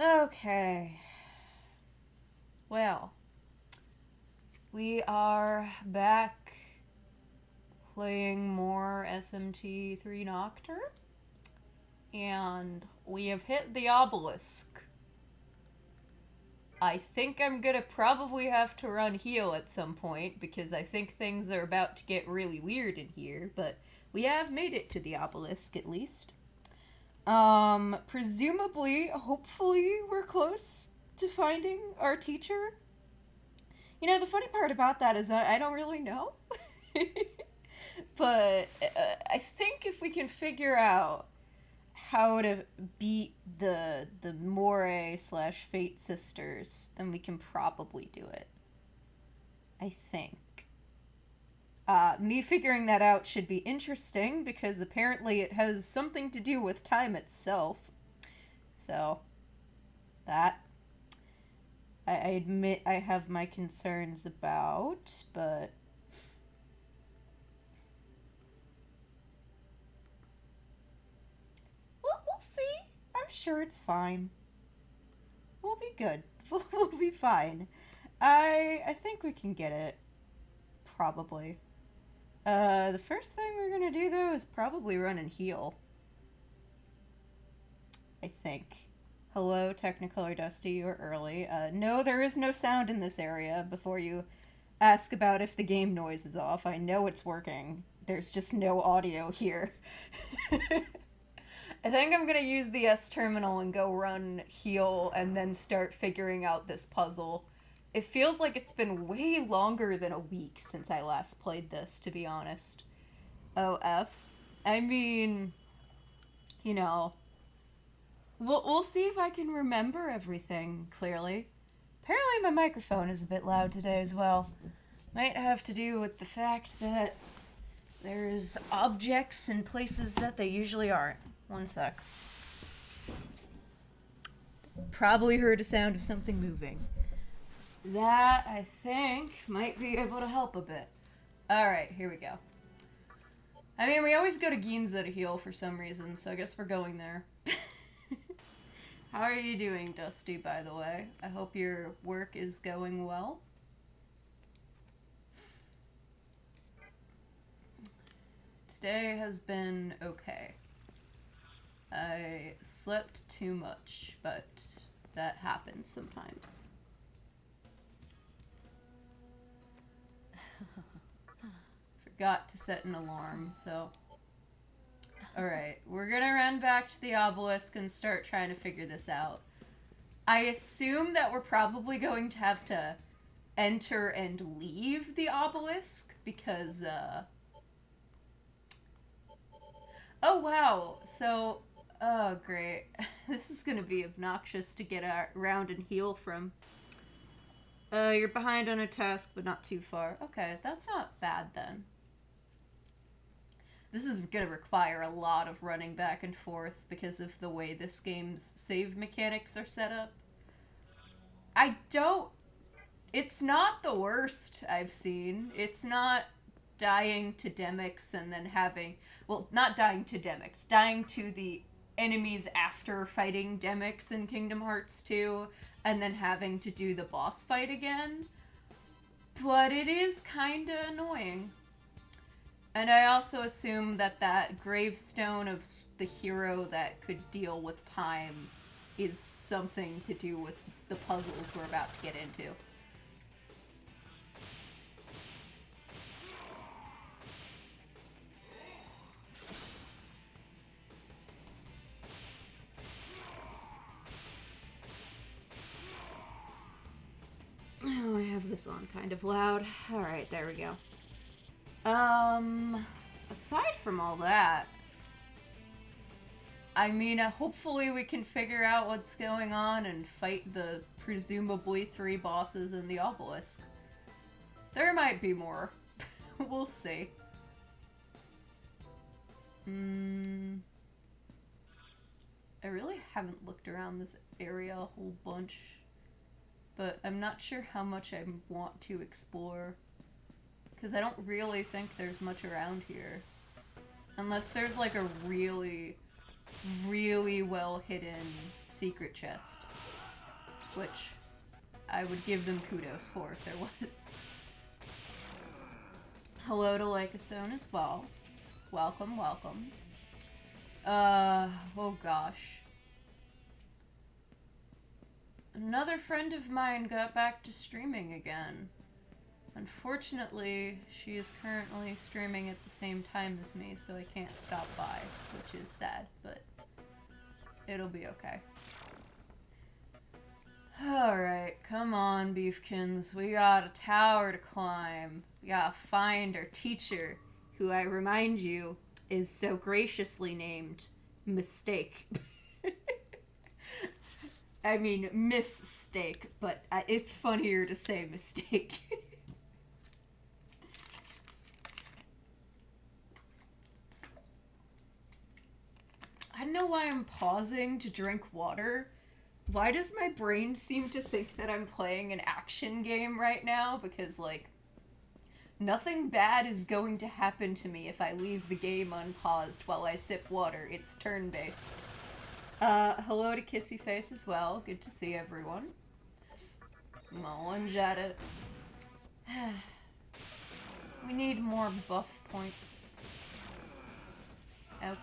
Okay. Well, we are back playing more SMT3 Nocturne, and we have hit the Obelisk. I think I'm gonna probably have to run heal at some point because I think things are about to get really weird in here, but we have made it to the Obelisk at least. Presumably, hopefully, we're close to finding our teacher. You know, the funny part about that is I don't really know. But I think if we can figure out how to beat the Moray slash Fate sisters, then we can probably do it. I think. Me figuring that out should be interesting because apparently it has something to do with time itself. So, that I admit I have my concerns about, but we'll see. I'm sure it's fine. We'll be good. We'll be fine. I think we can get it. Probably. The first thing we're gonna do though is probably run and heal. I think. Hello, Technicolor Dusty, you're early. No, there is no sound in this area before you ask about if the game noise is off. I know it's working. There's just no audio here. I think I'm gonna use the S terminal and go run heal and then start figuring out this puzzle. It feels like it's been way longer than a week since I last played this, to be honest. OF. I mean, you know, we'll see if I can remember everything clearly. Apparently my microphone is a bit loud today as well. Might have to do with the fact that there's objects in places that they usually aren't. One sec. Probably heard a sound of something moving. That, I think, might be able to help a bit. Alright, here we go. I mean, we always go to Ginza to heal for some reason, so I guess we're going there. How are you doing, Dusty, by the way? I hope your work is going well. Today has been okay. I slept too much, but that happens sometimes. Forgot to set an alarm, so... Alright, we're gonna run back to the obelisk and start trying to figure this out. I assume that we're probably going to have to enter and leave the obelisk, because, Oh, wow, so... Oh, great. This is gonna be obnoxious to get around and heal from. You're behind on a task, but not too far. Okay, that's not bad then. This is gonna require a lot of running back and forth because of the way this game's save mechanics are set up. It's not the worst I've seen. It's not dying to Demix and then having... Well, not dying to Demix. Dying to the enemies after fighting Demix in Kingdom Hearts 2 and then having to do the boss fight again. But it is kinda annoying. And I also assume that that gravestone of the hero that could deal with time is something to do with the puzzles we're about to get into. Oh, I have this on kind of loud. Alright, there we go. Aside from all that, I mean, hopefully we can figure out what's going on and fight the presumably 3 bosses in the obelisk. There might be more. We'll see. I really haven't looked around this area a whole bunch, but I'm not sure how much I want to explore. Because I don't really think there's much around here. Unless there's like a really, really well hidden secret chest. which I would give them kudos for if there was. Hello to Lycosone as well. Welcome, welcome. Oh gosh. Another friend of mine got back to streaming again. Unfortunately, she is currently streaming at the same time as me, so I can't stop by, which is sad, but it'll be okay. Alright, come on, Beefkins. We got a tower to climb. We gotta find our teacher, who I remind you is so graciously named Mistake. I mean, Mistake, but it's funnier to say Mistake. I don't know why I'm pausing to drink water. Why does my brain seem to think that I'm playing an action game right now? Because, like, nothing bad is going to happen to me if I leave the game unpaused while I sip water. It's turn-based. Hello to Kissy Face as well. Good to see everyone. Lunge at it. We need more buff points. Ouch.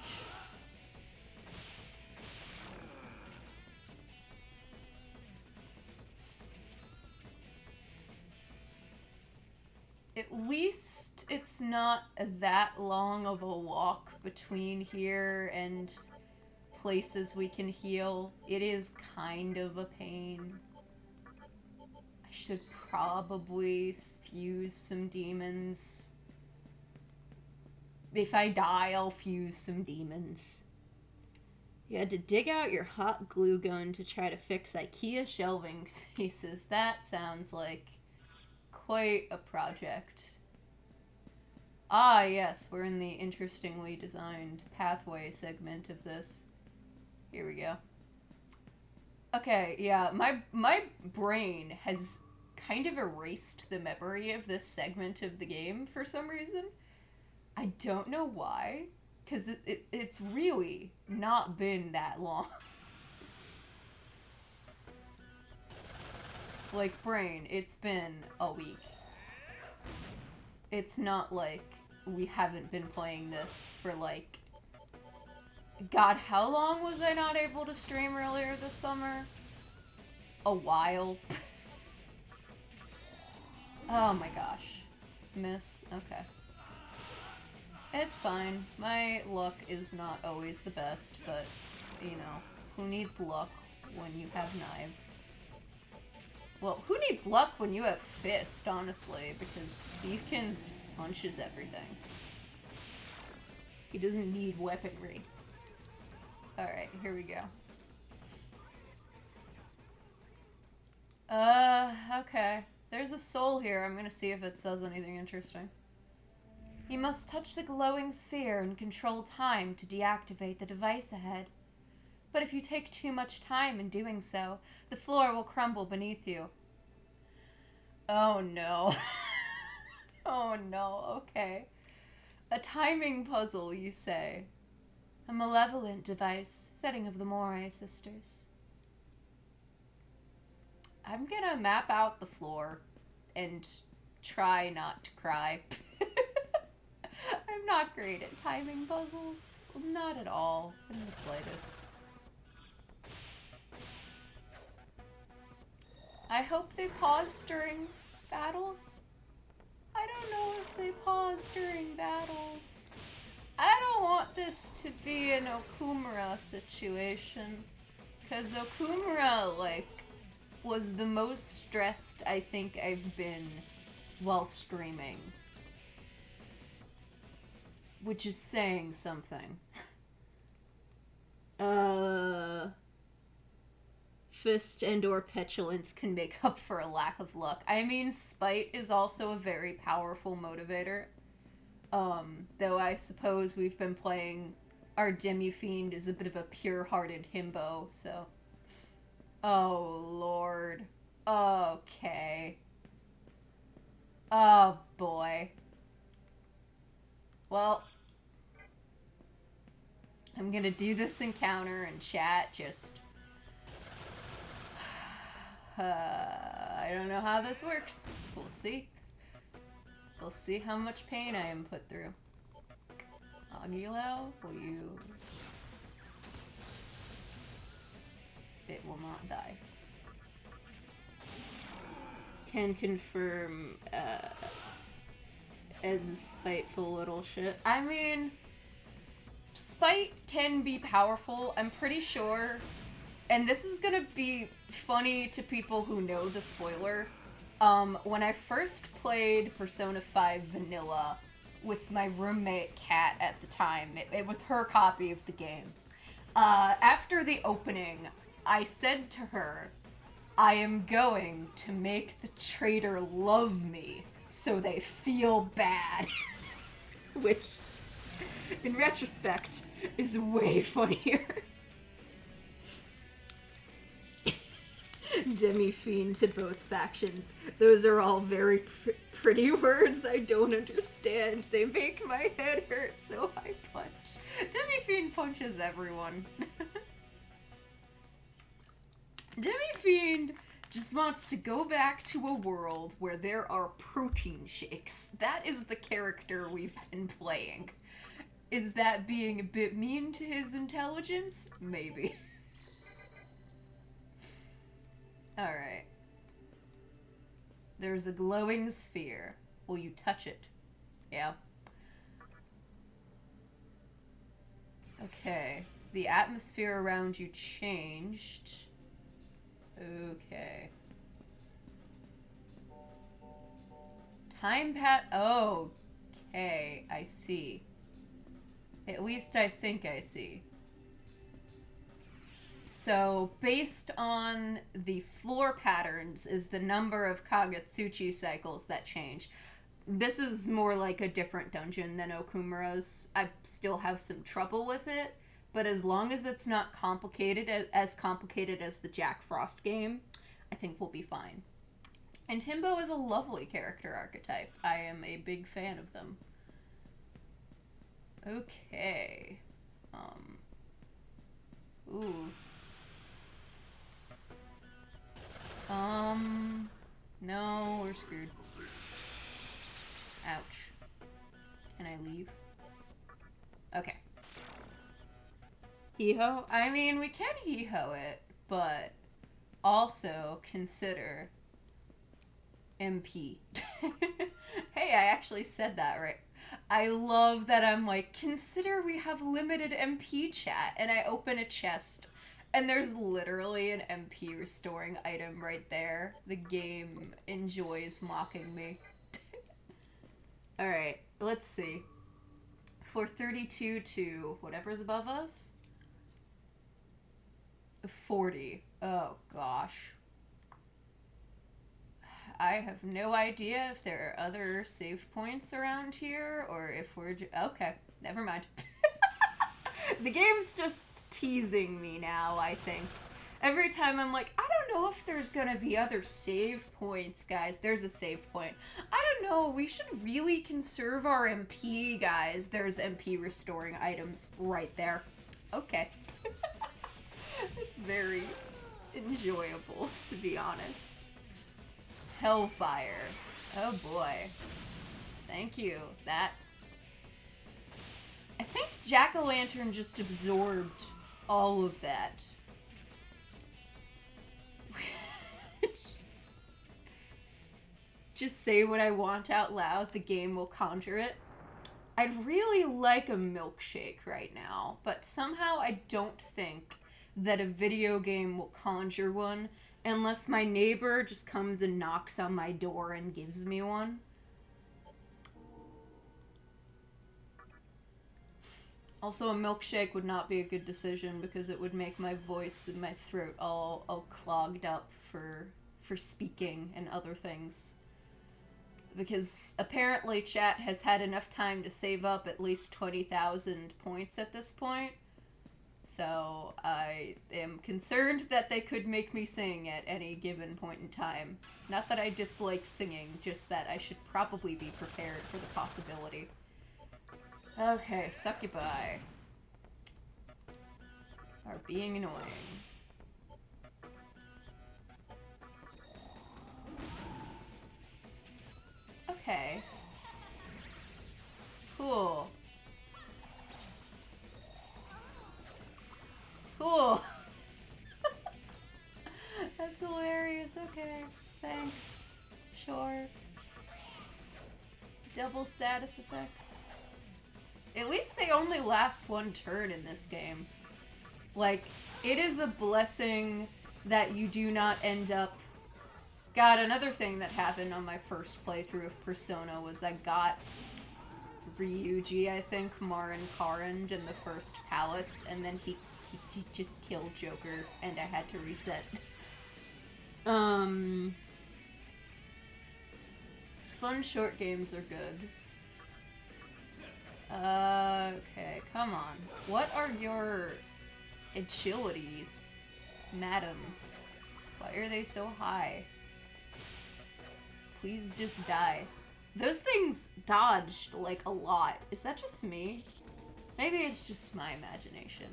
At least it's not that long of a walk between here and places we can heal. It is kind of a pain. I should probably fuse some demons. If I die, I'll fuse some demons. You had to dig out your hot glue gun to try to fix IKEA shelving pieces. That sounds like quite a project. Ah, yes, we're in the interestingly designed pathway segment of this. Here we go. Okay, yeah, my brain has kind of erased the memory of this segment of the game for some reason. I don't know why, because it's really not been that long. Like, brain, it's been a week. It's not like we haven't been playing this for, like... God, how long was I not able to stream earlier this summer? A while. Oh my gosh. Miss? Okay. It's fine. My luck is not always the best, but, you know, who needs luck when you have knives? Well, who needs luck when you have fist, honestly, because Beefkins just punches everything. He doesn't need weaponry. Alright, here we go. Okay. There's a soul here. I'm gonna see if it says anything interesting. You must touch the glowing sphere and control time to deactivate the device ahead. But if you take too much time in doing so, the floor will crumble beneath you. Oh no. Oh no, okay. A timing puzzle, you say. A malevolent device, fitting of the Morai sisters. I'm gonna map out the floor and try not to cry. I'm not great at timing puzzles. Not at all, in the slightest. I hope they pause during battles. I don't know if they pause during battles. I don't want this to be an Okumura situation. Because Okumura, like, was the most stressed I think I've been while streaming. Which is saying something. Fist and or petulance can make up for a lack of luck. I mean, spite is also a very powerful motivator. Though I suppose we've been playing our Demi-Fiend is a bit of a pure-hearted himbo, so... Oh, Lord. Okay. Oh, boy. Well... I'm gonna do this encounter and chat just... I don't know how this works. We'll see. We'll see how much pain I am put through. Aguilau, will you... It will not die. Can confirm, as a spiteful little shit. I mean, spite can be powerful, I'm pretty sure. And this is gonna be funny to people who know the spoiler. When I first played Persona 5 Vanilla with my roommate Kat at the time, it was her copy of the game. After the opening, I said to her, I am going to make the traitor love me so they feel bad. Which, in retrospect, is way funnier. Demi-fiend to both factions. Those are all very pretty words I don't understand. They make my head hurt, so I punch. Demi-fiend punches everyone. Demi-fiend just wants to go back to a world where there are protein shakes. That is the character we've been playing. Is that being a bit mean to his intelligence? Maybe. Alright. There's a glowing sphere. Will you touch it? Yeah. Okay. The atmosphere around you changed. Okay. Time pat. Oh. Okay. I see. At least I think I see. So, based on the floor patterns is the number of Kagetsuchi cycles that change. This is more like a different dungeon than Okumura's. I still have some trouble with it, but as long as it's not complicated as the Jack Frost game, I think we'll be fine. And Himbo is a lovely character archetype. I am a big fan of them. Okay. Ooh. No, we're screwed. Ouch. Can I leave? Okay. Hee-ho? I mean, we can hee-ho it, but also consider MP. Hey, I actually said that right. I love that I'm like, consider we have limited MP chat, and I open a chest, and there's literally an MP restoring item right there. The game enjoys mocking me. Alright, let's see. 432 to whatever's above us? 40. Oh, gosh. I have no idea if there are other save points around here, or if we're okay, never mind. The game's just teasing me now, I think. Every time I'm like, I don't know if there's gonna be other save points, guys. There's a save point. I don't know, we should really conserve our MP, guys. There's MP restoring items right there. Okay. It's very enjoyable, to be honest. Hellfire. Oh boy. Thank you. That... I think Jack-o'-lantern just absorbed all of that. Just say what I want out loud, the game will conjure it. I'd really like a milkshake right now, but somehow I don't think that a video game will conjure one unless my neighbor just comes and knocks on my door and gives me one. Also, a milkshake would not be a good decision because it would make my voice and my throat all clogged up for speaking and other things. Because apparently chat has had enough time to save up at least 20,000 points at this point. So I am concerned that they could make me sing at any given point in time. Not that I dislike singing, just that I should probably be prepared for the possibility. Okay, succubi are being annoying. that's hilarious. Okay, thanks. Sure. Double status effects. At least they only last one turn in this game. Like, it is a blessing that you do not end up... God, another thing that happened on my first playthrough of Persona was I got Ryuji, I think, Marin Karand in the first palace, and then he just killed Joker, and I had to reset. Fun short games are good. Okay, come on. What are your agilities, madams? Why are they so high? Please just die. Those things dodged, like, a lot. Is that just me? Maybe it's just my imagination.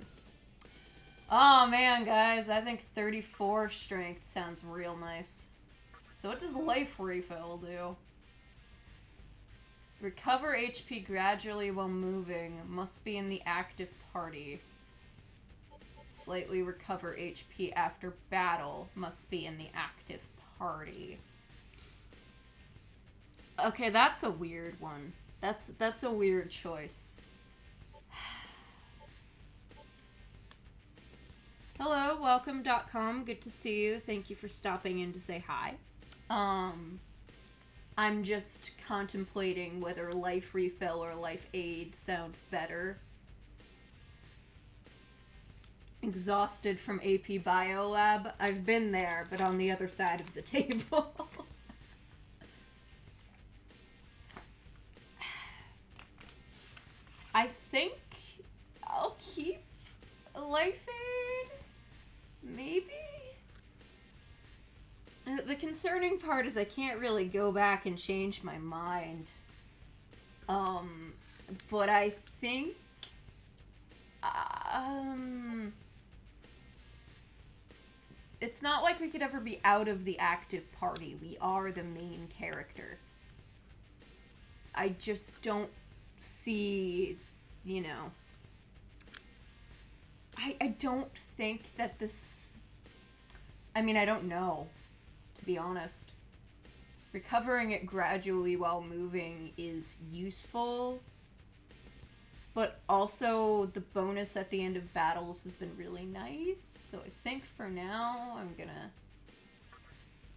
Oh man, guys, I think 34 strength sounds real nice. So what does life refill do? Recover HP gradually while moving. Must be in the active party. Slightly recover HP after battle. Must be in the active party. Okay, that's a weird one. That's a weird choice. Hello, welcome.com. Good to see you. Thank you for stopping in to say hi. I'm just contemplating whether life refill or life aid sound better. Exhausted from AP Biolab. I've been there, but on the other side of the table. I think I'll keep life aid. Maybe? The concerning part is I can't really go back and change my mind. But I think... it's not like we could ever be out of the active party. We are the main character. I just don't see, you know... I don't think that this... I mean, I don't know, to be honest. Recovering it gradually while moving is useful, but also the bonus at the end of battles has been really nice, so I think for now I'm gonna...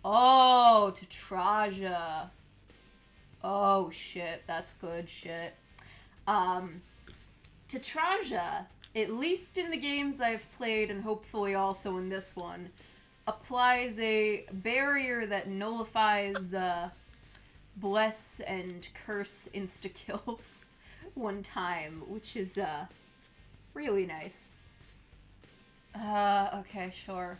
Oh, Tetraja. Oh, shit, that's good shit. Tetraja, at least in the games I've played, and hopefully also in this one, applies a barrier that nullifies bless and curse insta-kills one time, which is really nice. Okay, sure.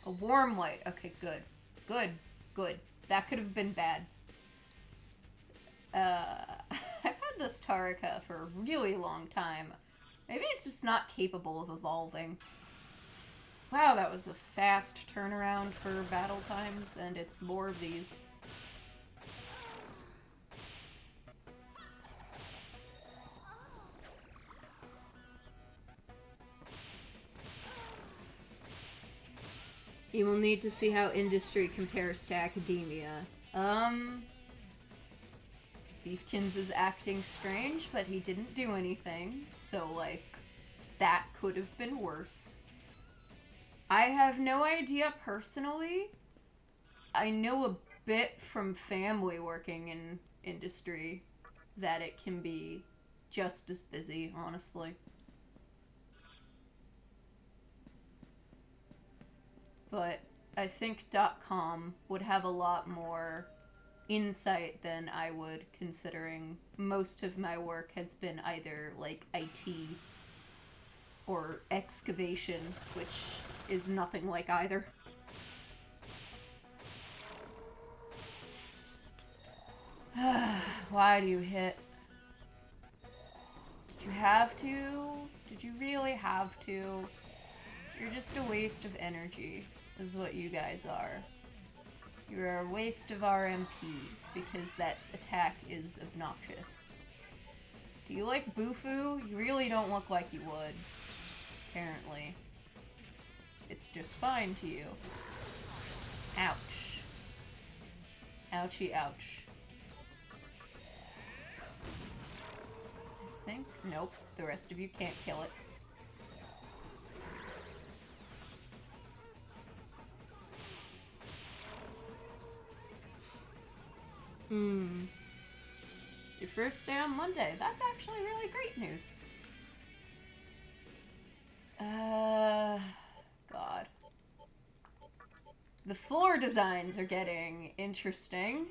A warm light. Okay, good. Good. Good. That could have been bad. I've had this Tarika for a really long time. Maybe it's just not capable of evolving. Wow, that was a fast turnaround for battle times, and it's more of these. You will need to see how industry compares to academia. Beefkins is acting strange, but he didn't do anything, so, like, that could have been worse. I have no idea personally. I know a bit from family working in industry that it can be just as busy, honestly. But I think .com would have a lot more insight than I would, considering most of my work has been either, like, IT or excavation, which is nothing like either. Why do you hit? Did you have to? Did you really have to? You're just a waste of energy, is what you guys are. You're a waste of RMP, because that attack is obnoxious. Do you like Bufu? You really don't look like you would, apparently. it's just fine to you. Ouch. Ouchie ouch. I think, nope, the rest of you can't kill it. Your first day on Monday. That's actually really great news. God. The floor designs are getting interesting.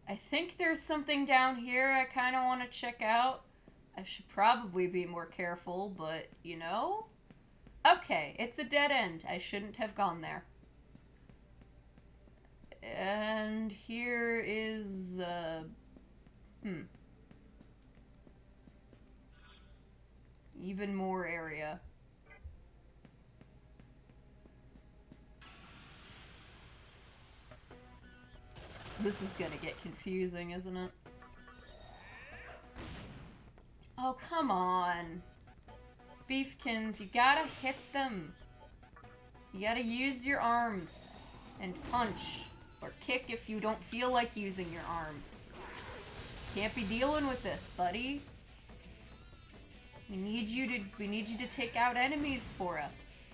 I think there's something down here I kind of want to check out. I should probably be more careful, but, you know? Okay, it's a dead end. I shouldn't have gone there. And here is, even more area. This is gonna get confusing, isn't it? Oh, come on. Beefkins, you gotta hit them. You gotta use your arms and punch. Or kick if you don't feel like using your arms. Can't be dealing with this, buddy. We need you to take out enemies for us.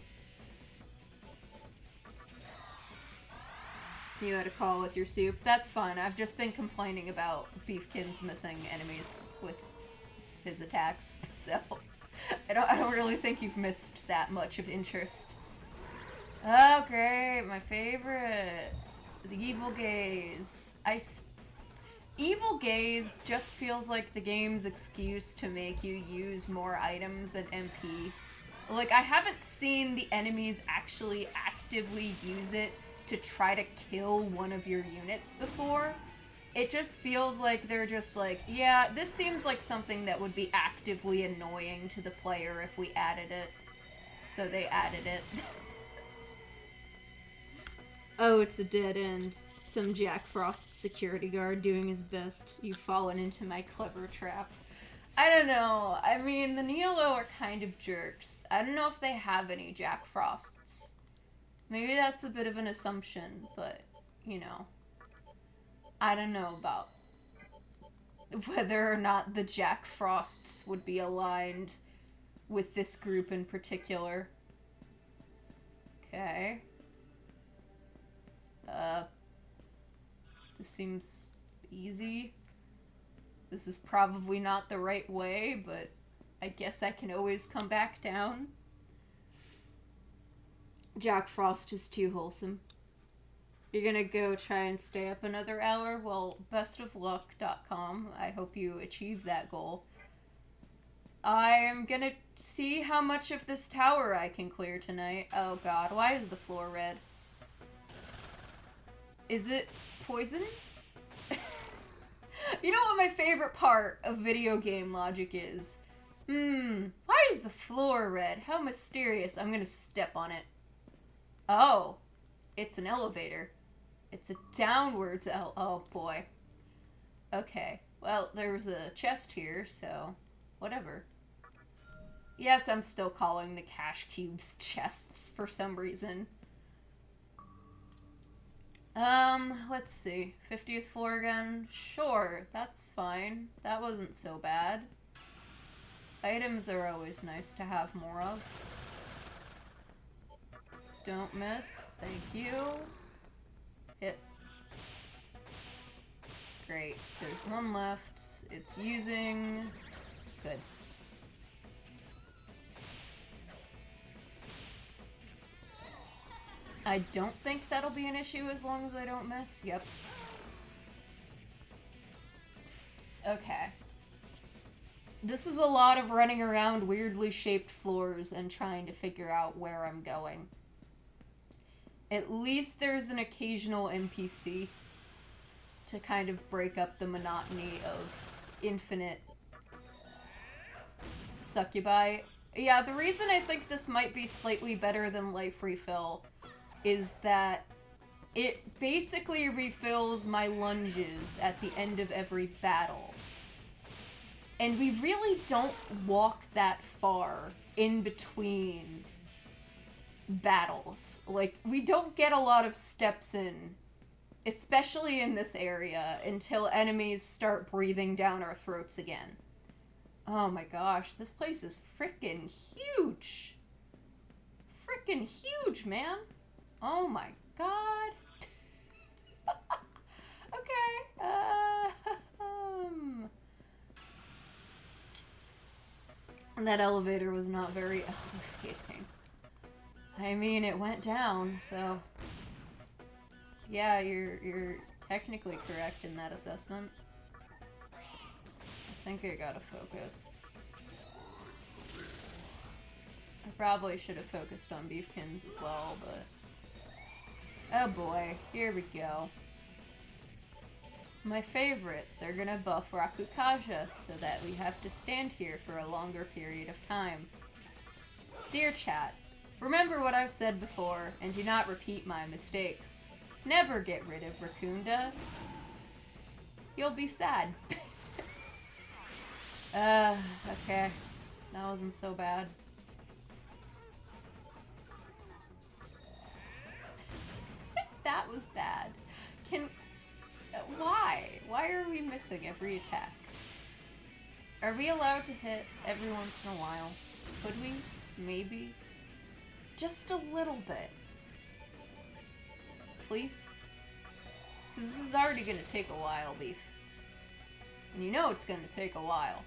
You had a call with your soup. That's fine. I've just been complaining about Beefkin's missing enemies with his attacks, so I don't really think you've missed that much of interest. Oh, great. My favorite. The Evil Gaze. Evil Gaze just feels like the game's excuse to make you use more items and MP. Like, I haven't seen the enemies actually actively use it to try to kill one of your units before. It just feels like they're just like, yeah, this seems like something that would be actively annoying to the player if we added it. So they added it. Oh, it's a dead end. Some Jack Frost security guard doing his best. You've fallen into my clever trap. I don't know. I mean, the Neolo are kind of jerks. I don't know if they have any Jack Frosts. Maybe that's a bit of an assumption, but, you know. I don't know about whether or not the Jack Frosts would be aligned with this group in particular. Okay. This seems easy. This is probably not the right way, but I guess I can always come back down. Jack Frost is too wholesome. You're gonna go try and stay up another hour? Well, bestofluck.com. I hope you achieve that goal. I'm gonna see how much of this tower I can clear tonight. Oh god, why is the floor red? Is it poison? You know what my favorite part of video game logic is? Why is the floor red? How mysterious. I'm gonna step on it. Oh, it's an elevator. It's a downwards oh boy. Okay, well, there's a chest here, so whatever. Yes, I'm still calling the cash cubes chests for some reason. Let's see. 50th floor again? Sure, that's fine. That wasn't so bad. Items are always nice to have more of. Don't miss. Thank you. Hit. Great. There's one left. It's using... Good. I don't think that'll be an issue as long as I don't miss. Yep. Okay. This is a lot of running around weirdly shaped floors and trying to figure out where I'm going. At least there's an occasional NPC to kind of break up the monotony of infinite succubi. Yeah, the reason I think this might be slightly better than Life Refill is that it basically refills my lunges at the end of every battle. And we really don't walk that far in between battles. Like, we don't get a lot of steps in, especially in this area, until enemies start breathing down our throats again. Oh my gosh, this place is freaking huge. Freaking huge, man. Oh my god. Okay. That elevator was not very elevating. I mean, it went down, so yeah, you're technically correct in that assessment. I think I gotta focus. I probably should have focused on Beefkins as well, but oh boy, here we go. My favorite, they're gonna buff Rakukaja so that we have to stand here for a longer period of time. Dear chat, remember what I've said before and do not repeat my mistakes. Never get rid of Rakunda. You'll be sad. Okay. That wasn't so bad. That was bad. Why? Why are we missing every attack? Are we allowed to hit every once in a while? Could we? Maybe? Just a little bit. Please? This is already gonna take a while, Beef. And you know it's gonna take a while.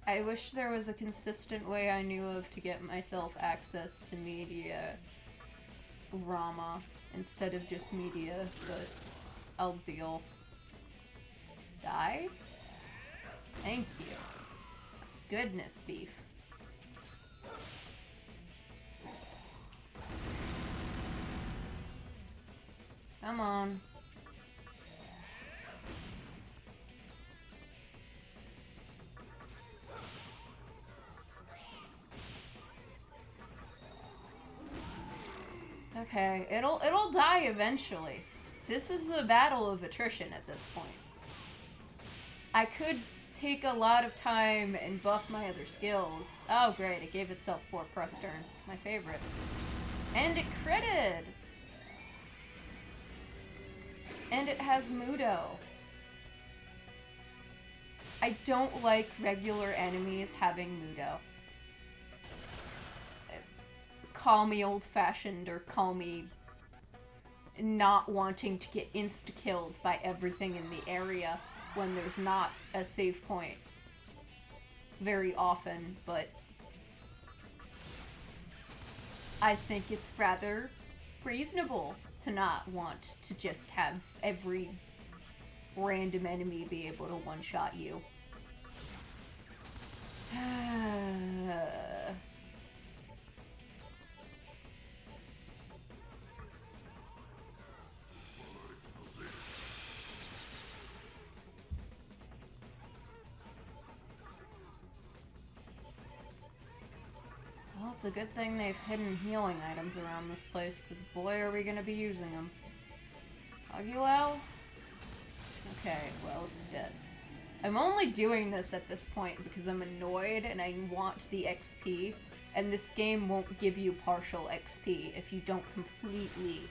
I wish there was a consistent way I knew of to get myself access to media Rama instead of just media, but I'll deal. Die? Thank you. Goodness, Beef. Come on. Okay, it'll die eventually. This is a battle of attrition at this point. I could take a lot of time and buff my other skills. Oh great, it gave itself 4 press turns. My favorite. And it critted! And it has Mudo. I don't like regular enemies having Mudo. Call me old-fashioned or call me not wanting to get insta-killed by everything in the area when there's not a save point very often, but I think it's rather reasonable to not want to just have every random enemy be able to one-shot you. Well, it's a good thing they've hidden healing items around this place, because boy are we gonna be using them. Agulao? Okay, well, it's dead. I'm only doing this at this point because I'm annoyed and I want the XP, and this game won't give you partial XP if you don't completely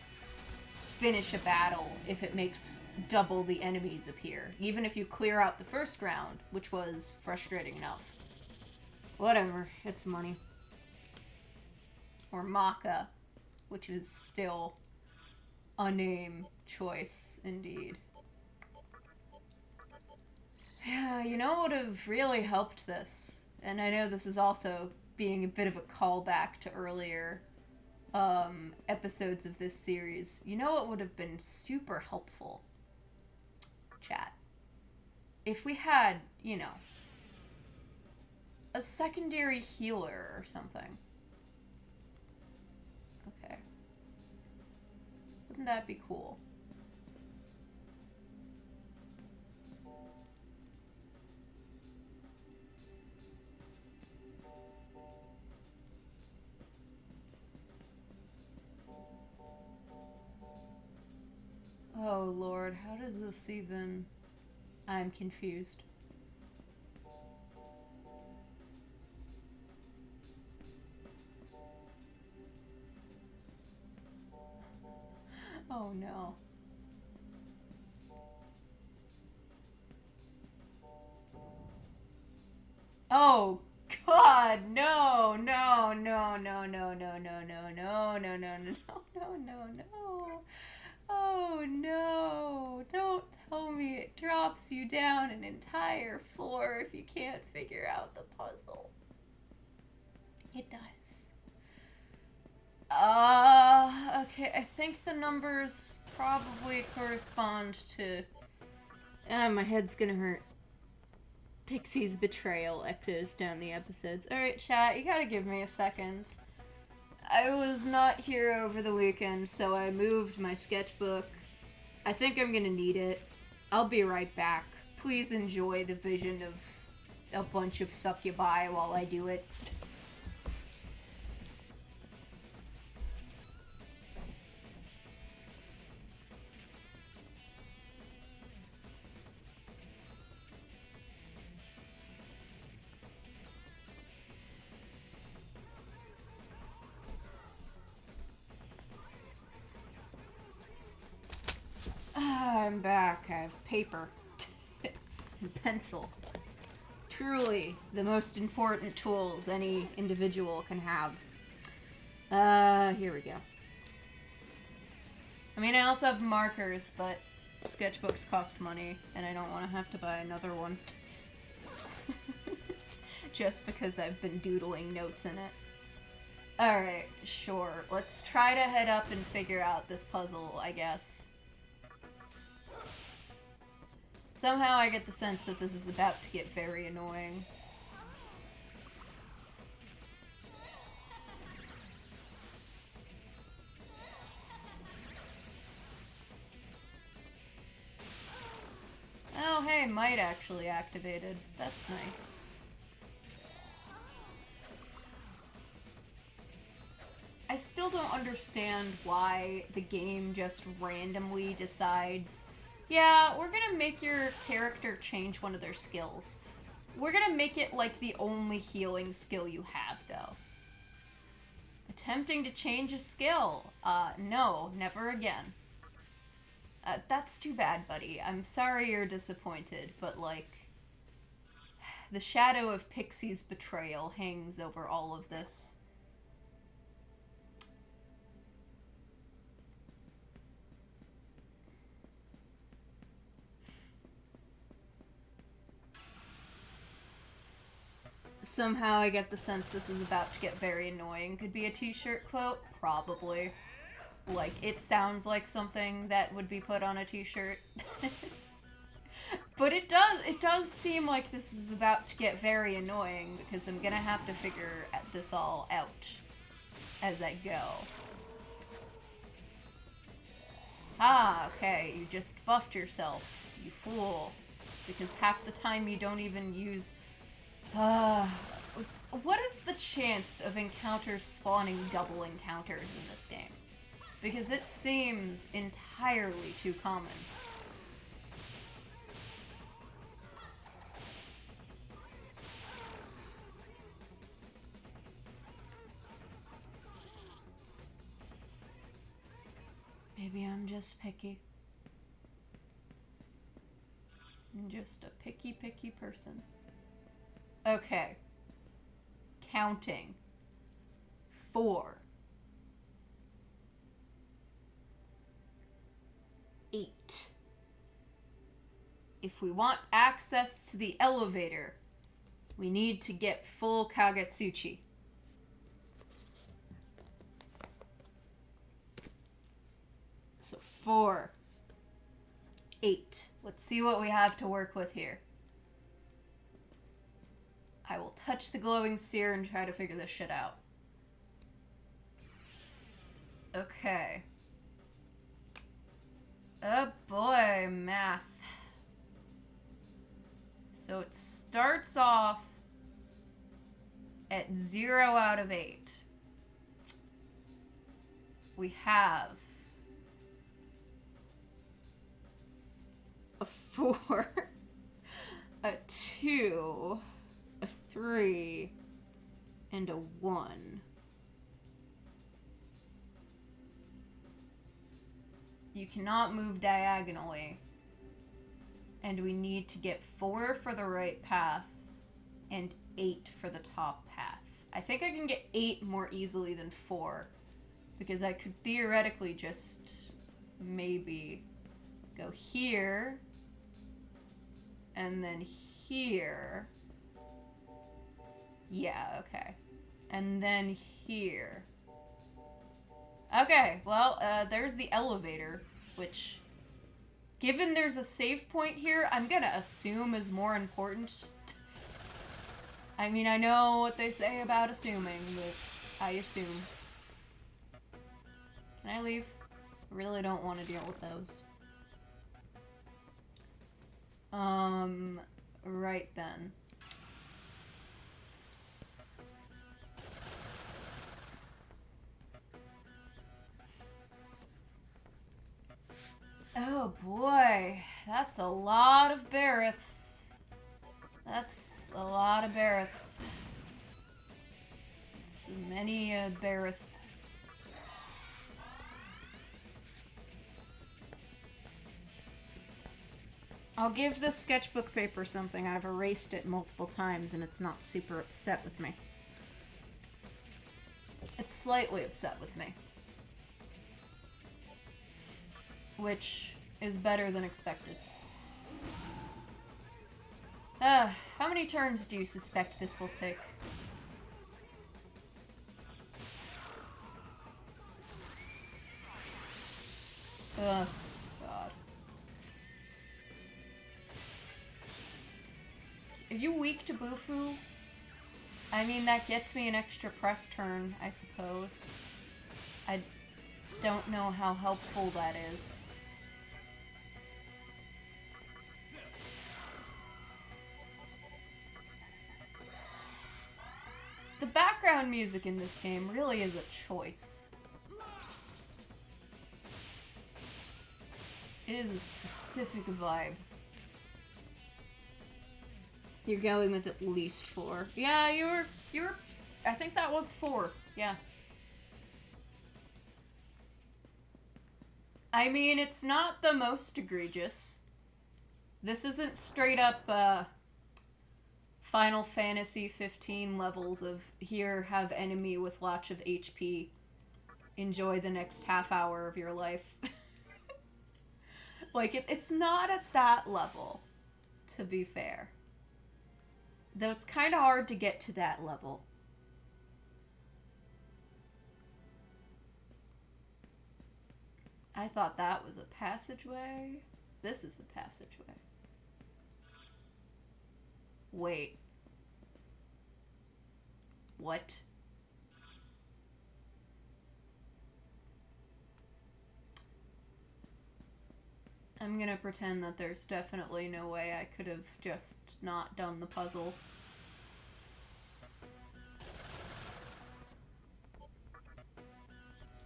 finish a battle if it makes double the enemies appear, even if you clear out the first round, which was frustrating enough. Whatever, it's money. Or Maka, which is still a name choice indeed. Yeah, you know what would have really helped this? And I know this is also being a bit of a callback to earlier episodes of this series. You know what would have been super helpful, chat? If we had, you know, a secondary healer or something. Okay. Wouldn't that be cool? Oh lord, how does this even... I'm confused. Oh no. Oh God, no, no, no, no, no, no, no, no, no, no, no, no, no, no, no. Oh no, don't tell me it drops you down an entire floor if you can't figure out the puzzle. It does. Okay, I think the numbers probably correspond to... my head's gonna hurt. Pixie's betrayal echoes down the episodes. Alright, chat, you gotta give me a second. I was not here over the weekend, so I moved my sketchbook. I think I'm gonna need it. I'll be right back. Please enjoy the vision of a bunch of succubi while I do it. I'm back. I have paper and pencil. Truly the most important tools any individual can have. Here we go. I mean, I also have markers, but sketchbooks cost money, and I don't want to have to buy another one. Just because I've been doodling notes in it. Alright, sure. Let's try to head up and figure out this puzzle, I guess. Somehow I get the sense that this is about to get very annoying. Oh, hey, might actually activated. That's nice. I still don't understand why the game just randomly decides, yeah, we're gonna make your character change one of their skills. We're gonna make it like the only healing skill you have, though. Attempting to change a skill. No, never again. That's too bad, buddy. I'm sorry you're disappointed, but, like, the shadow of Pixie's betrayal hangs over all of this. Somehow I get the sense this is about to get very annoying. Could be a t-shirt quote? Probably. Like, it sounds like something that would be put on a t-shirt. But it does seem like this is about to get very annoying, because I'm gonna have to figure this all out as I go. Ah, okay, you just buffed yourself, you fool. Because half the time you don't even use... what is the chance of encounters spawning double encounters in this game? Because it seems entirely too common. Maybe I'm just picky. I'm just a picky person. Okay. Counting. 4. 8. If we want access to the elevator, we need to get full Kagetsuchi. So 4. 8. Let's see what we have to work with here. I will touch the glowing sphere and try to figure this shit out. Okay. Oh boy, math. So it starts off at 0 out of 8. We have a 4, a 2, a 3, and a 1. cannot move diagonally. And we need to get 4 for the right path and 8 for the top path. I think I can get 8 more easily than 4, because I could theoretically just maybe go here and then here. Yeah, okay. And then here. Okay, well, there's the elevator, which, given there's a save point here, I'm gonna assume is more important. I mean, I know what they say about assuming, but I assume. Can I leave? I really don't want to deal with those. Right then. Oh boy, that's a lot of Bariths. That's a lot of Bariths. It's many a Barith. I'll give this sketchbook paper something. I've erased it multiple times and it's not super upset with me. It's slightly upset with me. Which is better than expected. How many turns do you suspect this will take? Ugh, God. Are you weak to Bufu? I mean, that gets me an extra press turn, I suppose. I don't know how helpful that is. The background music in this game really is a choice. It is a specific vibe. You're going with at least 4. Yeah, you were, I think that was 4. Yeah. I mean, it's not the most egregious. This isn't straight up, Final Fantasy 15 levels of here, have enemy with lots of HP. Enjoy the next half hour of your life. Like, it's not at that level, to be fair. Though it's kind of hard to get to that level. I thought that was a passageway. This is a passageway. Wait. What? I'm gonna pretend that there's definitely no way I could have just not done the puzzle.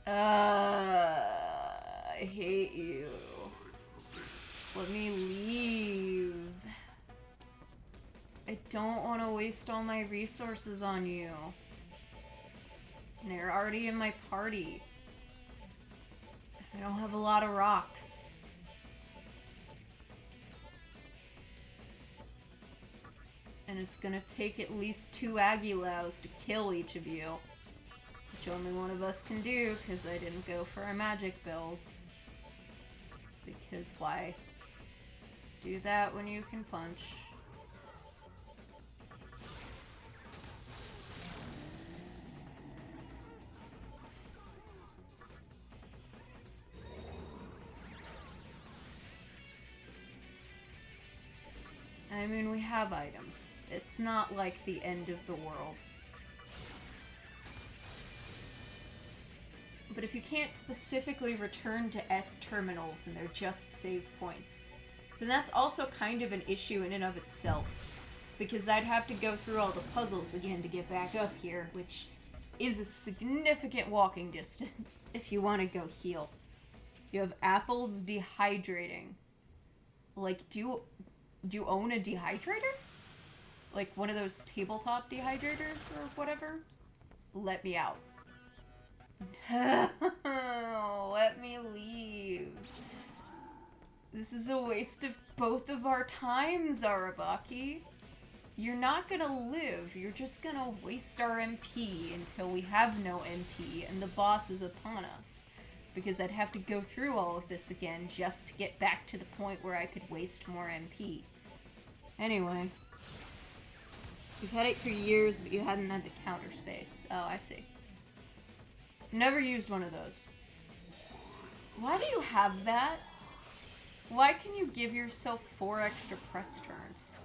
I hate you. Let me leave. I don't want to waste all my resources on you. And they're already in my party. I don't have a lot of rocks. And it's gonna take at least 2 Aguilaos to kill each of you. Which only one of us can do, because I didn't go for a magic build. Because why do that when you can punch? I mean, we have items. It's not like the end of the world. But if you can't specifically return to S terminals and they're just save points, then that's also kind of an issue in and of itself. Because I'd have to go through all the puzzles again to get back up here, which is a significant walking distance if you want to go heal. You have apples dehydrating. Like, do you own a dehydrator? Like one of those tabletop dehydrators or whatever? Let me out. Let me leave. This is a waste of both of our times, Arabaki. You're not gonna live, you're just gonna waste our MP until we have no MP and the boss is upon us. Because I'd have to go through all of this again just to get back to the point where I could waste more MP. Anyway. You've had it for years, but you hadn't had the counter space. Oh, I see. Never used one of those. Why do you have that? Why can you give yourself 4 extra press turns?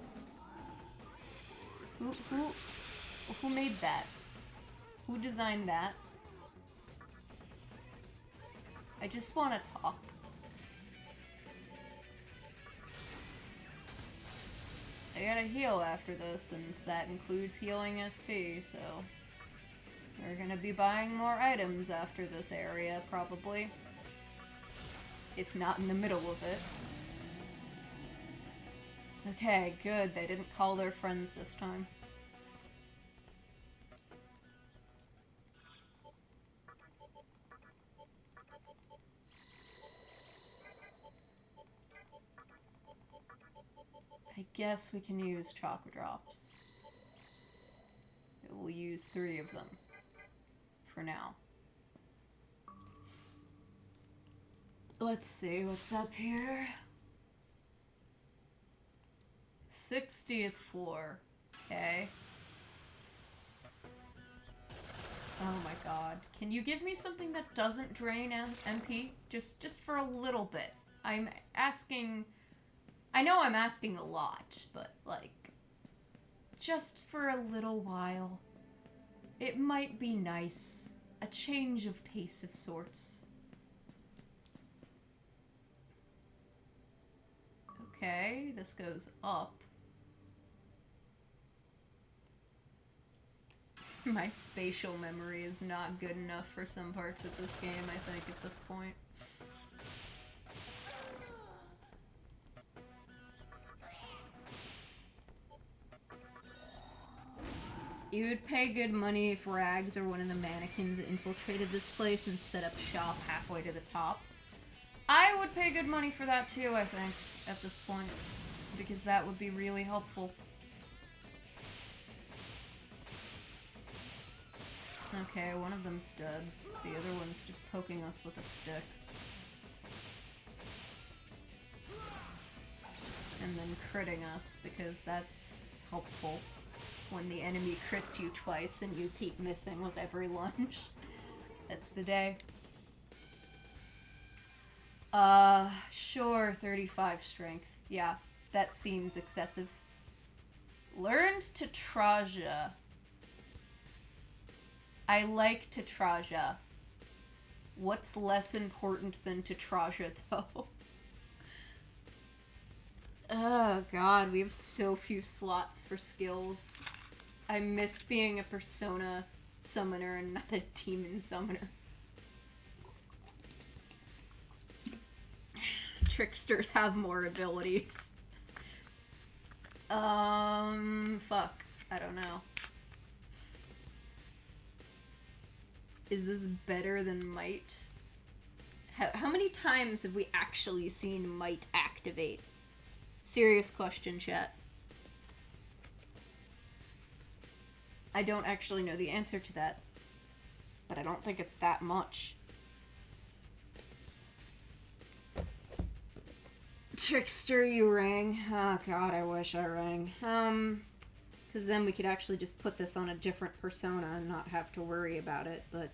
Who made that? Who designed that? I just want to talk. I gotta heal after this, and that includes healing SP, so... We're gonna be buying more items after this area, probably. If not in the middle of it. Okay, good. They didn't call their friends this time. I guess we can use Chakra Drops. We'll use 3 of them. For now. Let's see what's up here. 60th floor. Okay. Oh my god. Can you give me something that doesn't drain MP? Just for a little bit. I'm asking... I know I'm asking a lot, but, like... Just for a little while. It might be nice. A change of pace of sorts. Okay, this goes up. My spatial memory is not good enough for some parts of this game, I think, at this point. You would pay good money if Rags or one of the mannequins infiltrated this place and set up shop halfway to the top. I would pay good money for that too, I think, at this point. Because that would be really helpful. Okay, one of them's dead. The other one's just poking us with a stick. And then critting us, because that's helpful. When the enemy crits you twice and you keep missing with every lunge. That's the day. Sure, 35 strength. Yeah, that seems excessive. Learned Tetraja. I like Tetraja. What's less important than Tetraja, though? Oh god, we have so few slots for skills. I miss being a Persona summoner and not a demon summoner. Tricksters have more abilities. Fuck. I don't know. Is this better than Might? How many times have we actually seen Might activate? Serious question, chat. I don't actually know the answer to that. But I don't think it's that much. Trickster, you rang. Oh god, I wish I rang. Because then we could actually just put this on a different persona and not have to worry about it, but...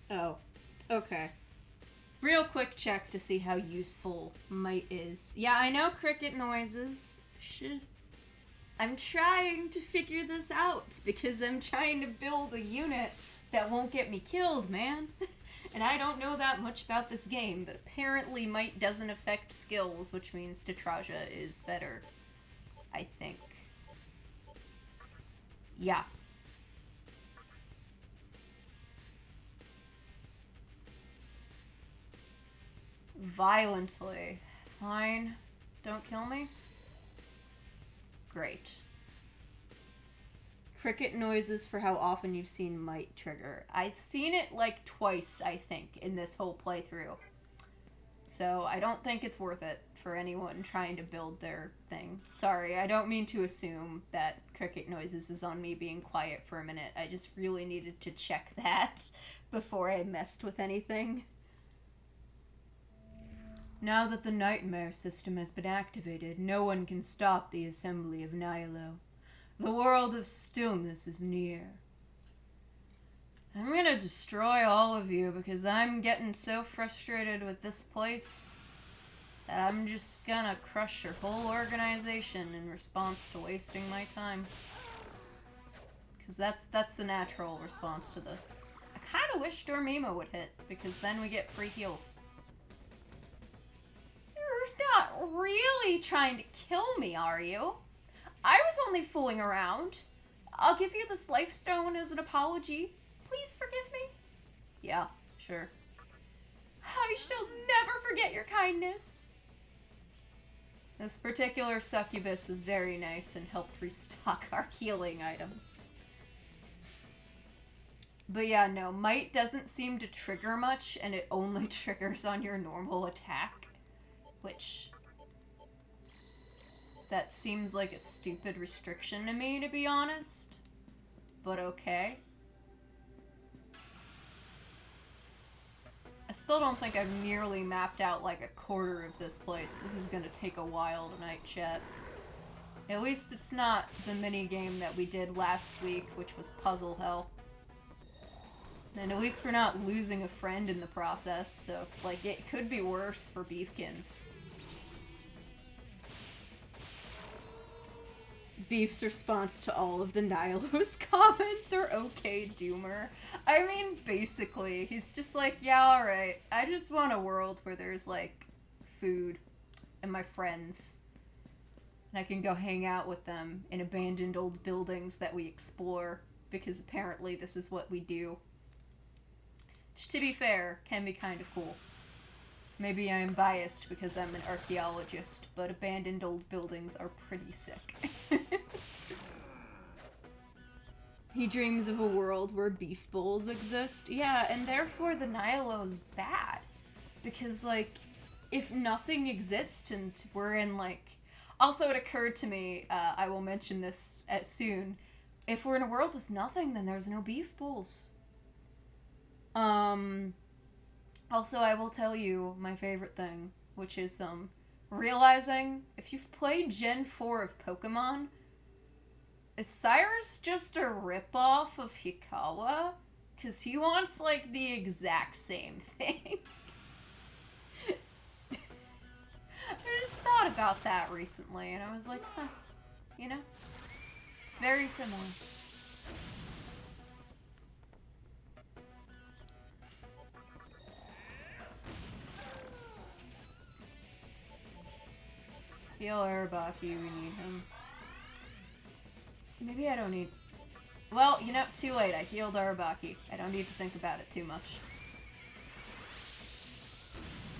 Oh, okay. Real quick check to see how useful Might is. Yeah, I know cricket noises. I'm trying to figure this out because I'm trying to build a unit that won't get me killed, man. And I don't know that much about this game, but apparently Might doesn't affect skills, which means Tetraja is better. I think. Yeah. Violently. Fine. Don't kill me. Great. Cricket noises for how often you've seen might trigger. I've seen it like twice, I think, in this whole playthrough. So I don't think it's worth it for anyone trying to build their thing. Sorry, I don't mean to assume that cricket noises is on me being quiet for a minute. I just really needed to check that before I messed with anything. Now that the nightmare system has been activated, no one can stop the assembly of Nihilo. The world of stillness is near. I'm gonna destroy all of you because I'm getting so frustrated with this place that I'm just gonna crush your whole organization in response to wasting my time. Because that's the natural response to this. I kinda wish Dormammu would hit, because then we get free heals. You're not really trying to kill me, are you? I was only fooling around. I'll give you this life stone as an apology. Please forgive me. Yeah, sure. I shall never forget your kindness. This particular succubus was very nice and helped restock our healing items. But yeah, no, might doesn't seem to trigger much, and it only triggers on your normal attack. Which... that seems like a stupid restriction to me, to be honest. But okay. I still don't think I've nearly mapped out like a quarter of this place. This is gonna take a while tonight, chat. At least it's not the mini-game that we did last week, which was Puzzle Hell. And at least we're not losing a friend in the process, so, like, it could be worse for Beefkins. Beef's response to all of the Nihilo's comments are okay, Doomer. I mean, basically, he's just like, yeah, alright. I just want a world where there's, like, food and my friends. And I can go hang out with them in abandoned old buildings that we explore, because apparently this is what we do. Which, to be fair, can be kind of cool. Maybe I'm biased because I'm an archaeologist, but abandoned old buildings are pretty sick. He dreams of a world where beef bowls exist. Yeah, and therefore the Nihilo's bad. Because, like, if nothing exists and we're in, like... Also, it occurred to me, I will mention this soon, if we're in a world with nothing, then there's no beef bowls. Also, I will tell you my favorite thing, which is, realizing if you've played Gen 4 of Pokemon, is Cyrus just a ripoff of Hikawa? Because he wants, like, the exact same thing. I just thought about that recently, and I was like, huh, you know? It's very similar. Heal Arabaki, we need him. Maybe I don't need... Well, you know, too late. I healed Arabaki. I don't need to think about it too much.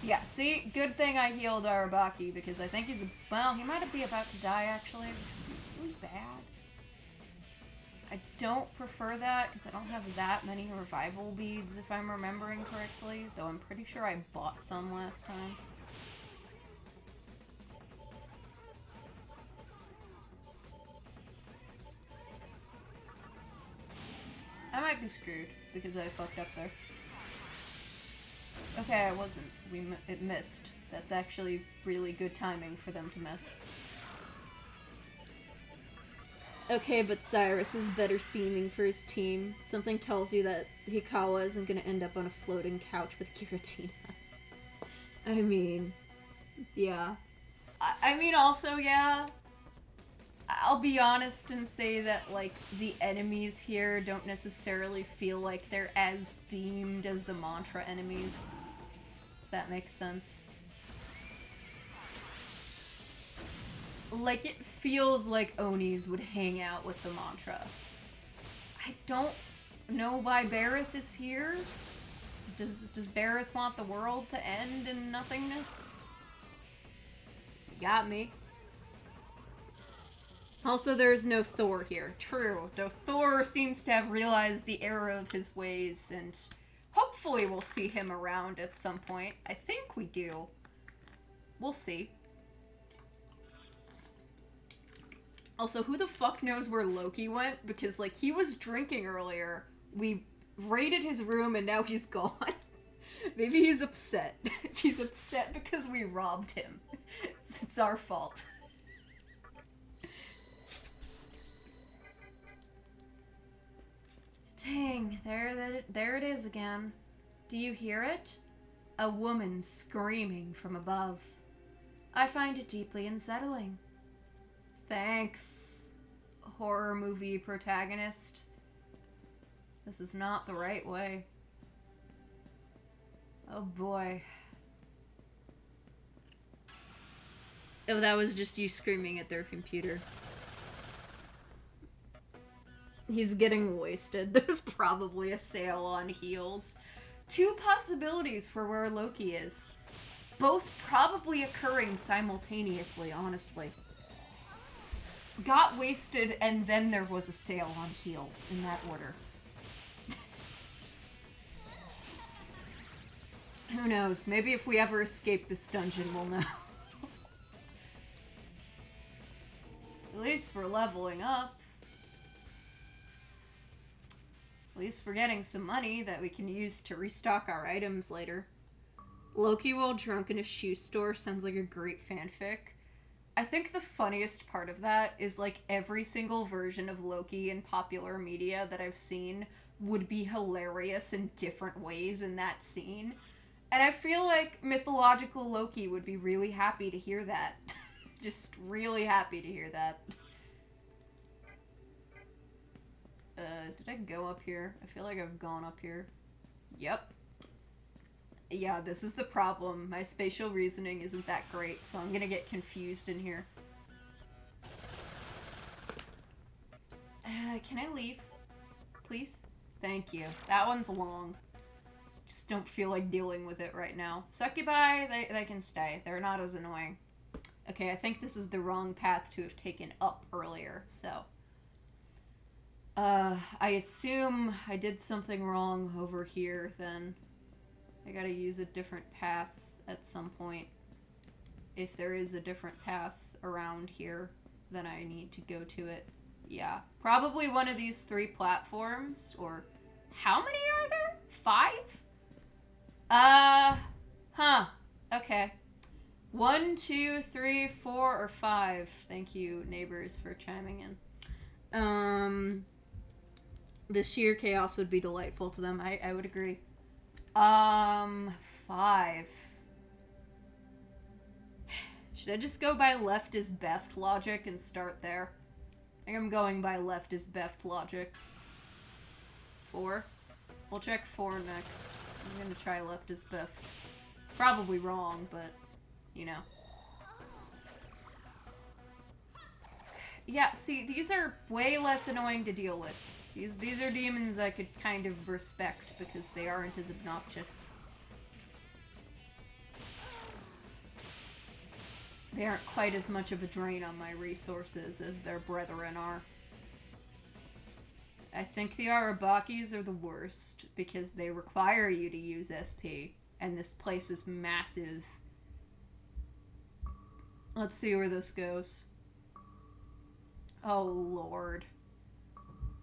Yeah, see? Good thing I healed Arabaki, because I think he's... Well, he might be about to die, actually, which would be really bad. I don't prefer that, because I don't have that many revival beads, if I'm remembering correctly. Though I'm pretty sure I bought some last time. I might be screwed, because I fucked up there. Okay, I wasn't. It missed. That's actually really good timing for them to miss. Okay, but Cyrus is better theming for his team. Something tells you that Hikawa isn't gonna end up on a floating couch with Giratina. I mean, yeah. I mean, also, yeah. I'll be honest and say that, like, the enemies here don't necessarily feel like they're as themed as the mantra enemies. If that makes sense. Like, it feels like Onis would hang out with the mantra. I don't know why Bareth is here, Does Bareth want the world to end in nothingness? You got me. Also, there's no Thor here. True. Though Thor seems to have realized the error of his ways, and hopefully we'll see him around at some point. I think we do. We'll see. Also, who the fuck knows where Loki went? Because, like, he was drinking earlier. We raided his room and now he's gone. Maybe he's upset. He's upset because we robbed him. It's our fault. Dang, there it is again. Do you hear it? A woman screaming from above. I find it deeply unsettling. Thanks, horror movie protagonist. This is not the right way. Oh boy. Oh, that was just you screaming at their computer. He's getting wasted. There's probably a sale on heals. Two possibilities for where Loki is. Both probably occurring simultaneously, honestly. Got wasted, and then there was a sale on heals in that order. Who knows? Maybe if we ever escape this dungeon, we'll know. At least we're leveling up. At least we're getting some money that we can use to restock our items later. Loki while drunk in a shoe store sounds like a great fanfic. I think the funniest part of that is, like, every single version of Loki in popular media that I've seen would be hilarious in different ways in that scene. And I feel like mythological Loki would be really happy to hear that. Just really happy to hear that. Did I go up here? I feel like I've gone up here. Yep. Yeah, this is the problem. My spatial reasoning isn't that great, so I'm gonna get confused in here. Can I leave? Please? Thank you. That one's long. Just don't feel like dealing with it right now. Succubi, they can stay. They're not as annoying. Okay, I think this is the wrong path to have taken up earlier, so... I assume I did something wrong over here, then. I gotta use a different path at some point. If there is a different path around here, then I need to go to it. Yeah. Probably one of these 3 platforms, or... How many are there? 5? Huh. Okay. 1, 2, 3, 4, or 5. Thank you, neighbors, for chiming in. The sheer chaos would be delightful to them. I would agree. 5. Should I just go by left is beft logic and start there? I think I'm going by left is beft logic. 4? We'll check 4 next. I'm gonna try left is beft. It's probably wrong, but, you know. Yeah, see, these are way less annoying to deal with. These are demons I could kind of respect because they aren't as obnoxious. They aren't quite as much of a drain on my resources as their brethren are. I think the Arabakis are the worst because they require you to use SP, and this place is massive. Let's see where this goes. Oh, Lord.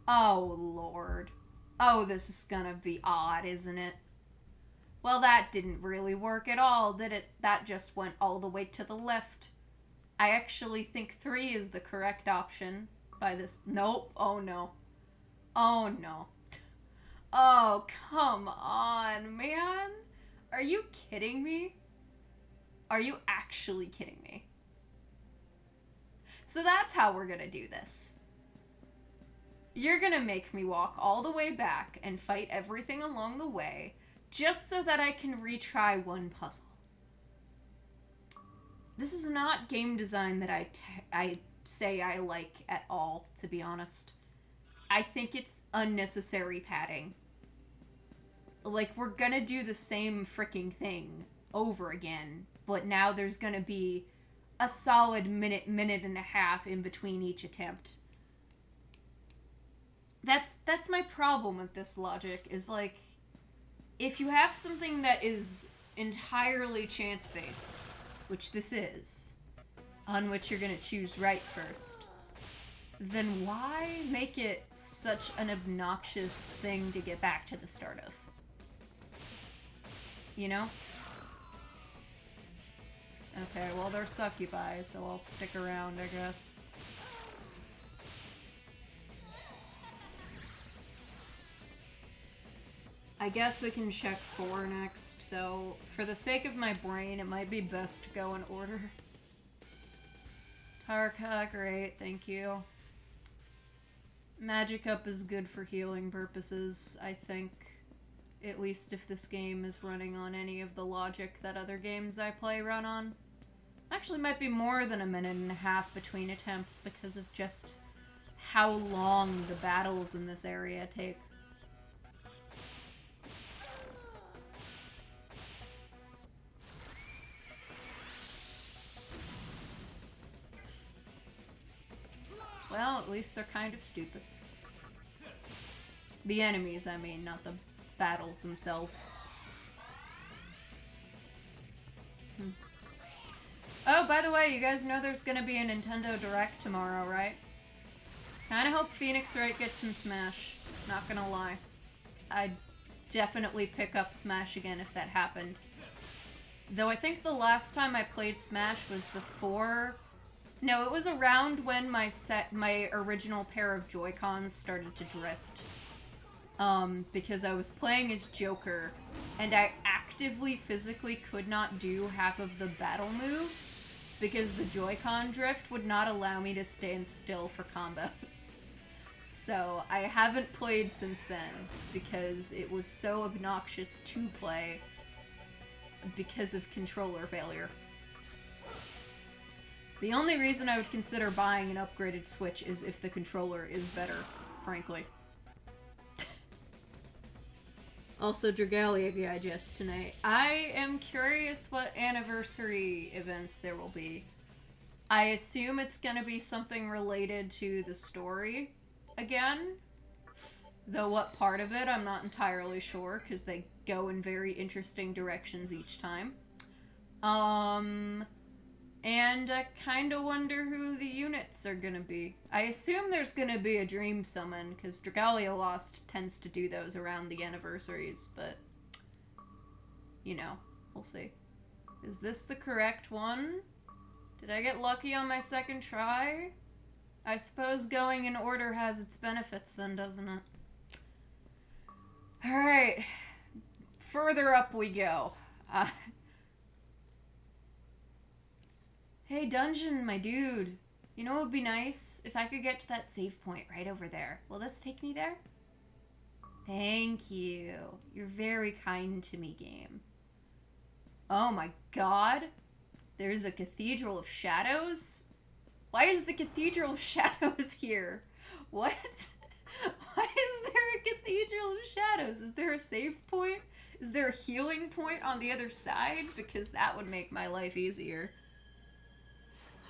Oh, Lord. Oh, this is gonna be odd, isn't it? Well, that didn't really work at all, did it? That just went all the way to the left. I actually think 3 is the correct option by this. Nope. Oh, no. Oh, no. Oh, come on, man. Are you kidding me? Are you actually kidding me? So that's how we're gonna do this. You're gonna make me walk all the way back and fight everything along the way just so that I can retry one puzzle. This is not game design that I say I like at all, to be honest. I think it's unnecessary padding. Like, we're gonna do the same freaking thing over again, but now there's gonna be a solid minute and a half in between each attempt. That's my problem with this logic, is like, if you have something that is entirely chance-based, which this is, on which you're gonna choose right first, then why make it such an obnoxious thing to get back to the start of? You know? Okay, well, they're succubi, so I'll stick around, I guess. I guess we can check 4 next, though. For the sake of my brain, it might be best to go in order. Tarka, great, thank you. Magic Up is good for healing purposes, I think. At least if this game is running on any of the logic that other games I play run on. Actually, might be more than a minute and a half between attempts because of just how long the battles in this area take. Well, at least they're kind of stupid. The enemies, I mean, not the battles themselves. Oh, by the way, you guys know there's gonna be a Nintendo Direct tomorrow, right? Kinda hope Phoenix Wright gets in Smash. Not gonna lie. I'd definitely pick up Smash again if that happened. Though I think the last time I played Smash was before... No, it was around when my original pair of Joy-Cons started to drift. Because I was playing as Joker, and I actively, physically could not do half of the battle moves, because the Joy-Con drift would not allow me to stand still for combos. So, I haven't played since then, because it was so obnoxious to play, because of controller failure. The only reason I would consider buying an upgraded Switch is if the controller is better, frankly. Also, Dragalia Digest tonight. I am curious what anniversary events there will be. I assume it's gonna be something related to the story again. Though what part of it, I'm not entirely sure, because they go in very interesting directions each time. And I kinda wonder who the units are gonna be. I assume there's gonna be a Dream Summon, because Dragalia Lost tends to do those around the anniversaries, but... You know, we'll see. Is this the correct one? Did I get lucky on my second try? I suppose going in order has its benefits then, doesn't it? Alright. Further up we go. Hey, Dungeon, my dude. You know what would be nice? If I could get to that save point right over there. Will this take me there? Thank you. You're very kind to me, game. Oh my god. There's a Cathedral of Shadows? Why is the Cathedral of Shadows here? What? Why is there a Cathedral of Shadows? Is there a save point? Is there a healing point on the other side? Because that would make my life easier.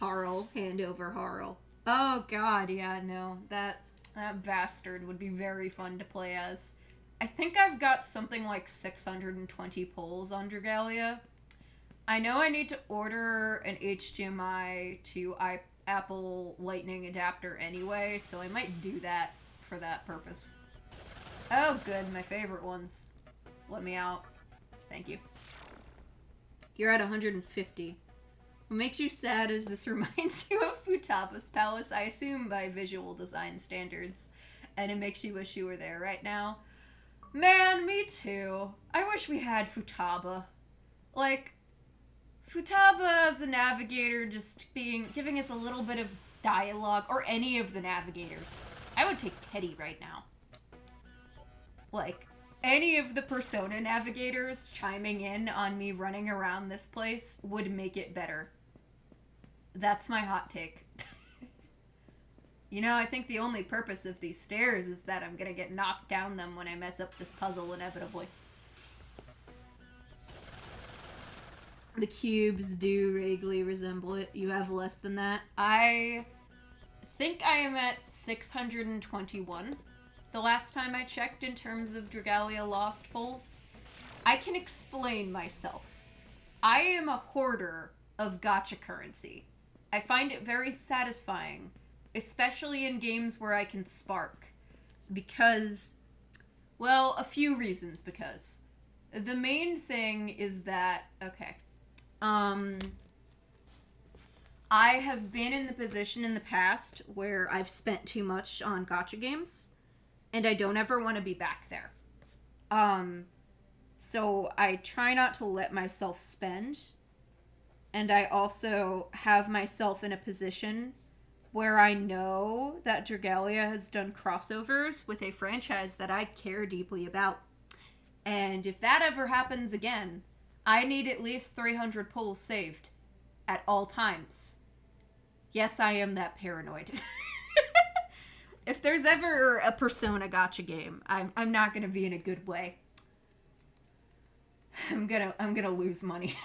Harl, hand over Harl. Oh god, yeah, no. That bastard would be very fun to play as. I think I've got something like 620 pulls on Dragalia. I know I need to order an HDMI to Apple Lightning adapter anyway, so I might do that for that purpose. Oh good, my favorite ones. Let me out. Thank you. You're at 150. What makes you sad is this reminds you of Futaba's Palace, I assume by visual design standards, and it makes you wish you were there right now. Man, me too. I wish we had Futaba. Like, Futaba as a navigator just giving us a little bit of dialogue, or any of the navigators. I would take Teddy right now. Like, any of the Persona navigators chiming in on me running around this place would make it better. That's my hot take. You know, I think the only purpose of these stairs is that I'm gonna get knocked down them when I mess up this puzzle inevitably. The cubes do vaguely resemble it. You have less than that. I think I am at 621 the last time I checked in terms of Dragalia Lost pulls. I can explain myself. I am a hoarder of gacha currency. I find it very satisfying, especially in games where I can spark. Because, well, a few reasons because. The main thing is that, okay, I have been in the position in the past where I've spent too much on gacha games, and I don't ever want to be back there. So I try not to let myself spend, and I also have myself in a position where I know that Dragalia has done crossovers with a franchise that I care deeply about. And if that ever happens again, I need at least 300 pulls saved at all times. Yes, I am that paranoid. If there's ever a Persona gacha game, I'm not gonna be in a good way. I'm gonna lose money.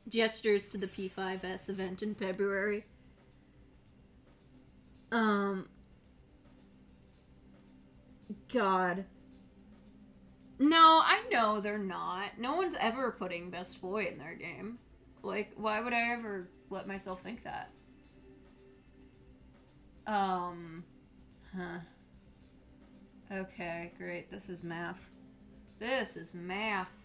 Gestures to the P5S event in February. God. No, I know they're not. No one's ever putting Best Boy in their game. Like, why would I ever let myself think that? Okay, great. This is math. This is math.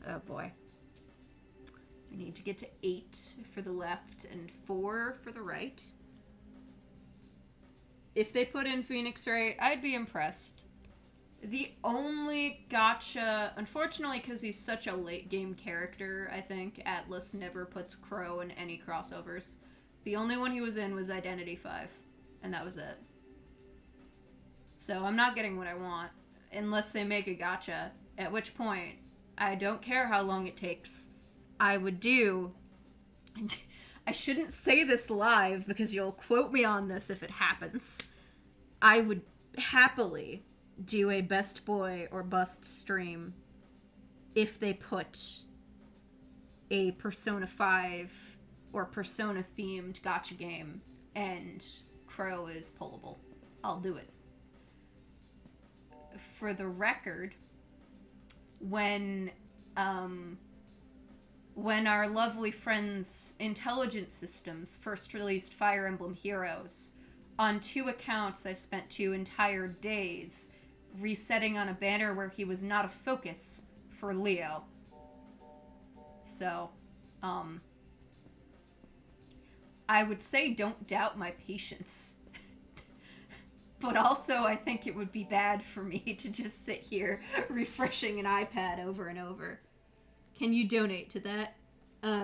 Oh boy. I need to get to 8 for the left and 4 for the right. If they put in Phoenix Wright, I'd be impressed. The only gacha, unfortunately, because he's such a late game character, I think Atlas never puts Crow in any crossovers. The only one he was in was Identity 5, and that was it. So I'm not getting what I want, unless they make a gacha, at which point, I don't care how long it takes. I would do... I shouldn't say this live, because you'll quote me on this if it happens. I would happily do a Best Boy or Bust stream if they put a Persona 5 or Persona themed gacha game and Crow is pullable. I'll do it. For the record, when our lovely friends' intelligence systems first released Fire Emblem Heroes, on 2 accounts I spent 2 entire days resetting on a banner where he was not a focus for Leo. So, I would say don't doubt my patience. But also, I think it would be bad for me to just sit here refreshing an iPad over and over. Can you donate to that?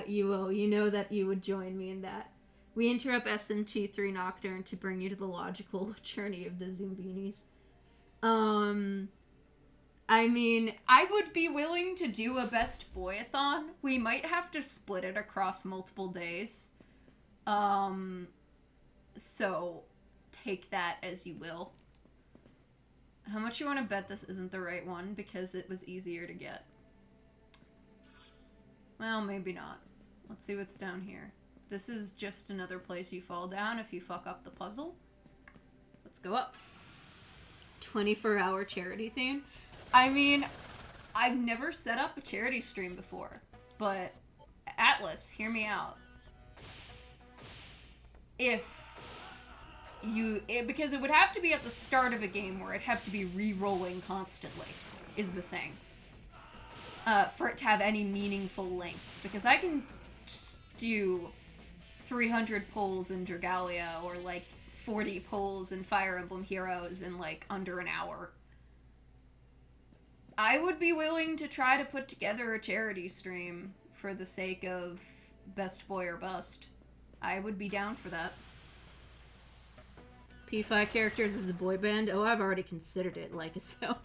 You will. You know that you would join me in that. We interrupt SMT3 Nocturne to bring you to the logical journey of the Zumbinis. I mean, I would be willing to do a Best Boy-a-thon. We might have to split it across multiple days. So take that as you will. How much you want to bet this isn't the right one because it was easier to get? Well, maybe not. Let's see what's down here. This is just another place you fall down if you fuck up the puzzle. Let's go up. 24-hour charity theme. I mean, I've never set up a charity stream before, but Atlas, hear me out. Because it would have to be at the start of a game where it'd have to be re-rolling constantly, is the thing. For it to have any meaningful length. Because I can do 300 pulls in Dragalia or like 40 pulls in Fire Emblem Heroes in like under an hour. I would be willing to try to put together a charity stream for the sake of Best Boy or Bust. I would be down for that. P5 characters as a boy band? Oh, I've already considered it, like so.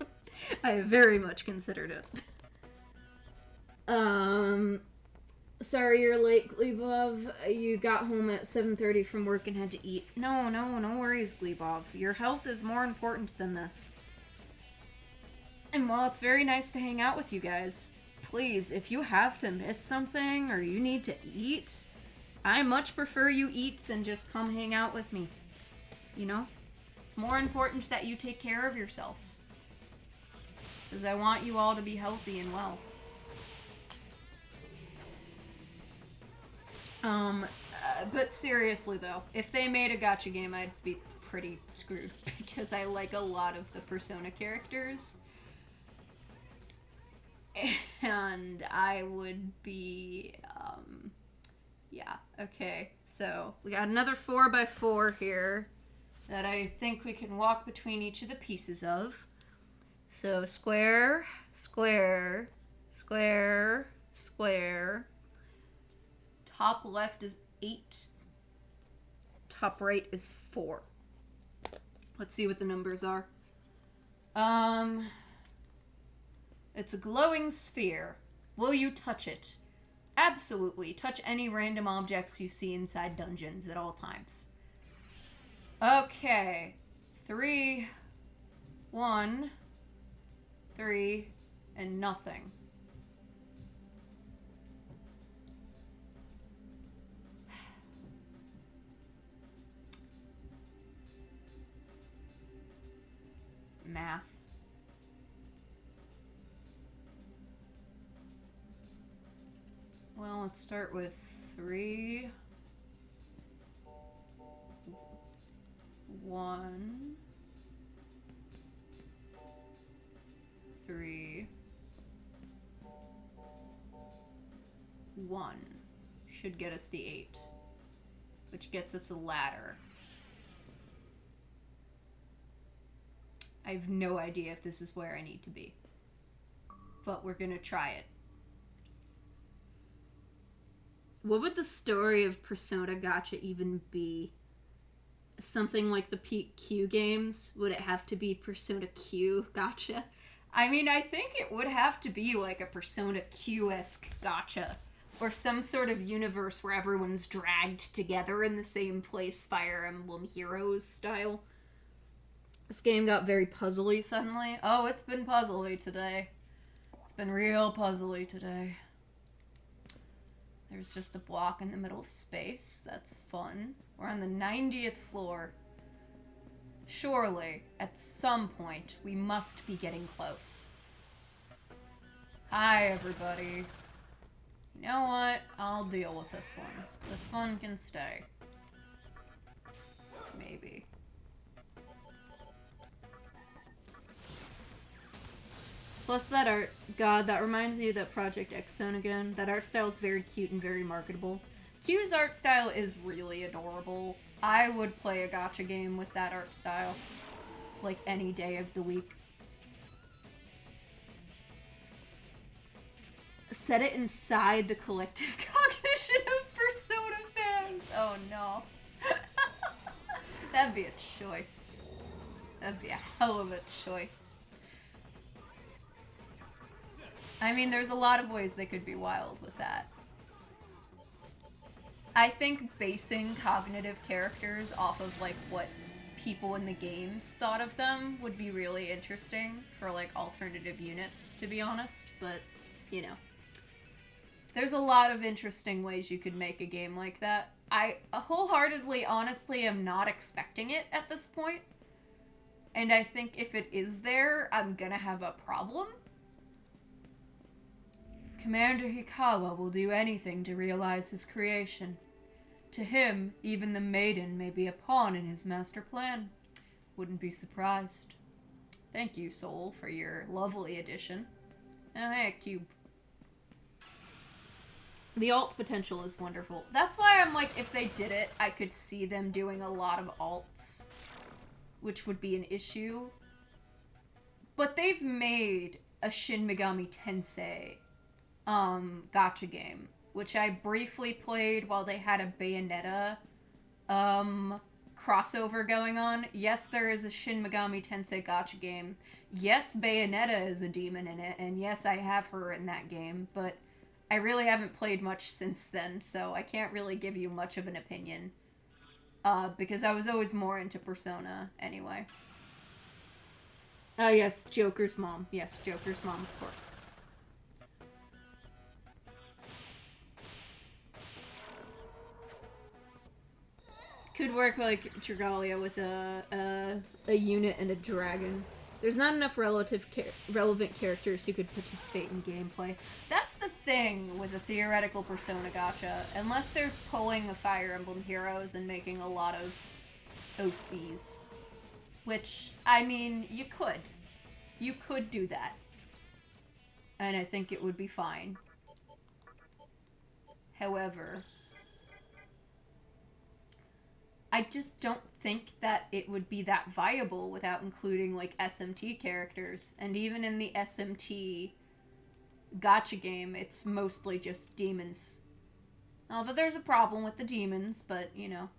I have very much considered it. Sorry you're late, Glebov. You got home at 7:30 from work and had to eat. No worries, Glebov. Your health is more important than this. And while it's very nice to hang out with you guys, please, if you have to miss something or you need to eat, I much prefer you eat than just come hang out with me. You know? It's more important that you take care of yourselves. Because I want you all to be healthy and well. But seriously though, if they made a gacha game, I'd be pretty screwed because I like a lot of the Persona characters. And I would be, yeah, okay. So we got another 4x4 here that I think we can walk between each of the pieces of. So square, square, square, square. Top left is 8. Top right is 4. Let's see what the numbers are. It's a glowing sphere. Will you touch it? Absolutely. Touch any random objects you see inside dungeons at all times. Okay. 3, 1, 3, and nothing. Math. Well, let's start with 3, 1, 3, 1. Should get us the 8, which gets us a ladder. I have no idea if this is where I need to be, but we're gonna try it. What would the story of Persona Gacha even be? Something like the PQ games? Would it have to be Persona Q Gacha? I mean, I think it would have to be like a Persona Q-esque gacha. Or some sort of universe where everyone's dragged together in the same place, Fire Emblem Heroes style. This game got very puzzly suddenly. Oh, it's been puzzly today. It's been real puzzly today. There's just a block in the middle of space. That's fun. We're on the 90th floor. Surely, at some point, we must be getting close. Hi, everybody. You know what? I'll deal with this one. This one can stay. Maybe. Plus that art, God, that reminds me of that Project X Zone again. That art style is very cute and very marketable. Q's art style is really adorable. I would play a gacha game with that art style. Like any day of the week. Set it inside the collective cognition of Persona fans. Oh no. That'd be a choice. That'd be a hell of a choice. I mean, there's a lot of ways they could be wild with that. I think basing cognitive characters off of, like, what people in the games thought of them would be really interesting for, like, alternative units, to be honest. But, you know. There's a lot of interesting ways you could make a game like that. I wholeheartedly, honestly, am not expecting it at this point. And I think if it is there, I'm gonna have a problem. Commander Hikawa will do anything to realize his creation. To him, even the maiden may be a pawn in his master plan. Wouldn't be surprised. Thank you, Soul, for your lovely addition. Oh, hey, Cube. The alt potential is wonderful. That's why I'm like, if they did it, I could see them doing a lot of alts, which would be an issue. But they've made a Shin Megami Tensei gacha game, which I briefly played while they had a Bayonetta crossover going on. Yes, there is a Shin Megami Tensei gacha game. Yes, Bayonetta is a demon in it, and yes, I have her in that game, but I really haven't played much since then, so I can't really give you much of an opinion. Because I was always more into Persona anyway. Oh, yes, Joker's mom. Yes, Joker's mom, of course. Could work like Dragalia with a unit and a dragon. There's not enough relevant characters who could participate in gameplay. That's the thing with a theoretical Persona gacha. Unless they're pulling a Fire Emblem Heroes and making a lot of OCs. Which, I mean, you could. You could do that. And I think it would be fine. However, I just don't think that it would be that viable without including, like, SMT characters. And even in the SMT gacha game, it's mostly just demons. Although there's a problem with the demons, but, you know,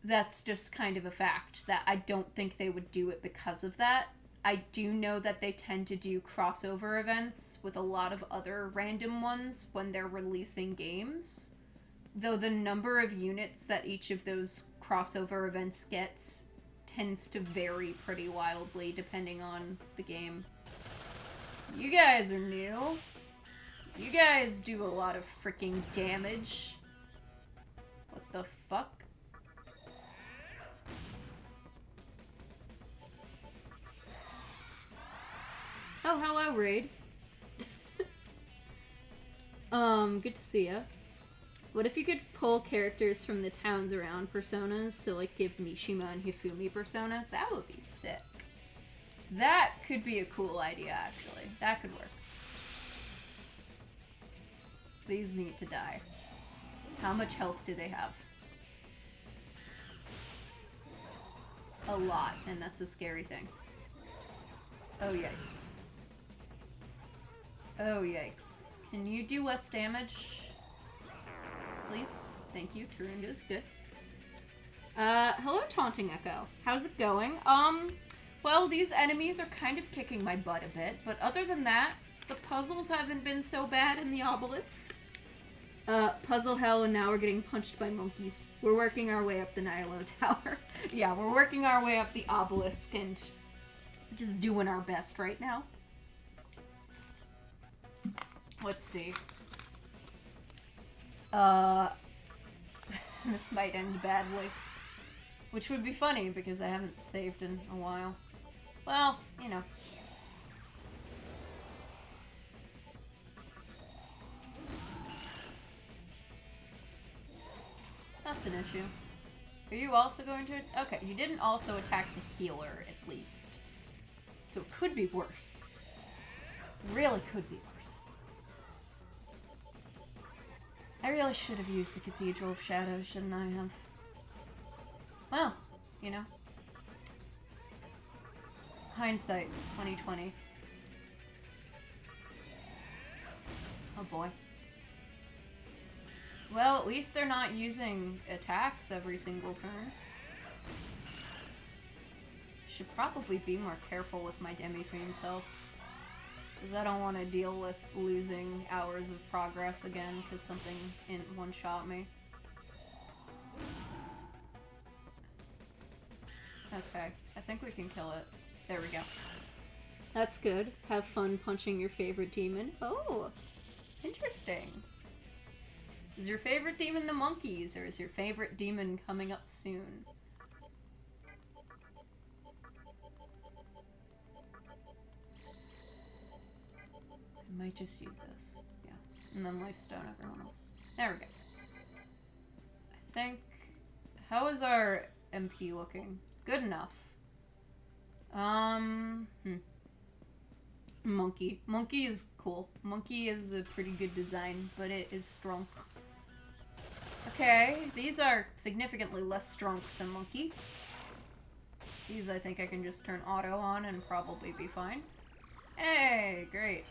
that's just kind of a fact that I don't think they would do it because of that. I do know that they tend to do crossover events with a lot of other random ones when they're releasing games. Though the number of units that each of those crossover events gets tends to vary pretty wildly depending on the game. You guys are new. You guys do a lot of freaking damage. What the fuck? Oh, hello, Raid. Good to see ya. What if you could pull characters from the towns around Personas? So, like, give Mishima and Hifumi Personas? That would be sick. That could be a cool idea, actually. That could work. These need to die. How much health do they have? A lot, and that's a scary thing. Oh, yikes. Oh, yikes. Can you do less damage? Please? Thank you. Turunda is good. Hello, Taunting Echo. How's it going? Well, these enemies are kind of kicking my butt a bit, but other than that, the puzzles haven't been so bad in the Obelisk. Puzzle hell, and now we're getting punched by monkeys. We're working our way up the Nihilo Tower. Yeah, we're working our way up the Obelisk and just doing our best right now. Let's see. This might end badly. Which would be funny, because I haven't saved in a while. Well, you know. That's an issue. Are you also going to... Okay, you didn't also attack the healer, at least. So it could be worse. Really could be worse. I really should have used the Cathedral of Shadows, shouldn't I have? Well, you know. Hindsight, 2020. Oh boy. Well, at least they're not using attacks every single turn. Should probably be more careful with my Demi-Fiend's health. Because I don't want to deal with losing hours of progress again because something one-shot me. Okay, I think we can kill it. There we go. That's good. Have fun punching your favorite demon. Oh, interesting. Is your favorite demon the monkeys, or is your favorite demon coming up soon? I might just use this. Yeah. And then Lifestone everyone else. There we go. I think... How is our MP looking? Good enough. Monkey. Monkey is cool. Monkey is a pretty good design, but it is strong. Okay, these are significantly less strong than Monkey. These I think I can just turn auto on and probably be fine. Hey, great.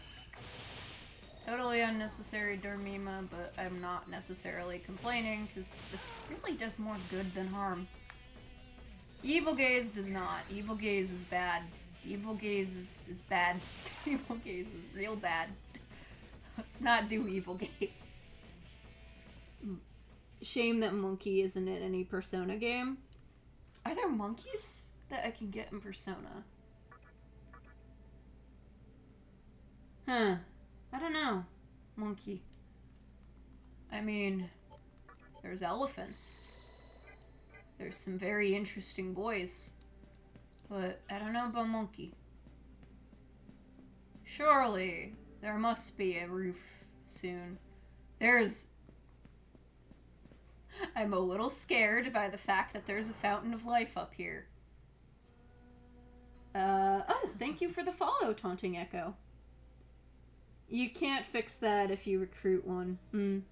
Totally unnecessary Dormima, but I'm not necessarily complaining, because it really does more good than harm. Evil Gaze does not. Evil Gaze is bad. Evil Gaze is bad. Evil Gaze is real bad. Let's not do evil gaze. Shame that Monkey isn't in any Persona game. Are there monkeys that I can get in Persona? Huh. I don't know. Monkey. I mean, there's elephants. There's some very interesting boys. But I don't know about monkey. Surely there must be a roof soon. I'm a little scared by the fact that there's a fountain of life up here. Oh, thank you for the follow, Taunting Echo. You can't fix that if you recruit one. And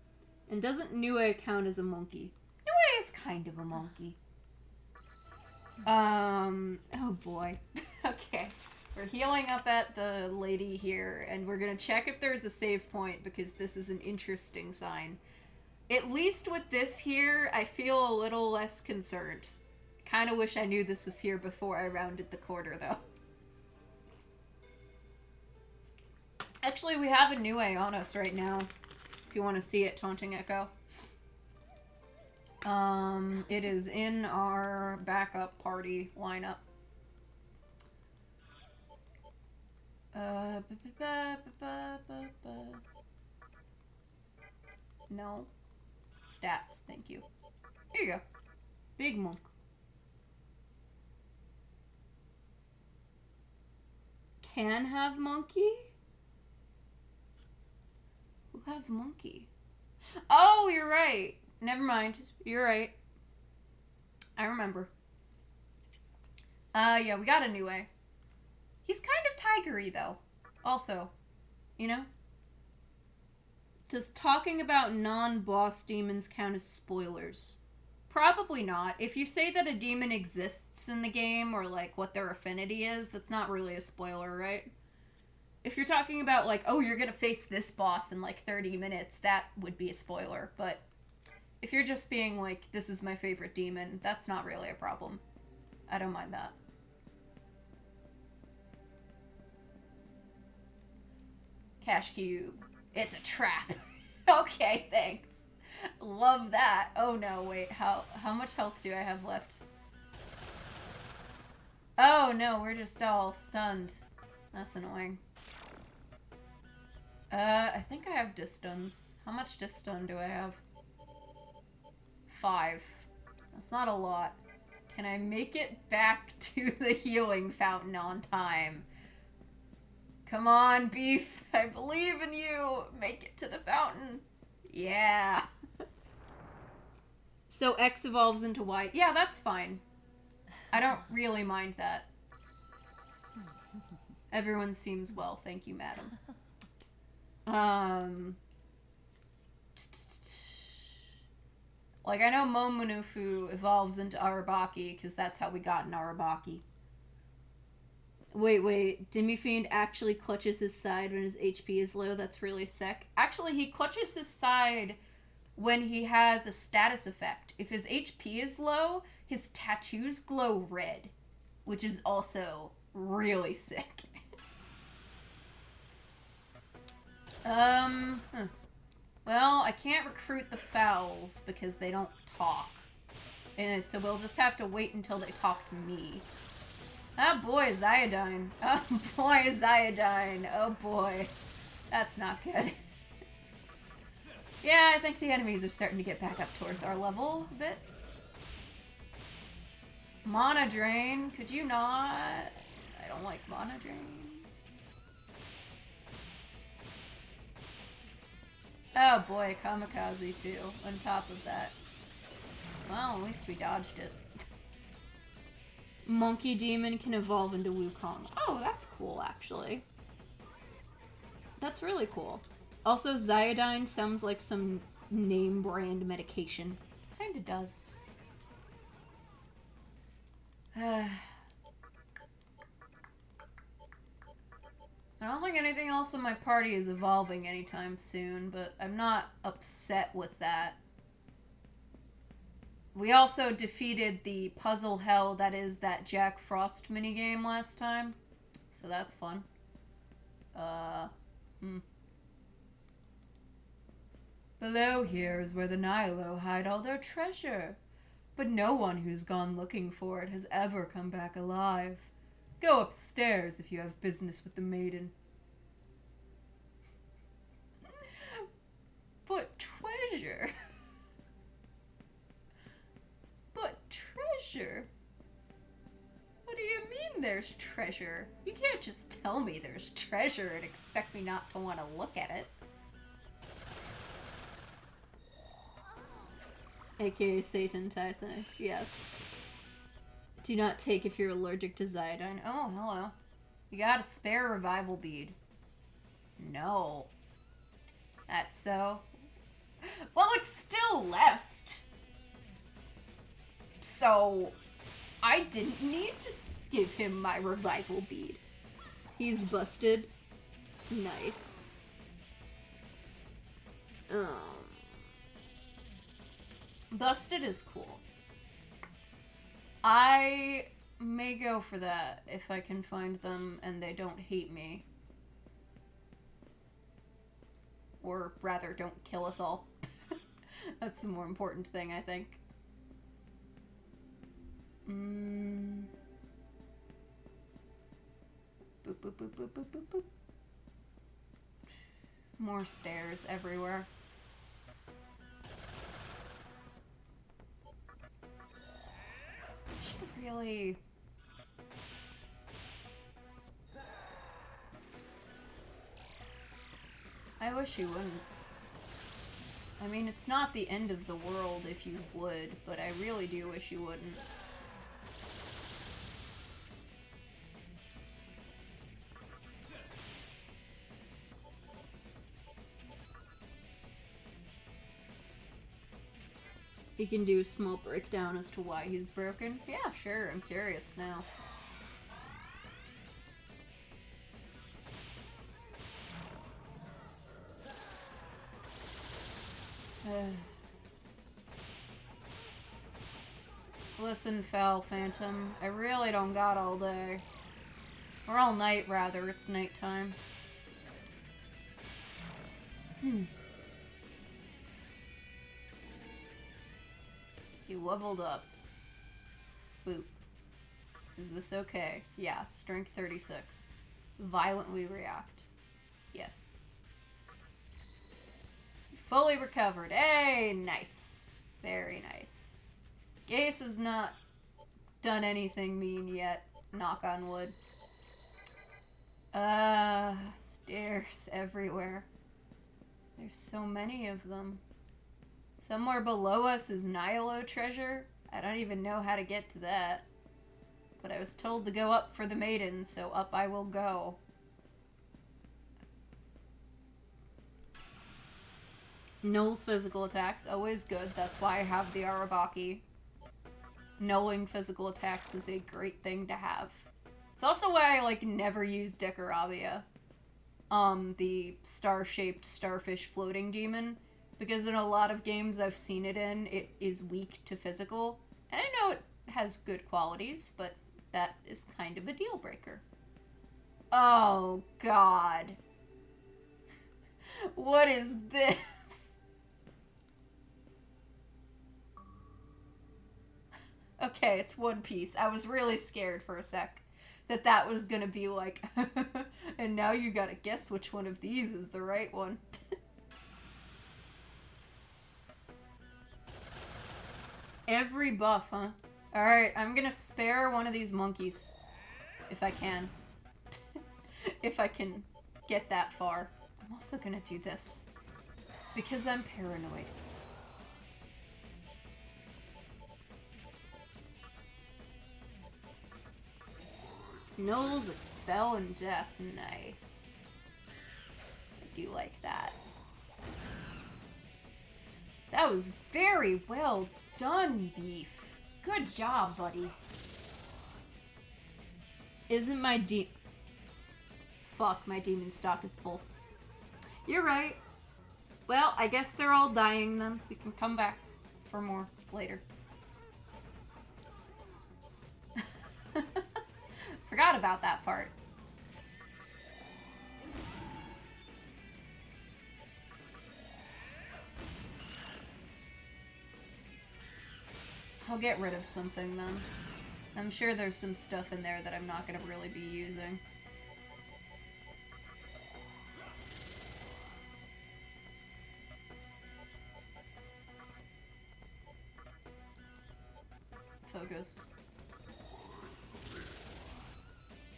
doesn't Nue count as a monkey? Nue is kind of a monkey. Oh boy. Okay. We're healing up at the lady here, and we're gonna check if there's a save point, because this is an interesting sign. At least with this here, I feel a little less concerned. Kinda wish I knew this was here before I rounded the corner, though. Actually, we have a Nue on us right now, if you want to see it, Taunting Echo. It is in our backup party lineup. No. Stats, thank you. Here you go. Big monk. Can have monkey? Who have monkey? Oh, you're right. Never mind. You're right. I remember. Yeah, we got a Nue. He's kind of tigery, though. Also, you know? Does talking about non-boss demons count as spoilers? Probably not. If you say that a demon exists in the game, or, like, what their affinity is, that's not really a spoiler, right? If you're talking about, like, oh, you're gonna face this boss in, like, 30 minutes, that would be a spoiler. But if you're just being, like, this is my favorite demon, that's not really a problem. I don't mind that. Cash cube. It's a trap. Okay, thanks. Love that. Oh no, wait. How much health do I have left? Oh no, we're just all stunned. That's annoying. I think I have distuns. How much distun do I have? 5. That's not a lot. Can I make it back to the healing fountain on time? Come on, Beef. I believe in you. Make it to the fountain. Yeah. So X evolves into Y. Yeah, that's fine. I don't really mind that. Everyone seems well. Thank you, madam. Like, I know Momonufu evolves into Arabaki, because that's how we got in Arabaki. Wait. Demifiend actually clutches his side when his HP is low. That's really sick. Actually, he clutches his side when he has a status effect. If his HP is low, his tattoos glow red, which is also really sick. Well, I can't recruit the fowls because they don't talk. And so we'll just have to wait until they talk to me. Oh boy, Ziodine. Oh boy, Ziodine. Oh boy. That's not good. Yeah, I think the enemies are starting to get back up towards our level a bit. Mana Drain, could you not? I don't like Mana Drain. Oh boy, Kamikaze too, on top of that. Well, at least we dodged it. Monkey Demon can evolve into Wukong. Oh, that's cool, actually. That's really cool. Also, Ziodine sounds like some name brand medication. Kinda does. I don't think anything else in my party is evolving anytime soon, but I'm not upset with that. We also defeated the puzzle hell that is that Jack Frost minigame last time, so that's fun. Below here is where the Nihilo hide all their treasure. But no one who's gone looking for it has ever come back alive. Go upstairs if you have business with the maiden. But treasure? But treasure? What do you mean there's treasure? You can't just tell me there's treasure and expect me not to want to look at it. AKA Satan Tensei, yes. Do not take if you're allergic to Zidane. Oh, hello. You got a spare revival bead. No. That's so... Well, it's still left. So, I didn't need to give him my revival bead. He's busted. Nice. Busted is cool. I may go for that if I can find them and they don't hate me. Or rather, don't kill us all. That's the more important thing, I think. Boop, boop, boop, boop, boop, boop, boop. More stairs everywhere. Should really... I wish you wouldn't. I mean, it's not the end of the world if you would, but I really do wish you wouldn't. You can do a small breakdown as to why he's broken. Yeah, sure, I'm curious now. Listen, Foul Phantom, I really don't got all day. Or all night, rather. It's nighttime. You leveled up. Boop. Is this okay? Yeah, strength 36. Violently react. Yes. Fully recovered. Hey, nice. Very nice. Gase has not done anything mean yet. Knock on wood. Stairs everywhere. There's so many of them. Somewhere below us is Nihilo treasure. I don't even know how to get to that. But I was told to go up for the maiden, so up I will go. Null's physical attacks, always good. That's why I have the Arabaki. Nulling physical attacks is a great thing to have. It's also why I, like, never use Dekorabia. The star-shaped starfish floating demon. Because in a lot of games I've seen it in, it is weak to physical. And I know it has good qualities, but that is kind of a deal breaker. Oh, God. What is this? Okay, it's One Piece. I was really scared for a sec that that was gonna be like, and now you gotta guess which one of these is the right one. Every buff, huh? Alright, I'm gonna spare one of these monkeys. If I can. If I can get that far. I'm also gonna do this. Because I'm paranoid. Null's Expel and Death. Nice. I do like that. That was very well done, Beef. Good job, buddy. Isn't my Fuck, my demon stock is full. You're right. Well, I guess they're all dying then. We can come back for more later. Forgot about that part. I'll get rid of something then. I'm sure there's some stuff in there that I'm not going to really be using. Focus.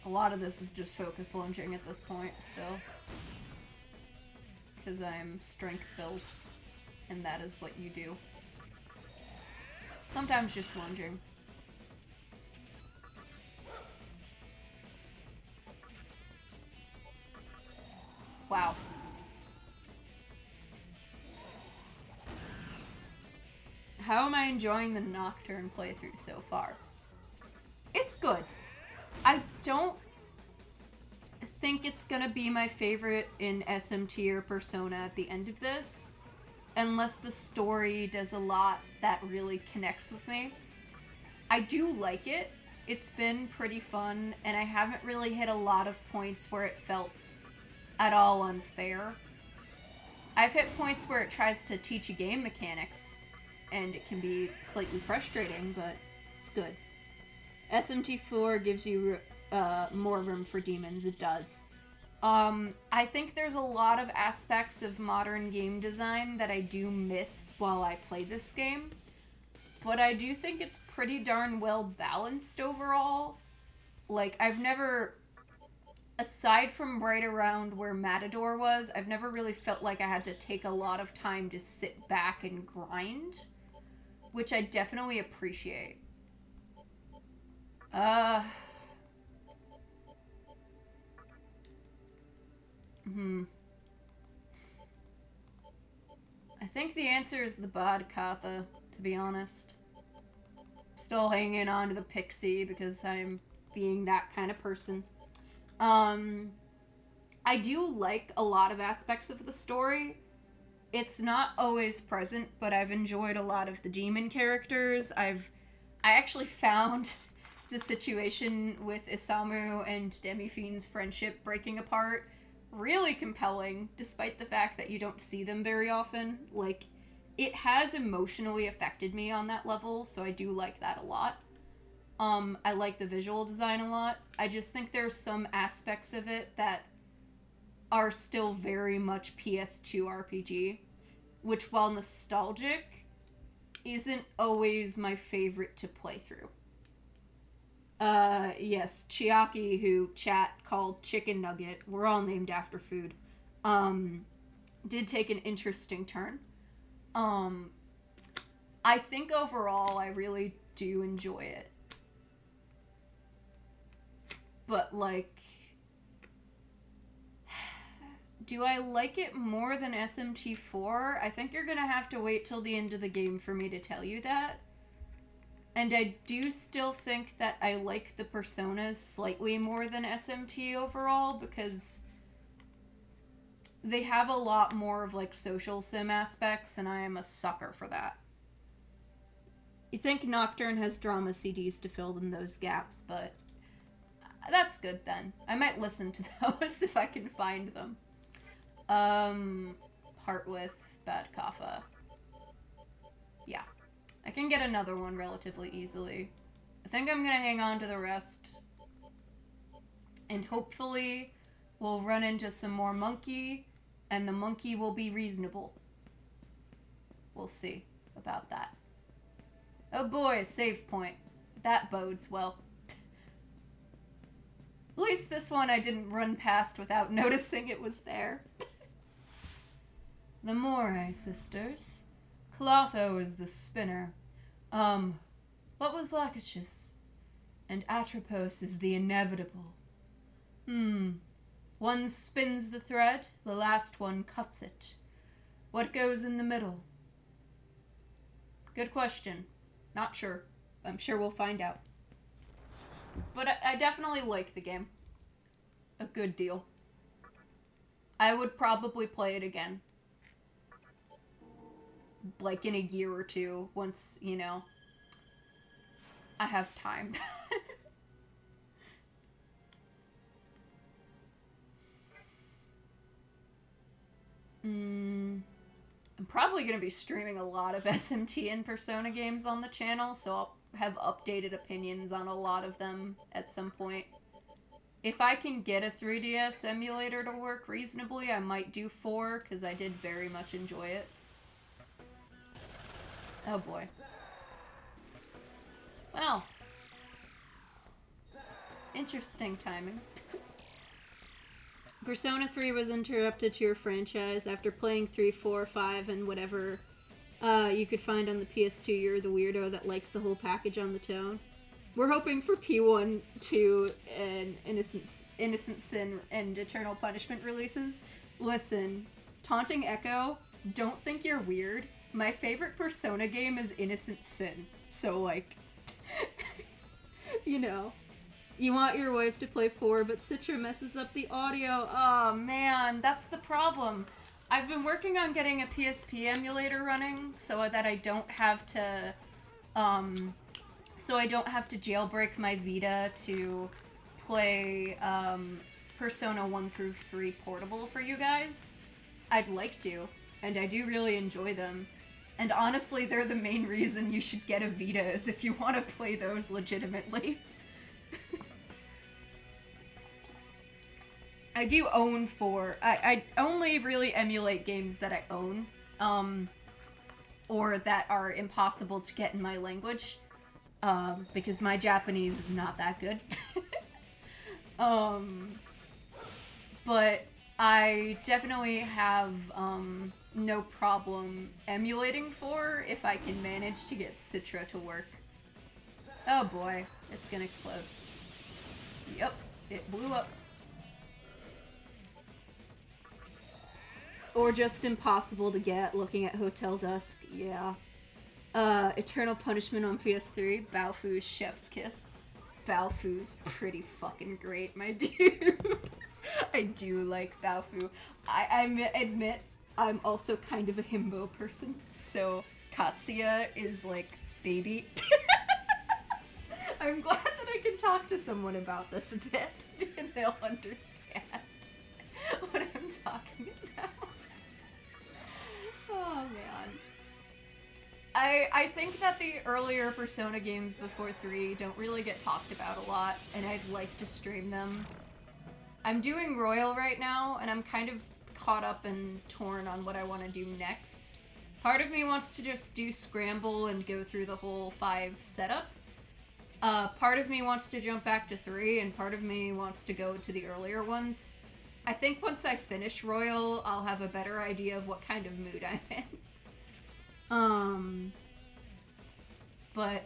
A lot of this is just focus lunging at this point, still. Because I'm strength built, and that is what you do. Sometimes just lunging. Wow. How am I enjoying the Nocturne playthrough so far? It's good. I don't think it's gonna be my favorite in SMT or Persona at the end of this, unless the story does a lot that really connects with me. I do like it. It's been pretty fun, and I haven't really hit a lot of points where it felt at all unfair. I've hit points where it tries to teach you game mechanics, and it can be slightly frustrating, but it's good. SMT4 gives you more room for demons, it does. I think there's a lot of aspects of modern game design that I do miss while I play this game, but I do think it's pretty darn well balanced overall. Like, I've never, aside from right around where Matador was, I've never really felt like I had to take a lot of time to sit back and grind, which I definitely appreciate. I think the answer is the Bodkatha, to be honest. Still hanging on to the Pixie because I'm being that kind of person. I do like a lot of aspects of the story. It's not always present, but I've enjoyed a lot of the demon characters. I actually found the situation with Isamu and Demifiend's friendship breaking apart really compelling, despite the fact that you don't see them very often. Like, it has emotionally affected me on that level, so I do like that a lot. I like the visual design a lot. I just think there's some aspects of it that are still very much PS2 RPG, which, while nostalgic, isn't always my favorite to play through. Yes, Chiaki, who chat called Chicken Nugget, we're all named after food, did take an interesting turn. I think overall I really do enjoy it. But, like, do I like it more than SMT4? I think you're gonna have to wait till the end of the game for me to tell you that. And I do still think that I like the Personas slightly more than SMT overall, because they have a lot more of, like, social sim aspects, and I am a sucker for that. You think Nocturne has drama CDs to fill in those gaps, but that's good then. I might listen to those if I can find them. Heart with Bad Kappa. Yeah. I can get another one relatively easily. I think I'm gonna hang on to the rest. And hopefully we'll run into some more monkey, and the monkey will be reasonable. We'll see about that. Oh boy, a save point. That bodes well. At least this one I didn't run past without noticing it was there. The Moray sisters. Clotho is the spinner. What was Lachesis? And Atropos is the inevitable. One spins the thread, the last one cuts it. What goes in the middle? Good question. Not sure. I'm sure we'll find out. But I definitely like the game. A good deal. I would probably play it again. Like in a year or two, once, you know, I have time. I'm probably going to be streaming a lot of SMT and Persona games on the channel, so I'll have updated opinions on a lot of them at some point. If I can get a 3DS emulator to work reasonably, I might do 4, because I did very much enjoy it. Oh boy. Well. Interesting timing. Persona 3 was interrupted to your franchise after playing 3, 4, 5, and whatever you could find on the PS2. You're the weirdo that likes the whole package on the tone. We're hoping for P1, 2, and Innocent Sin and Eternal Punishment releases. Listen, Taunting Echo, don't think you're weird. My favorite Persona game is Innocent Sin. So, like, you know. You want your wife to play 4, but Citra messes up the audio. Oh, man, that's the problem. I've been working on getting a PSP emulator running so that I don't have to, jailbreak my Vita to play, Persona 1 through 3 portable for you guys. I'd like to, and I do really enjoy them. And honestly, they're the main reason you should get a Vita, is if you want to play those legitimately. I do own 4. I only really emulate games that I own, or that are impossible to get in my language, because my Japanese is not that good. But I definitely have, no problem emulating 4 if I can manage to get Citra to work. Oh boy, it's gonna explode. Yep, it blew up. Or just impossible to get, looking at Hotel Dusk, yeah. Eternal Punishment on PS3, Baofu's Chef's Kiss. Baofu's pretty fucking great, my dude. I do like Baofu. I admit, I'm also kind of a himbo person, so Katsuya is like baby. I'm glad that I can talk to someone about this a bit, and they'll understand what I'm talking about. Oh, man. I think that the earlier Persona games before 3 don't really get talked about a lot, and I'd like to stream them. I'm doing Royal right now, and I'm kind of caught up and torn on what I want to do next. Part of me wants to just do Scramble and go through the whole 5 setup. Part of me wants to jump back to 3, and part of me wants to go to the earlier ones. I think once I finish Royal, I'll have a better idea of what kind of mood I'm in. But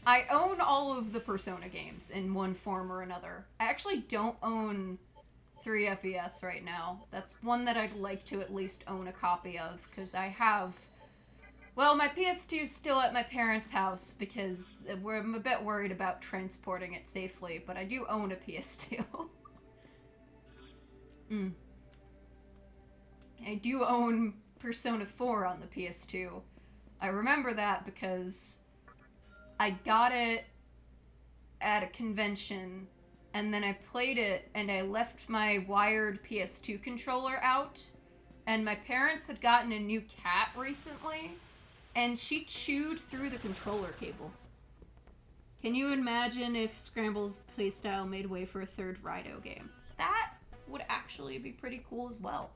I own all of the Persona games in one form or another. I actually don't own 3FES right now. That's one that I'd like to at least own a copy of, because I have... Well, my PS2 is still at my parents' house, because I'm a bit worried about transporting it safely, but I do own a PS2. I do own Persona 4 on the PS2. I remember that because I got it at a convention, and then I played it, and I left my wired PS2 controller out, and my parents had gotten a new cat recently, and she chewed through the controller cable. Can you imagine if Scramble's playstyle made way for a third Rido game? That would actually be pretty cool as well.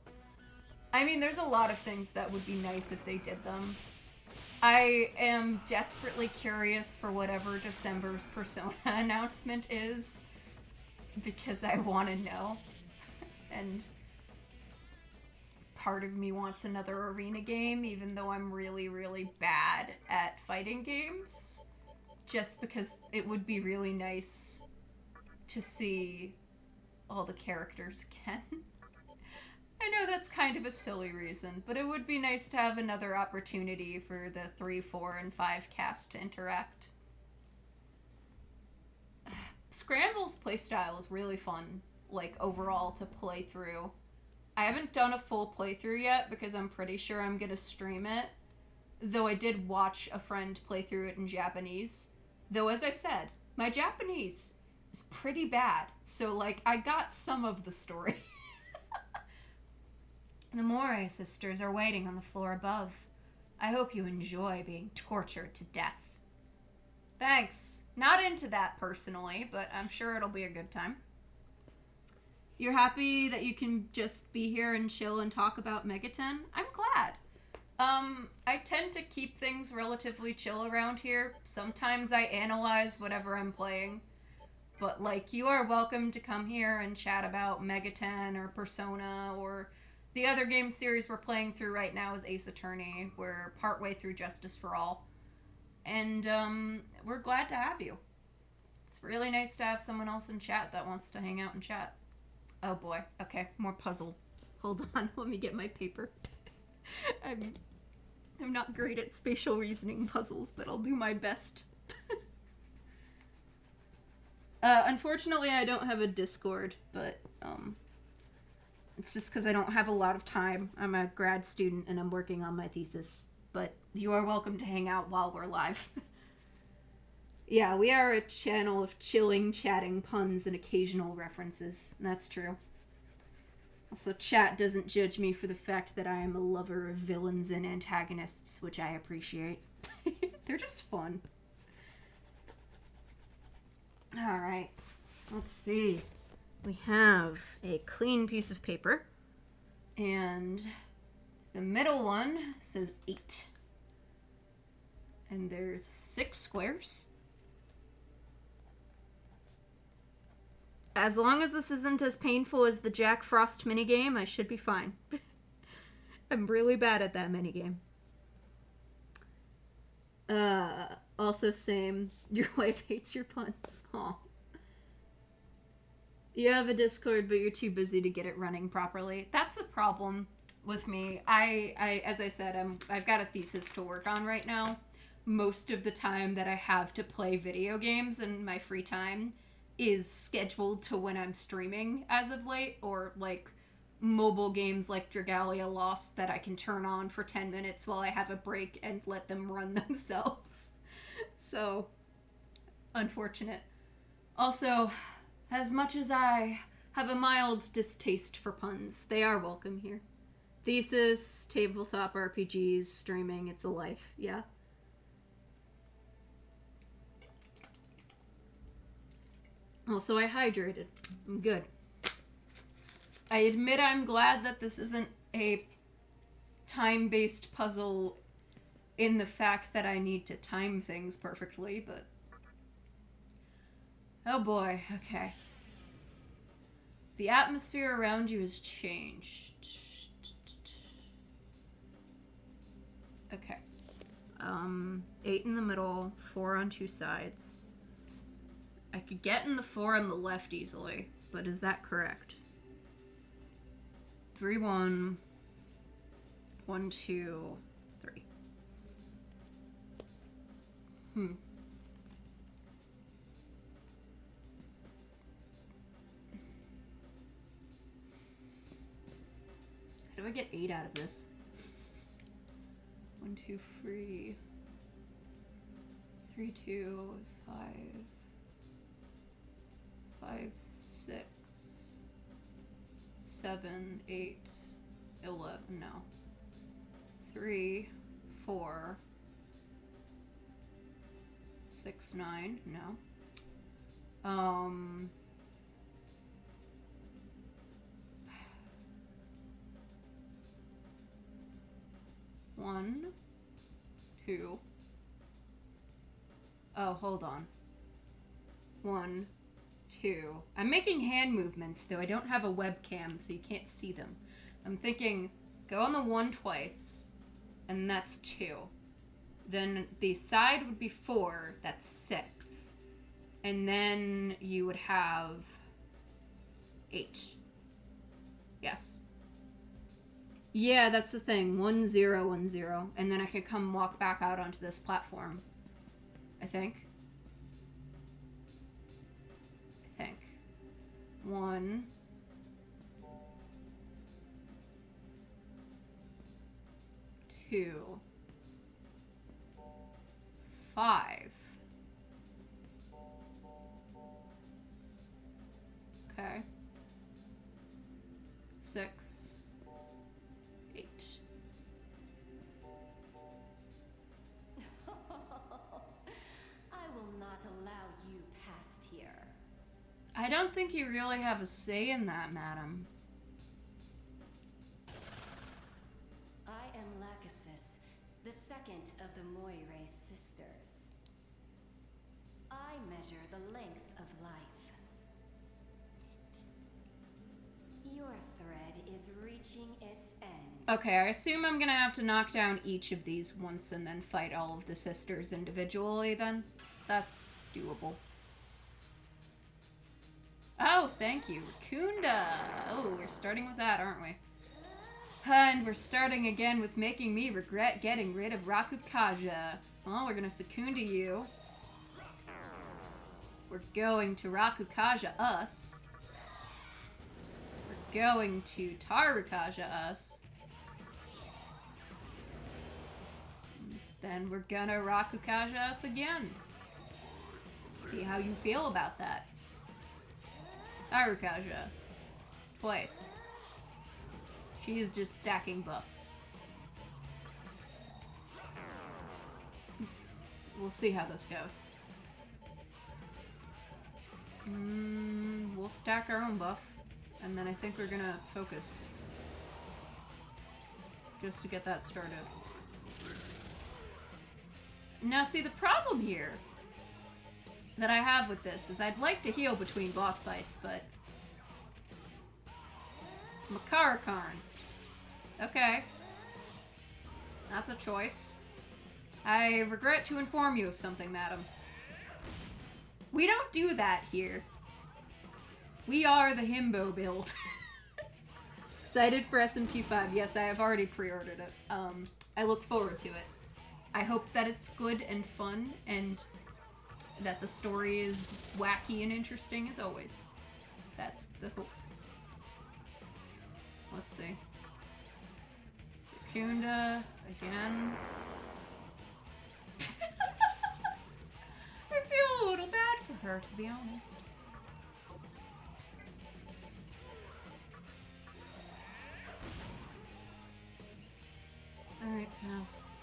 I mean, there's a lot of things that would be nice if they did them. I am desperately curious for whatever December's Persona announcement is, because I want to know. And part of me wants another arena game, even though I'm really, really bad at fighting games. Just because it would be really nice to see all the characters again. I know that's kind of a silly reason, but it would be nice to have another opportunity for the 3, 4, and 5 cast to interact. Scramble's playstyle is really fun, like, overall to play through. I haven't done a full playthrough yet because I'm pretty sure I'm gonna stream it, though I did watch a friend play through it in Japanese. Though, as I said, my Japanese is pretty bad, so, like, I got some of the story. The Moray sisters are waiting on the floor above. I hope you enjoy being tortured to death. Thanks. Not into that personally, but I'm sure it'll be a good time. You're happy that you can just be here and chill and talk about Megaten? I'm glad. I tend to keep things relatively chill around here. Sometimes I analyze whatever I'm playing. But, like, you are welcome to come here and chat about Megaten or Persona, or the other game series we're playing through right now is Ace Attorney. We're partway through Justice for All. And, we're glad to have you. It's really nice to have someone else in chat that wants to hang out and chat. Oh boy. Okay, more puzzle. Hold on, let me get my paper. I'm not great at spatial reasoning puzzles, but I'll do my best. Unfortunately, I don't have a Discord, but, it's just because I don't have a lot of time. I'm a grad student and I'm working on my thesis. But you are welcome to hang out while we're live. Yeah, we are a channel of chilling, chatting, puns, and occasional references. That's true. Also, chat doesn't judge me for the fact that I am a lover of villains and antagonists, which I appreciate. They're just fun. Alright, let's see. We have a clean piece of paper, and the middle one says 8. And there's 6 squares. As long as this isn't as painful as the Jack Frost minigame, I should be fine. I'm really bad at that minigame. Also same. Your wife hates your puns. Aw. You have a Discord, but you're too busy to get it running properly. That's the problem with me. I as I said, I've got a thesis to work on right now. Most of the time that I have to play video games in my free time is scheduled to when I'm streaming as of late, or like mobile games like Dragalia Lost that I can turn on for 10 minutes while I have a break and let them run themselves. So, unfortunate. Also, as much as I have a mild distaste for puns, they are welcome here. Thesis, tabletop RPGs, streaming, it's a life, yeah. Also, I hydrated. I'm good. I admit I'm glad that this isn't a time-based puzzle in the fact that I need to time things perfectly, but... Oh boy, okay. The atmosphere around you has changed. Okay. 8 in the middle, 4 on 2 sides. I could get in the 4 on the left easily, but is that correct? 3, 1, 1, 2, 3. How do I get 8 out of this? 1, 2, 3. 3, 2 is 5. 5, 6, 7, 8, 11, no. 3, 4, 6, 9, no. 1, 2. Oh, hold on. 1, 2. I'm making hand movements, though I don't have a webcam, so you can't see them. I'm thinking, go on the 1 twice, and that's 2. Then the side would be 4, that's 6. And then you would have 8. Yes. Yeah, that's the thing. 1, 0, 1, 0. And then I could come walk back out onto this platform. I think. 1, 2, 5. Okay. 6, I don't think you really have a say in that, madam. I am Lachesis, the second of the Moire sisters. I measure the length of life. Your thread is reaching its end. Okay, I assume I'm gonna have to knock down each of these once and then fight all of the sisters individually then. That's doable. Oh, thank you. Kunda! Oh, we're starting with that, aren't we? And we're starting again with making me regret getting rid of Rakukaja. Well, we're gonna Secunda you. We're going to Rakukaja us. We're going to Tarukaja us. Then we're gonna Rakukaja us again. See how you feel about that. Tarukaja. Twice. She's just stacking buffs. We'll see how this goes. We'll stack our own buff, and then I think we're gonna focus. Just to get that started. Now see, the problem here that I have with this is I'd like to heal between boss fights, but... Makarakarn. Okay. That's a choice. I regret to inform you of something, madam. We don't do that here. We are the himbo build. Excited for SMT5. Yes, I have already pre-ordered it. I look forward to it. I hope that it's good and fun, and that the story is wacky and interesting as always. That's the hope. Let's see. Kunda again. I feel a little bad for her, to be honest. Alright, pass.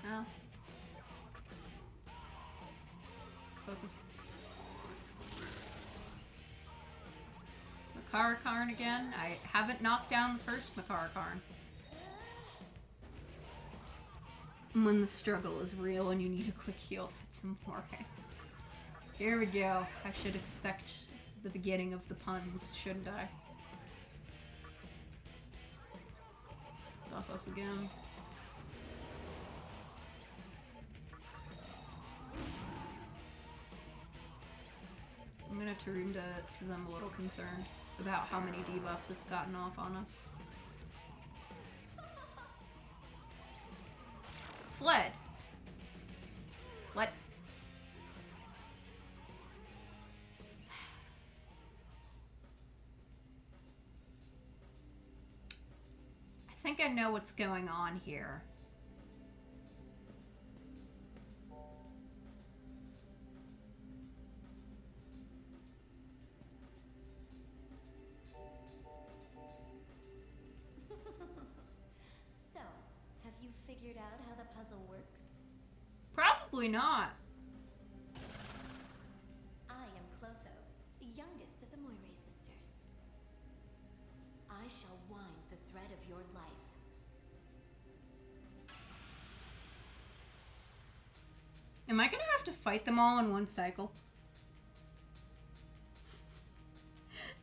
Pass. Focus. Makarakarn again. I haven't knocked down the first Makarakarn. When the struggle is real and you need a quick heal, that's amore. Here we go. I should expect the beginning of the puns, shouldn't I? Buff us again. I'm gonna Tarunda it because I'm a little concerned about how many debuffs it's gotten off on us. Fled. What? I think I know what's going on here. So, have you figured out how the puzzle works? Probably not. I am Clotho, the youngest of the Moire sisters. I shall wind the thread of your life. Am I gonna have to fight them all in one cycle?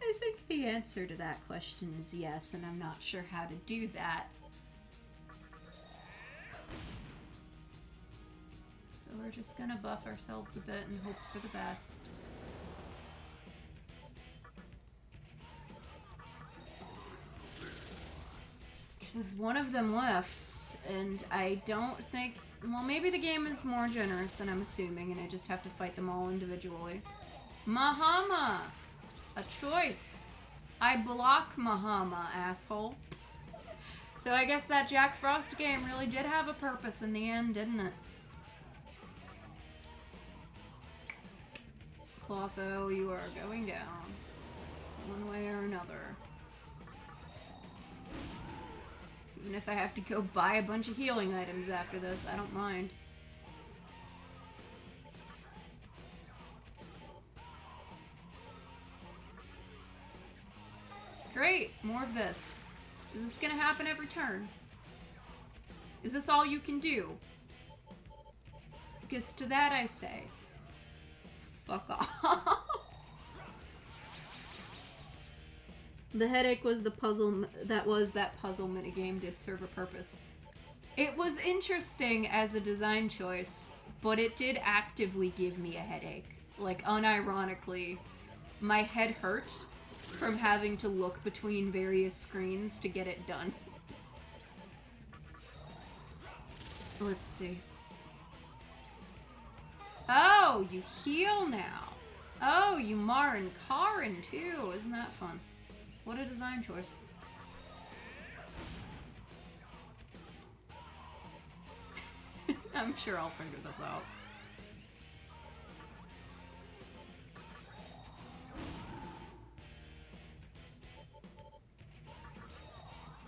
I think the answer to that question is yes, and I'm not sure how to do that. So we're just gonna buff ourselves a bit and hope for the best. There's one of them left, and I don't think... Well, maybe the game is more generous than I'm assuming, and I just have to fight them all individually. Mahama! A choice. I block Mahama, asshole. So I guess that Jack Frost game really did have a purpose in the end, didn't it? Clotho, you are going down. One way or another. Even if I have to go buy a bunch of healing items after this, I don't mind. More of this. Is this gonna happen every turn? Is this all you can do? Because to that I say, fuck off. The headache was the puzzle, that puzzle minigame did serve a purpose. It was interesting as a design choice, but it did actively give me a headache. Like, unironically, my head hurt from having to look between various screens to get it done. Let's see. Oh, you heal now. Oh, you Mar and Karin too. Isn't that fun? What a design choice. I'm sure I'll figure this out.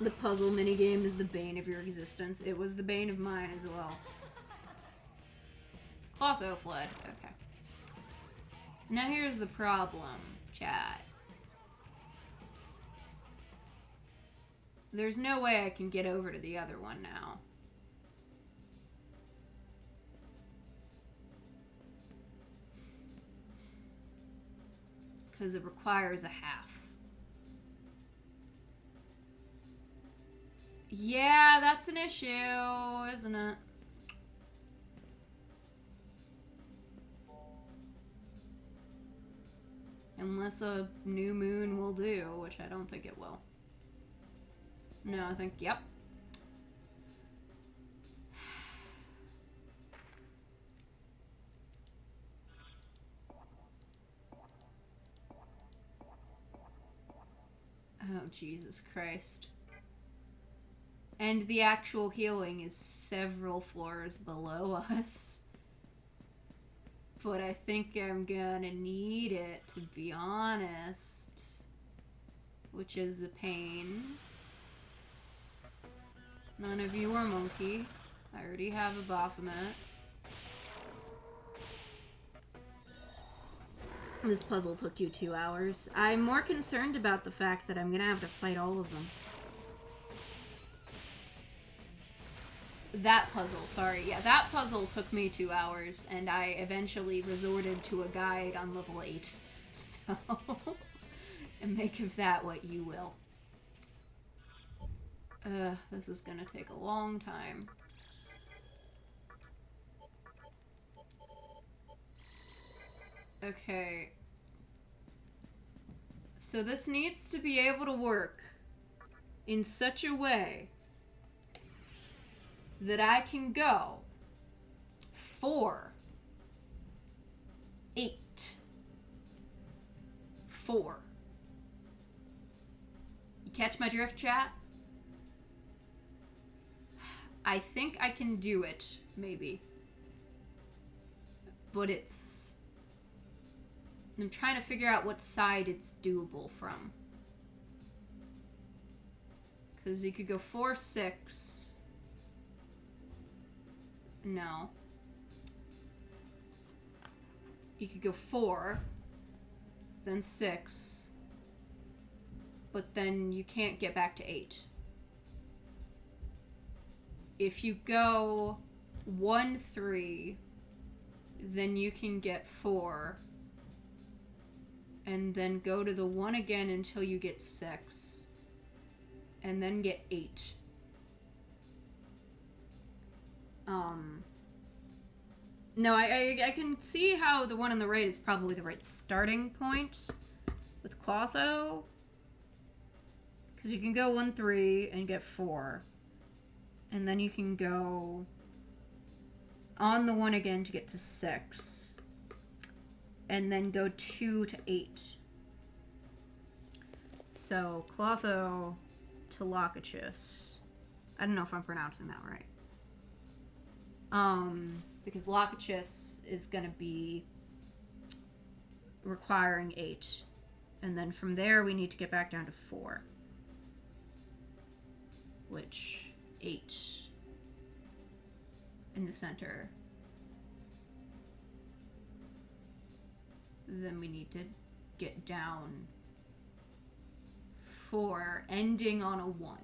The puzzle minigame is the bane of your existence. It was the bane of mine as well. Clotho fled. Okay. Now here's the problem, chat. There's no way I can get over to the other one now. Because it requires a half. Yeah, that's an issue, isn't it? Unless a new moon will do, which I don't think it will. No, I think, yep. Oh, Jesus Christ. And the actual healing is several floors below us. But I think I'm gonna need it, to be honest. Which is a pain. None of you are monkey. I already have a Baphomet. This puzzle took you 2 hours. I'm more concerned about the fact that I'm gonna have to fight all of them. That puzzle, sorry. Yeah, that puzzle took me 2 hours, and I eventually resorted to a guide on level 8. So, and make of that what you will. This is gonna take a long time. Okay. So this needs to be able to work in such a way that I can go 4, 8, 4. You catch my drift, chat? I think I can do it, maybe. But it's... I'm trying to figure out what side it's doable from. Because you could go 4, 6... No. You could go 4, then 6, but then you can't get back to 8. If you go 1, 3, then you can get 4, and then go to the 1 again until you get 6, and then get 8. No, I can see how the one on the right is probably the right starting point with Clotho. Because you can go 1, 3 and get 4. And then you can go on the 1 again to get to 6. And then go 2 to 8. So, Clotho to Lockachus. I don't know if I'm pronouncing that right. Because Lockachus is going to be requiring 8. And then from there, we need to get back down to 4. Which, 8 in the center. Then we need to get down 4 ending on a 1.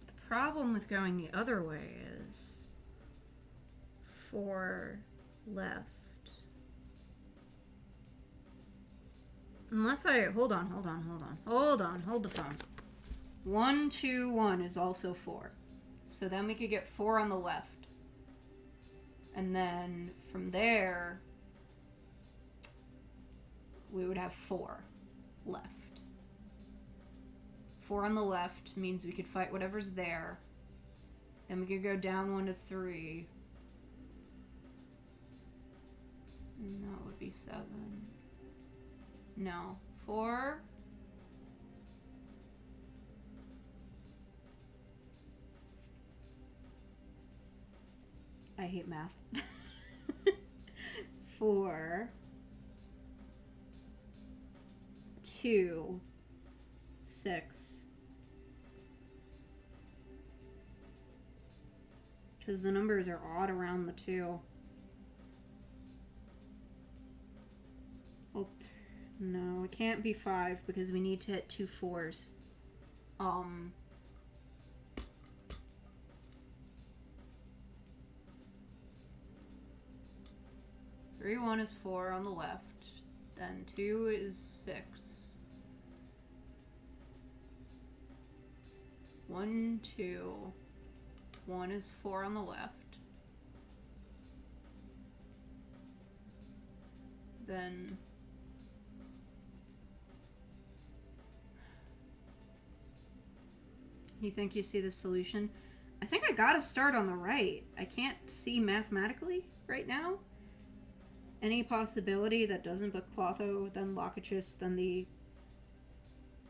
The problem with going the other way is 4 left. Unless I... Hold the phone. 1, 2, 1 is also 4. So then we could get 4 on the left. And then from there, we would have 4 left. 4 on the left means we could fight whatever's there. Then we could go down 1 to 3. And that would be 7. No. 4. I hate math. 4. 2. 6. Because the numbers are odd around the 2. No, it can't be 5 because we need to hit 2 4s. 3, 1 is 4 on the left. Then 2 is 6. 1, 2. 1 is 4 on the left. Then... You think you see the solution? I think I gotta start on the right. I can't see mathematically right now any possibility that doesn't put Clotho, then Locutus, then the...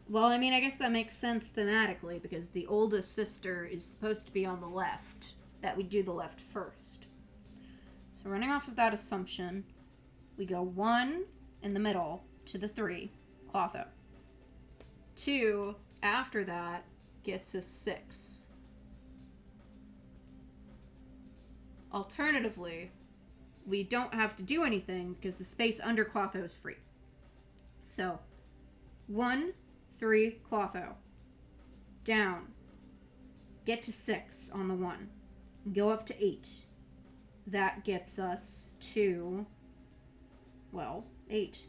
Well, I mean, I guess that makes sense thematically, because the oldest sister is supposed to be on the left. That we do the left first. So running off of that assumption, we go 1 in the middle to the 3, Clotho. 2, after that, gets a 6. Alternatively, we don't have to do anything because the space under Clotho is free. So, 1, 3, Clotho. Down. Get to 6 on the 1. Go up to 8. That gets us to, well, 8.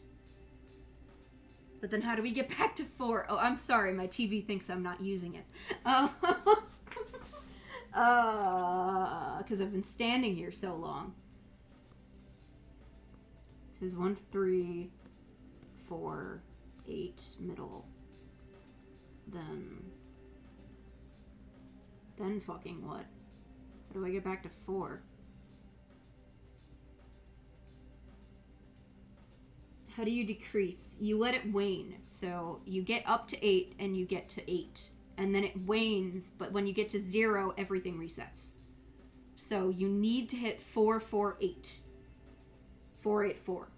But then how do we get back to 4? Oh, I'm sorry, my TV thinks I'm not using it. Because I've been standing here so long. Is 1, 3, 4, 8, middle. Then fucking what? How do I get back to 4? How do you decrease? You let it wane. So you get up to 8 and you get to 8. And then it wanes, but when you get to 0, everything resets. So you need to hit 4, 4, 8. 4, 8, 4.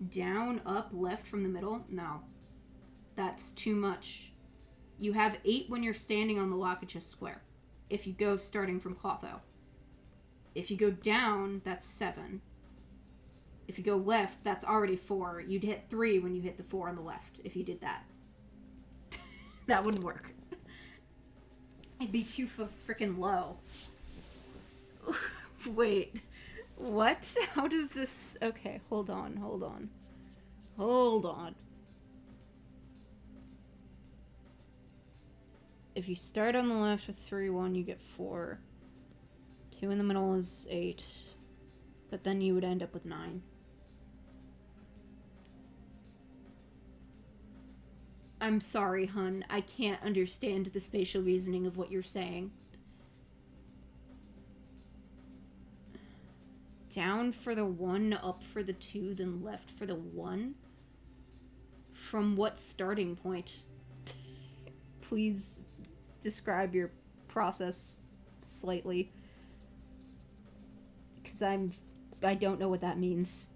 Down, up, left from the middle? No. That's too much. You have 8 when you're standing on the Locutus square. If you go starting from Clotho. If you go down, that's 7. If you go left, that's already 4. You'd hit 3 when you hit the 4 on the left, if you did that. That wouldn't work. It'd be too freaking low. Wait. What? How does this... Okay, hold on. If you start on the left with 3, 1, you get 4. 2 in the middle is 8. But then you would end up with 9. I'm sorry, hun. I can't understand the spatial reasoning of what you're saying. Down for the 1, up for the 2, then left for the 1? From what starting point? Please describe your process slightly. Because I don't know what that means.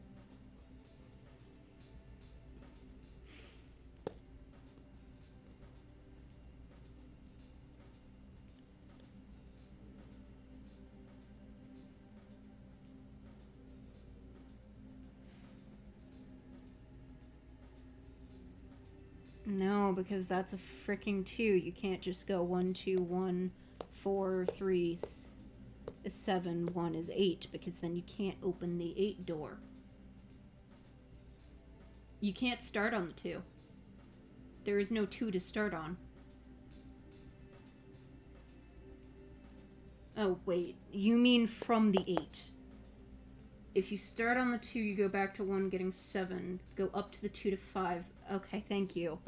No, because that's a freaking 2. You can't just go 1, 2, 1, 4, 3, is 7, 1 is 8, because then you can't open the 8 door. You can't start on the 2. There is no 2 to start on. Oh, wait. You mean from the 8. If you start on the 2, you go back to 1, getting 7. Go up to the 2 to 5. Okay, thank you.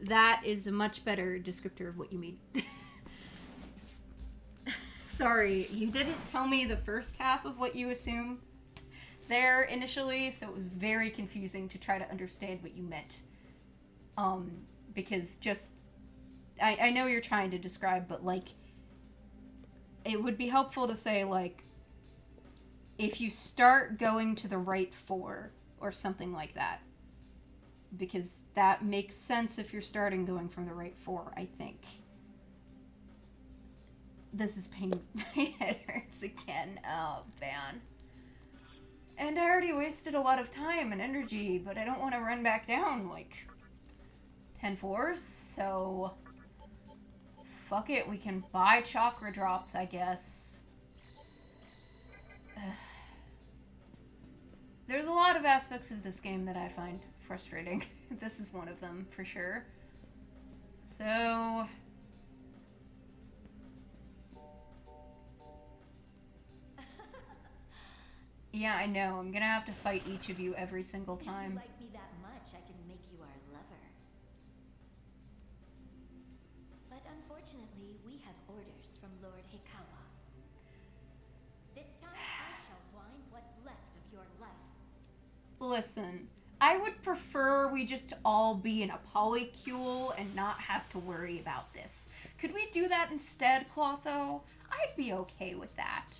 That is a much better descriptor of what you mean. Sorry, you didn't tell me the first half of what you assumed there initially, so it was very confusing to try to understand what you meant. Because just... I know you're trying to describe, but, like... It would be helpful to say, like... If you start going to the right 4, or something like that. Because that makes sense if you're starting going from the right 4, I think. This is pain. My head hurts again. Oh, man. And I already wasted a lot of time and energy, but I don't want to run back down, like, 10 floors, so... Fuck it, we can buy chakra drops, I guess. There's a lot of aspects of this game that I find frustrating. This is one of them, for sure. So... Yeah, I know. I'm gonna have to fight each of you every single time. If you like me that much, I can make you our lover. But unfortunately, we have orders from Lord Hikawa. This time, I shall wind what's left of your life. Listen, I would prefer we just all be in a polycule and not have to worry about this. Could we do that instead, Clotho? I'd be okay with that.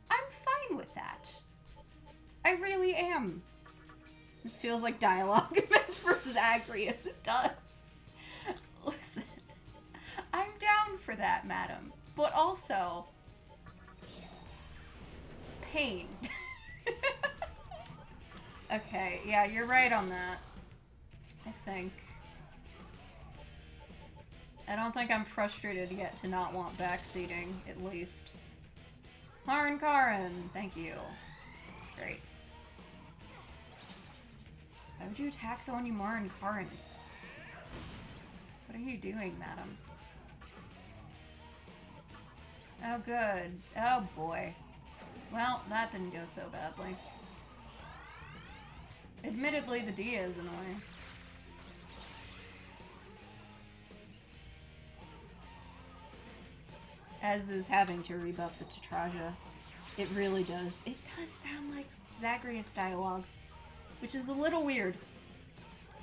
I'm fine with that. I really am. This feels like dialogue meant for Zagreus. It does. Listen, I'm down for that, madam. But also... pain. Okay, yeah, you're right on that. I think. I don't think I'm frustrated yet to not want backseating, at least. Marin Karin, thank you. Great. Why would you attack the one you Marin Karin? What are you doing, madam? Oh, good. Oh, boy. Well, that didn't go so badly. Admittedly, the Dia is annoying. As is having to rebuff the Tetraja. It really does. It does sound like Zagreus dialogue. Which is a little weird.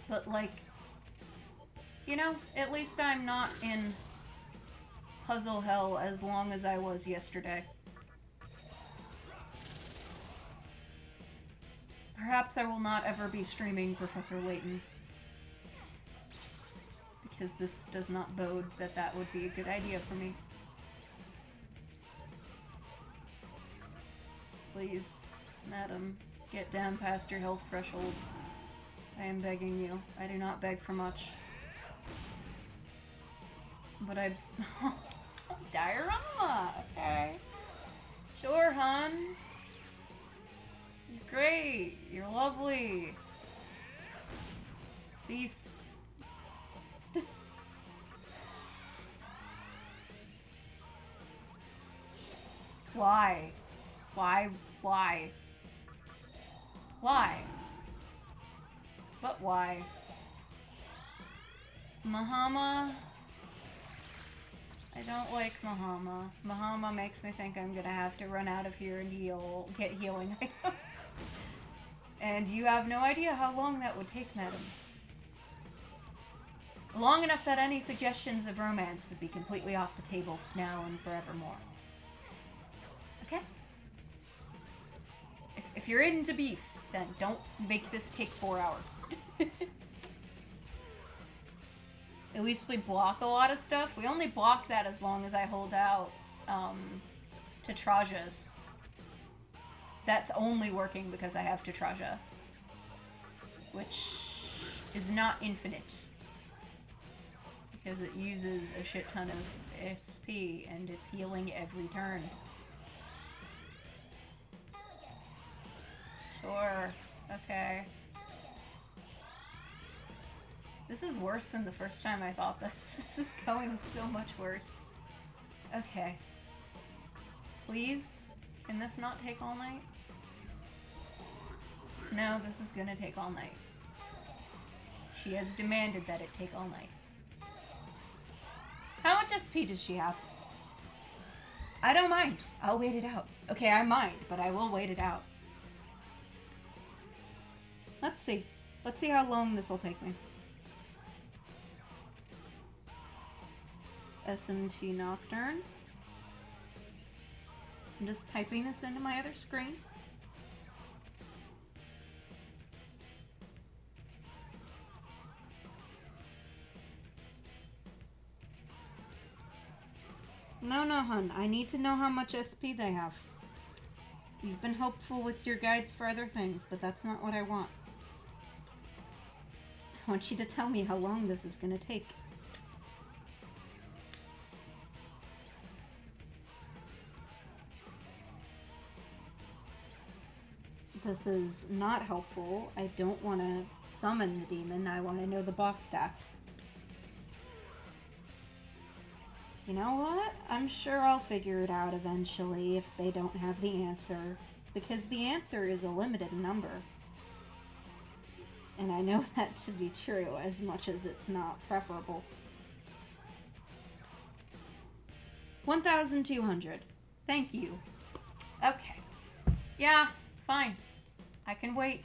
But, like... You know, at least I'm not in puzzle hell as long as I was yesterday. Perhaps I will not ever be streaming Professor Layton. Because this does not bode that that would be a good idea for me. Please, madam, get down past your health threshold. I am begging you. I do not beg for much. But I... Diorama! Okay. Sure, hun. You're great. You're lovely. Cease. Why? Why? Why? Why? But why? Mahama? I don't like Mahama. Mahama makes me think I'm gonna have to run out of here and get healing items. And you have no idea how long that would take, madam. Long enough that any suggestions of romance would be completely off the table now and forevermore. Okay? If you're into beef, then don't make this take 4 hours. At least we block a lot of stuff. We only block that as long as I hold out Tetrajas. That's only working because I have Tetraja. Which is not infinite. Because it uses a shit ton of SP and it's healing every turn. Sure. Okay. This is worse than the first time I thought this. This is going so much worse. Okay. Please? Can this not take all night? No, this is gonna take all night. She has demanded that it take all night. How much SP does she have? I don't mind. I'll wait it out. Okay, I mind, but I will wait it out. Let's see. Let's see how long this will take me. SMT Nocturne. I'm just typing this into my other screen. No, hun. I need to know how much SP they have. You've been hopeful with your guides for other things, but that's not what I want. I want you to tell me how long this is gonna take. This is not helpful. I don't want to summon the demon. I want to know the boss stats. You know what? I'm sure I'll figure it out eventually if they don't have the answer. Because the answer is a limited number. And I know that to be true, as much as it's not preferable. 1,200. Thank you. Okay. Yeah, fine. I can wait.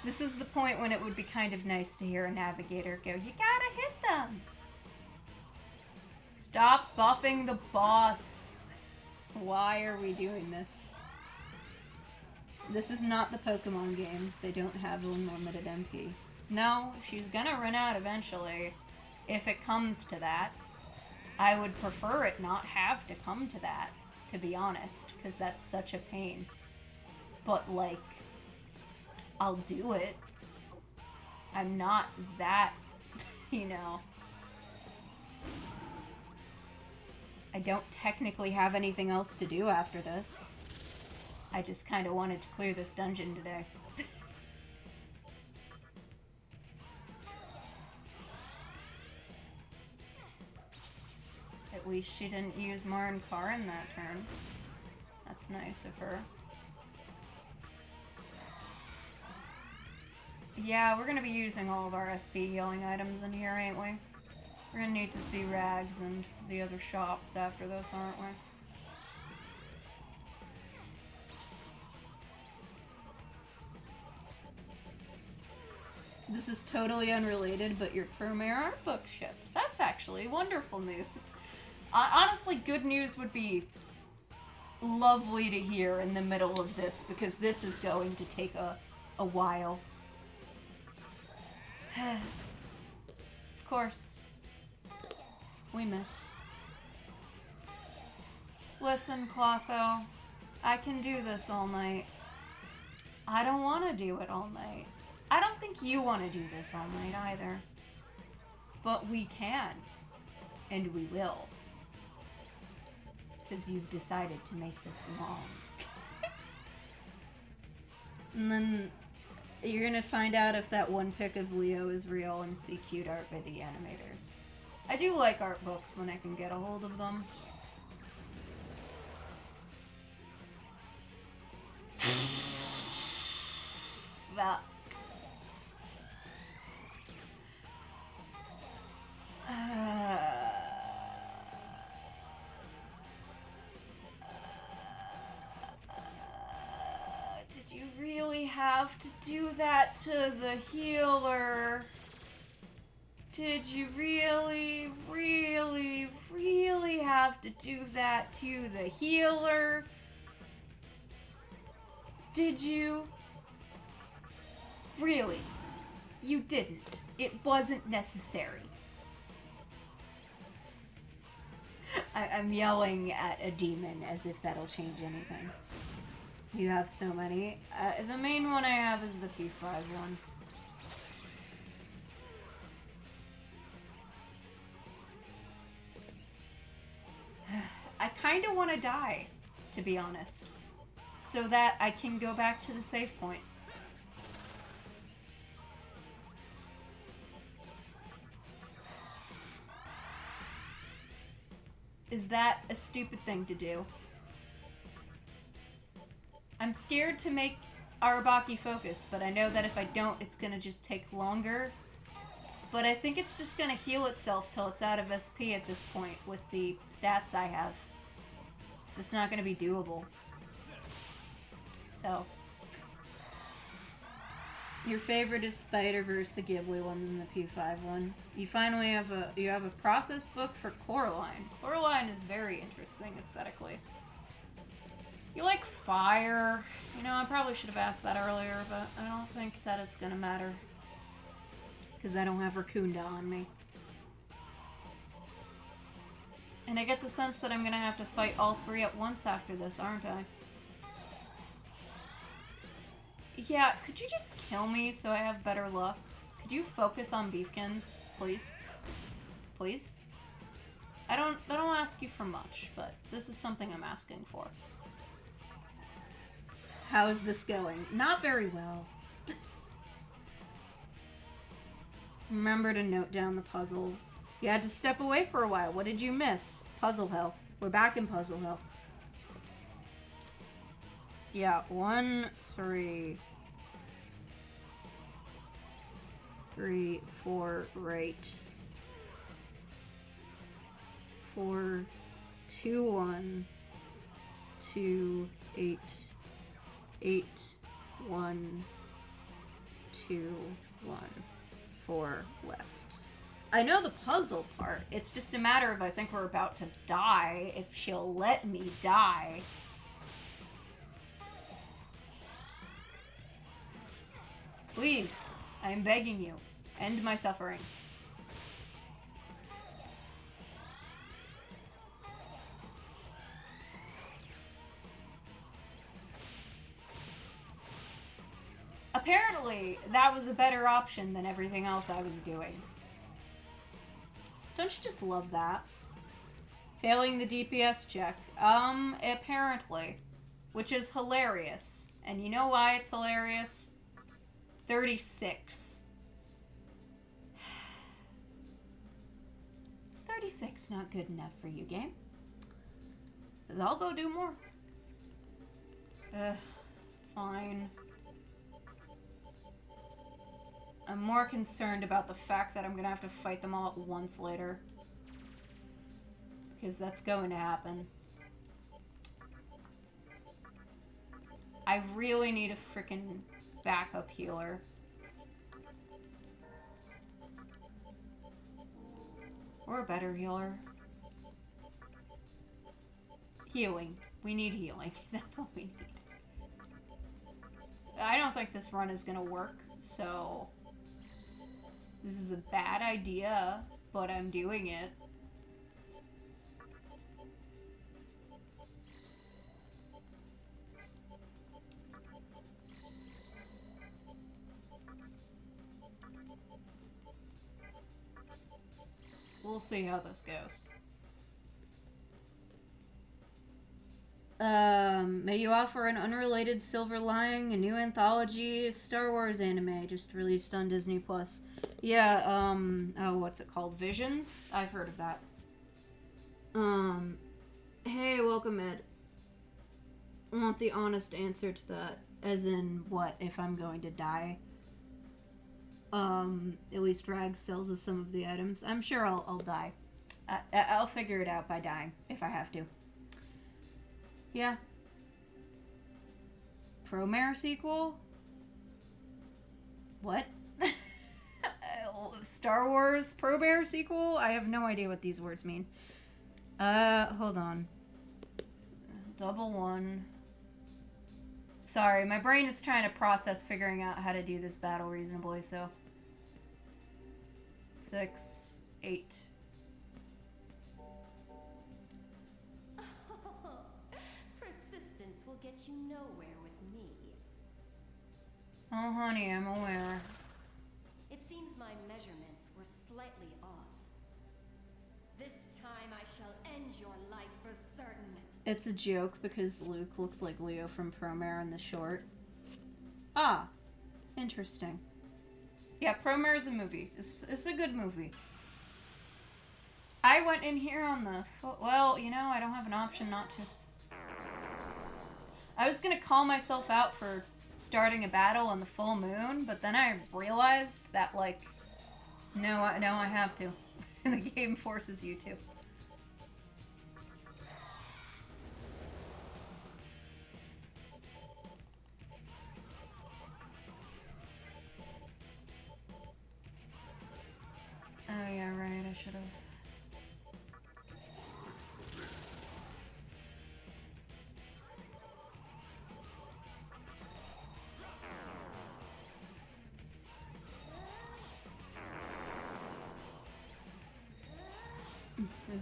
This is the point when it would be kind of nice to hear a navigator go, "You gotta hit them!" Stop buffing the boss. Why are we doing this? This is not the Pokemon games. They don't have unlimited MP. No, she's gonna run out eventually. If it comes to that. I would prefer it not have to come to that, to be honest, because that's such a pain. But, like, I'll do it. I'm not that, you know. I don't technically have anything else to do after this. I just kind of wanted to clear this dungeon today. At least she didn't use Marin Karin that turn. That's nice of her. Yeah, we're gonna be using all of our SP healing items in here, ain't we? We're gonna need to see Rags and the other shops after this, aren't we? This is totally unrelated, but your premiere art book shipped. That's actually wonderful news. Honestly, good news would be lovely to hear in the middle of this, because this is going to take a while. Of course. We miss. Listen, Clotho. I can do this all night. I don't want to do it all night. I don't think you want to do this all night either. But we can. And we will. Because you've decided to make this long. And then you're gonna find out if that one pic of Leo is real and see cute art by the animators. I do like art books when I can get a hold of them. Fuck. Did you really have to do that to the healer? Did you really, really, really have to do that to the healer? Did you? Really? You didn't. It wasn't necessary. I'm yelling at a demon as if that'll change anything. You have so many. The main one I have is the P5 one. I kind of want to die, to be honest, so that I can go back to the save point. Is that a stupid thing to do? I'm scared to make Arabaki focus, but I know that if I don't, it's gonna just take longer. But I think it's just gonna heal itself till it's out of SP at this point with the stats I have. It's just not gonna be doable. So. Your favorite is Spider-Verse, the Ghibli ones, and the P5 one. You finally have a process book for Coraline. Coraline is very interesting aesthetically. You like fire? You know, I probably should have asked that earlier, but I don't think that it's gonna matter. Because I don't have Raccoonda on me. And I get the sense that I'm gonna have to fight all three at once after this, aren't I? Yeah, could you just kill me so I have better luck? Could you focus on Beefkins, please? Please? I don't ask you for much, but this is something I'm asking for. How is this going? Not very well. Remember to note down the puzzle. You had to step away for a while. What did you miss? Puzzle hell. We're back in puzzle hell. Yeah, 1, 3, 3, 4, right. 4, 2, 1, 2, 8, 8, 1, 2, 1, 4 left. I know the puzzle part. It's just a matter of I think we're about to die, if she'll let me die. Please, I am begging you, end my suffering. Apparently, that was a better option than everything else I was doing. Don't you just love that? Failing the DPS check. Apparently. Which is hilarious. And you know why it's hilarious? 36. Is 36 not good enough for you, game? 'Cause I'll go do more. Fine. I'm more concerned about the fact that I'm gonna have to fight them all at once later. Because that's going to happen. I really need a freaking backup healer. Or a better healer. Healing. We need healing. That's all we need. I don't think this run is gonna work, so... This is a bad idea, but I'm doing it. We'll see how this goes. May you offer an unrelated silver lining, a new anthology Star Wars anime just released on Disney Plus. Yeah, oh, what's it called? Visions? I've heard of that. Hey, welcome, Ed. I want the honest answer to that. As in, what, if I'm going to die? At least Rag sells us some of the items. I'm sure I'll die. I'll figure it out by dying, if I have to. Yeah. Promare sequel? What? Star Wars Promare sequel? I have no idea what these words mean. Hold on. Double one. Sorry, my brain is trying to process figuring out how to do this battle reasonably, so. 6, 8. Persistence will get you nowhere with Oh, honey, I'm aware. It seems my measurements were slightly off. This time I shall end your life for certain. It's a joke because Luke looks like Leo from Promare in the short. Ah, interesting. Yeah, Promare is a movie. It's a good movie. I went in here on the... Well, you know, I don't have an option not to. I was gonna call myself out for starting a battle on the full moon, but then I realized that, like, no, I have to. The game forces you to. Oh yeah, right, I should have.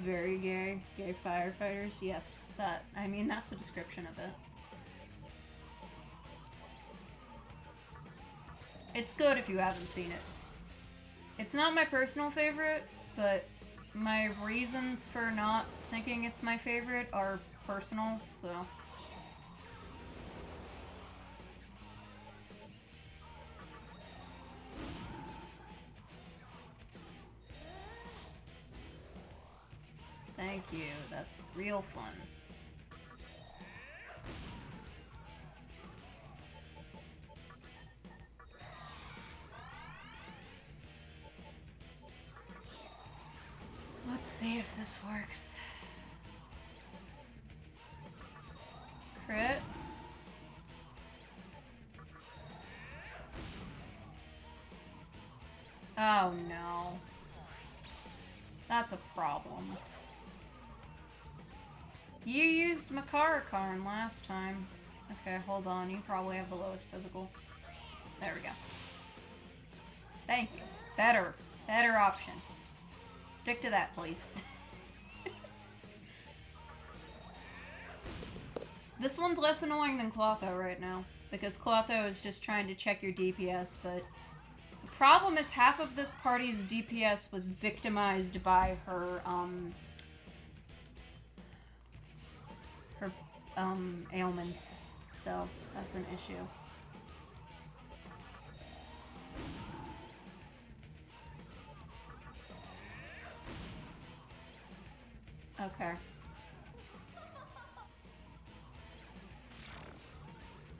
Very gay. Gay firefighters, yes. I mean, that's a description of it. It's good if you haven't seen it. It's not my personal favorite, but my reasons for not thinking it's my favorite are personal, so... Thank you, that's real fun. Let's see if this works. Crit. Oh no. That's a problem. You used Makarakarn last time. Okay, hold on. You probably have the lowest physical. There we go. Thank you. Better. Better option. Stick to that, please. This one's less annoying than Clotho right now, because Clotho is just trying to check your DPS, but the problem is half of this party's DPS was victimized by her ailments, so that's an issue. Okay.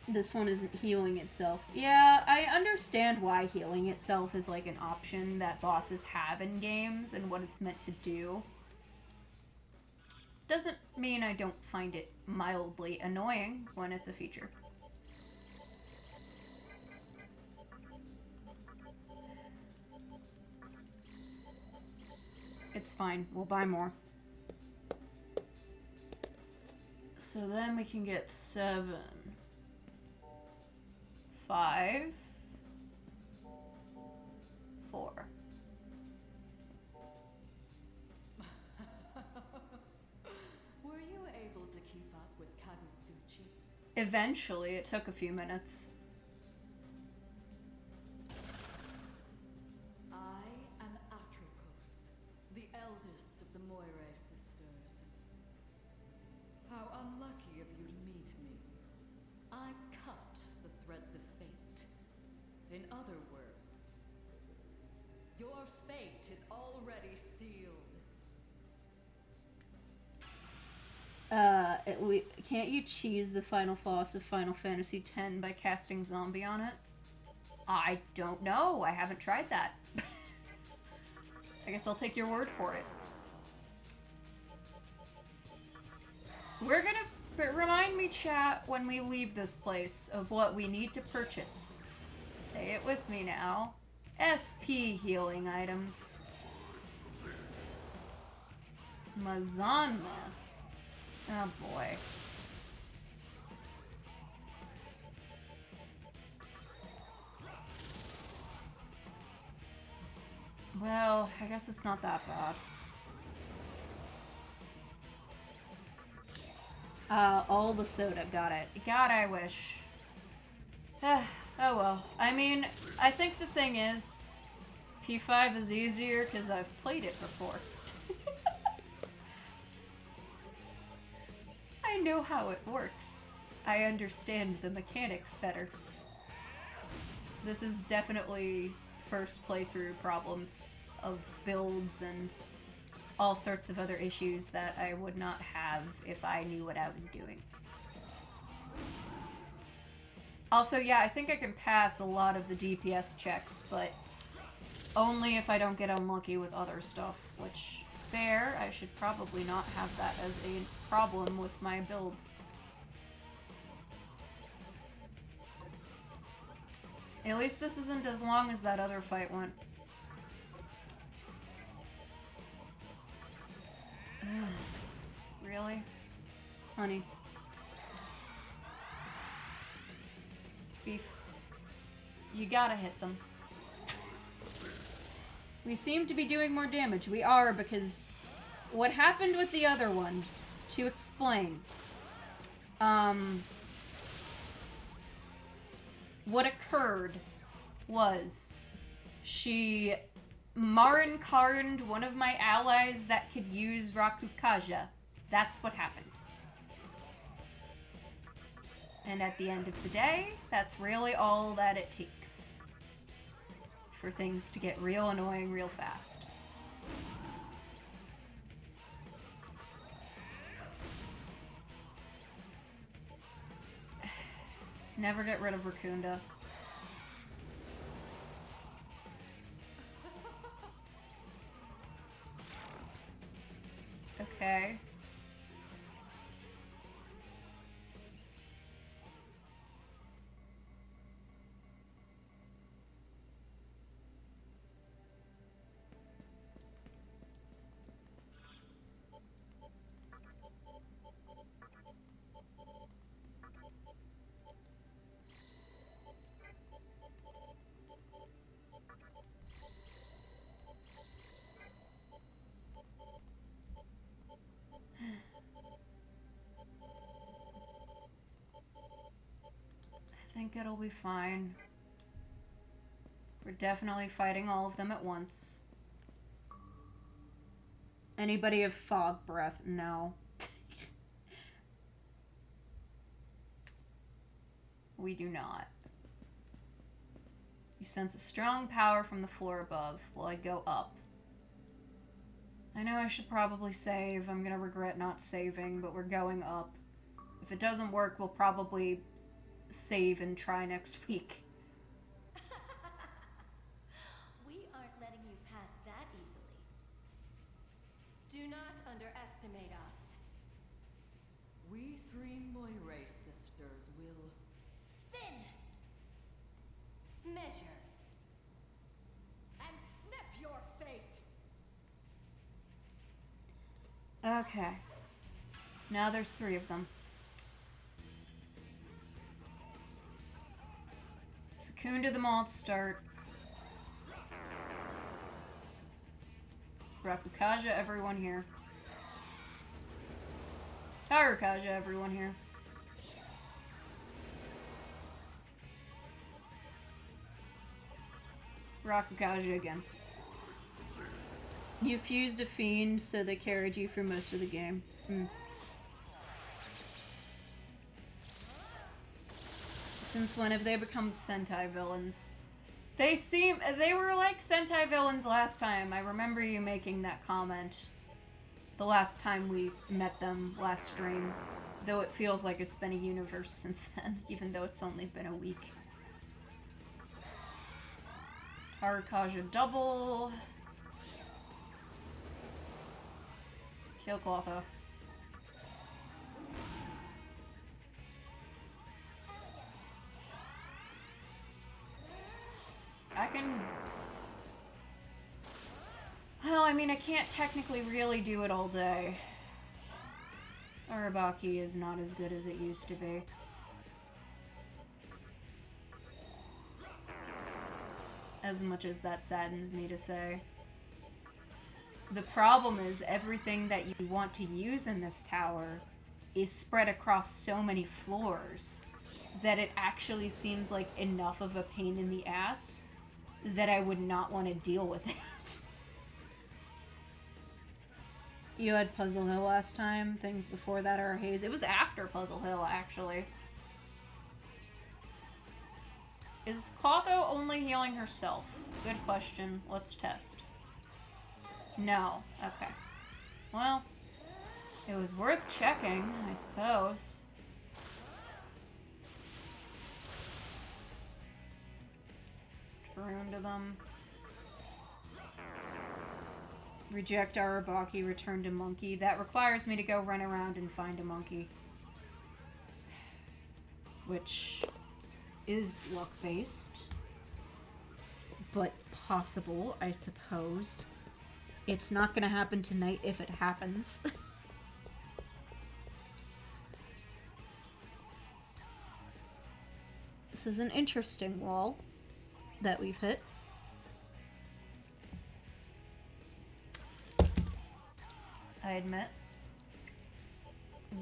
This one isn't healing itself. Yeah, I understand why healing itself is like an option that bosses have in games and what it's meant to do. Doesn't mean I don't find it mildly annoying when it's a feature. It's fine. We'll buy more. So then we can get 7. 5. 4. Were you able to keep up with Kagutsuchi? Eventually, it took a few minutes. I am Atropos, the eldest of the Moire sisters. How unlucky of you to meet me. I cut the threads of fate. In other words, your fate is already sealed. Can't you cheese the final boss of Final Fantasy X by casting zombie on it? I don't know. I haven't tried that. I guess I'll take your word for it. We're gonna... Remind me, chat, when we leave this place of what we need to purchase. Say it with me now. SP healing items. Mazanma. Oh boy. Well, I guess it's not that bad. All the soda, got it. God, I wish. Oh well. I mean, I think the thing is, P5 is easier because I've played it before. I know how it works. I understand the mechanics better. This is definitely first playthrough problems of builds and all sorts of other issues that I would not have if I knew what I was doing. Also, yeah, I think I can pass a lot of the DPS checks, but only if I don't get unlucky with other stuff, which, fair, I should probably not have that as a problem with my builds. At least this isn't as long as that other fight went. Really? Honey. Beef. You gotta hit them. We seem to be doing more damage. We are, because what happened with the other one, to explain, what occurred was she Marin-Karned one of my allies that could use Rakukaja. That's what happened. And at the end of the day, that's really all that it takes for things to get real annoying real fast. Never get rid of Rakunda. Okay. I think it'll be fine. We're definitely fighting all of them at once. Anybody have fog breath? No. We do not. You sense a strong power from the floor above. Will I go up? I know I should probably save. I'm gonna regret not saving, but we're going up. If it doesn't work, we'll probably save and try next week. We aren't letting you pass that easily. Do not underestimate us. We three Moire sisters will Spin! Measure! and snip your fate. Okay. Now there's 3 of them. Secunda them all to start. Rakukaja, everyone here. Harukaja, everyone here. Rakukaja again. You fused a fiend, so they carried you for most of the game. Since when have they become Sentai villains? They were like Sentai villains last time. I remember you making that comment. The last time we met them, last stream. Though it feels like it's been a universe since then, even though it's only been a week. Harukaja double. Kill Clotho. I can... Well, I mean, I can't technically really do it all day. Arabaki is not as good as it used to be. As much as that saddens me to say. The problem is everything that you want to use in this tower is spread across so many floors. that it actually seems like enough of a pain in the ass that I would not want to deal with it. You had Puzzle Hill last time. Things before that are a haze. It was after Puzzle Hill, actually. Is Clotho only healing herself? Good question. Let's test. No. Okay. Well, it was worth checking, I suppose. Rune to them. Reject Arabaki, return to monkey. That requires me to go run around and find a monkey. Which is luck-based. But possible, I suppose. It's not gonna happen tonight if it happens. This is an interesting wall that we've hit. I admit.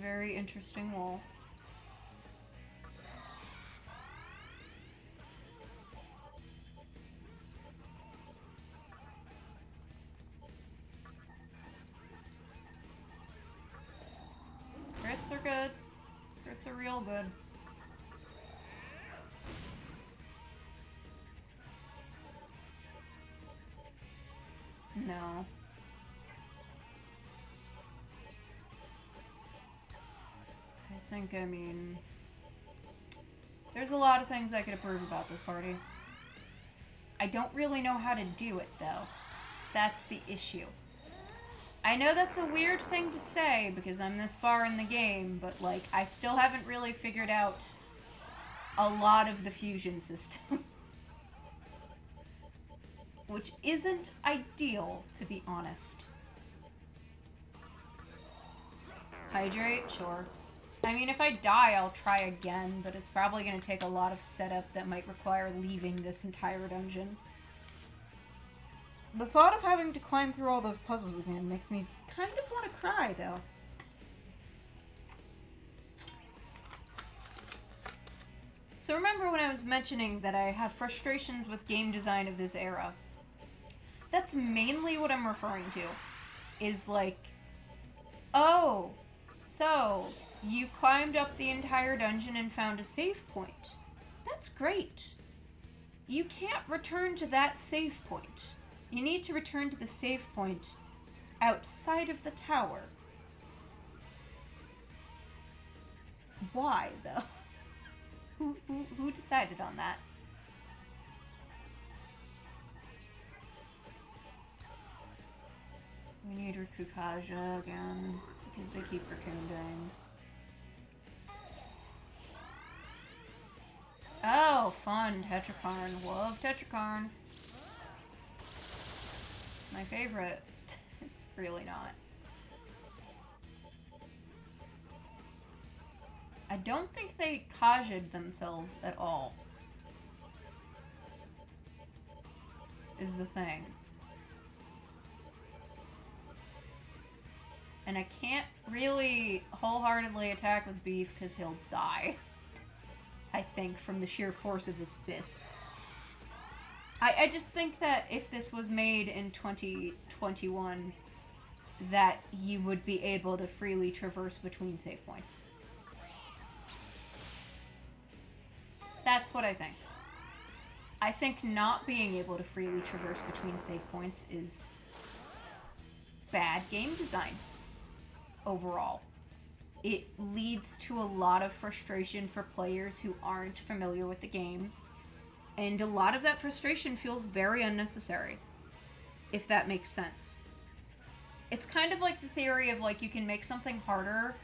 Very interesting wall. Crits are good. Crits are real good. No. I mean, there's a lot of things I could approve about this party. I don't really know how to do it, though. That's the issue. I know that's a weird thing to say because I'm this far in the game, but, like, I still haven't really figured out a lot of the fusion system. Which isn't ideal, to be honest. Hydrate? Sure. I mean, if I die, I'll try again, but it's probably going to take a lot of setup that might require leaving this entire dungeon. The thought of having to climb through all those puzzles again makes me kind of want to cry, though. So remember when I was mentioning that I have frustrations with game design of this era? That's mainly what I'm referring to. Is like, oh, so you climbed up the entire dungeon and found a save point. That's great. You can't return to that save point. You need to return to the save point outside of the tower. Why, though? Who decided on that? We need Rikukaja again, because they keep Rakunding. Oh, fun, Tetrakarn. Love Tetrakarn. It's my favorite. It's really not. I don't think they Kaja'd themselves at all. Is the thing. And I can't really wholeheartedly attack with Beef because he'll die. I think, from the sheer force of his fists. I just think that if this was made in 2021, that you would be able to freely traverse between save points. That's what I think. I think not being able to freely traverse between save points is bad game design overall. It leads to a lot of frustration for players who aren't familiar with the game, and a lot of that frustration feels very unnecessary, if that makes sense. It's kind of like the theory of, like, you can make something harder,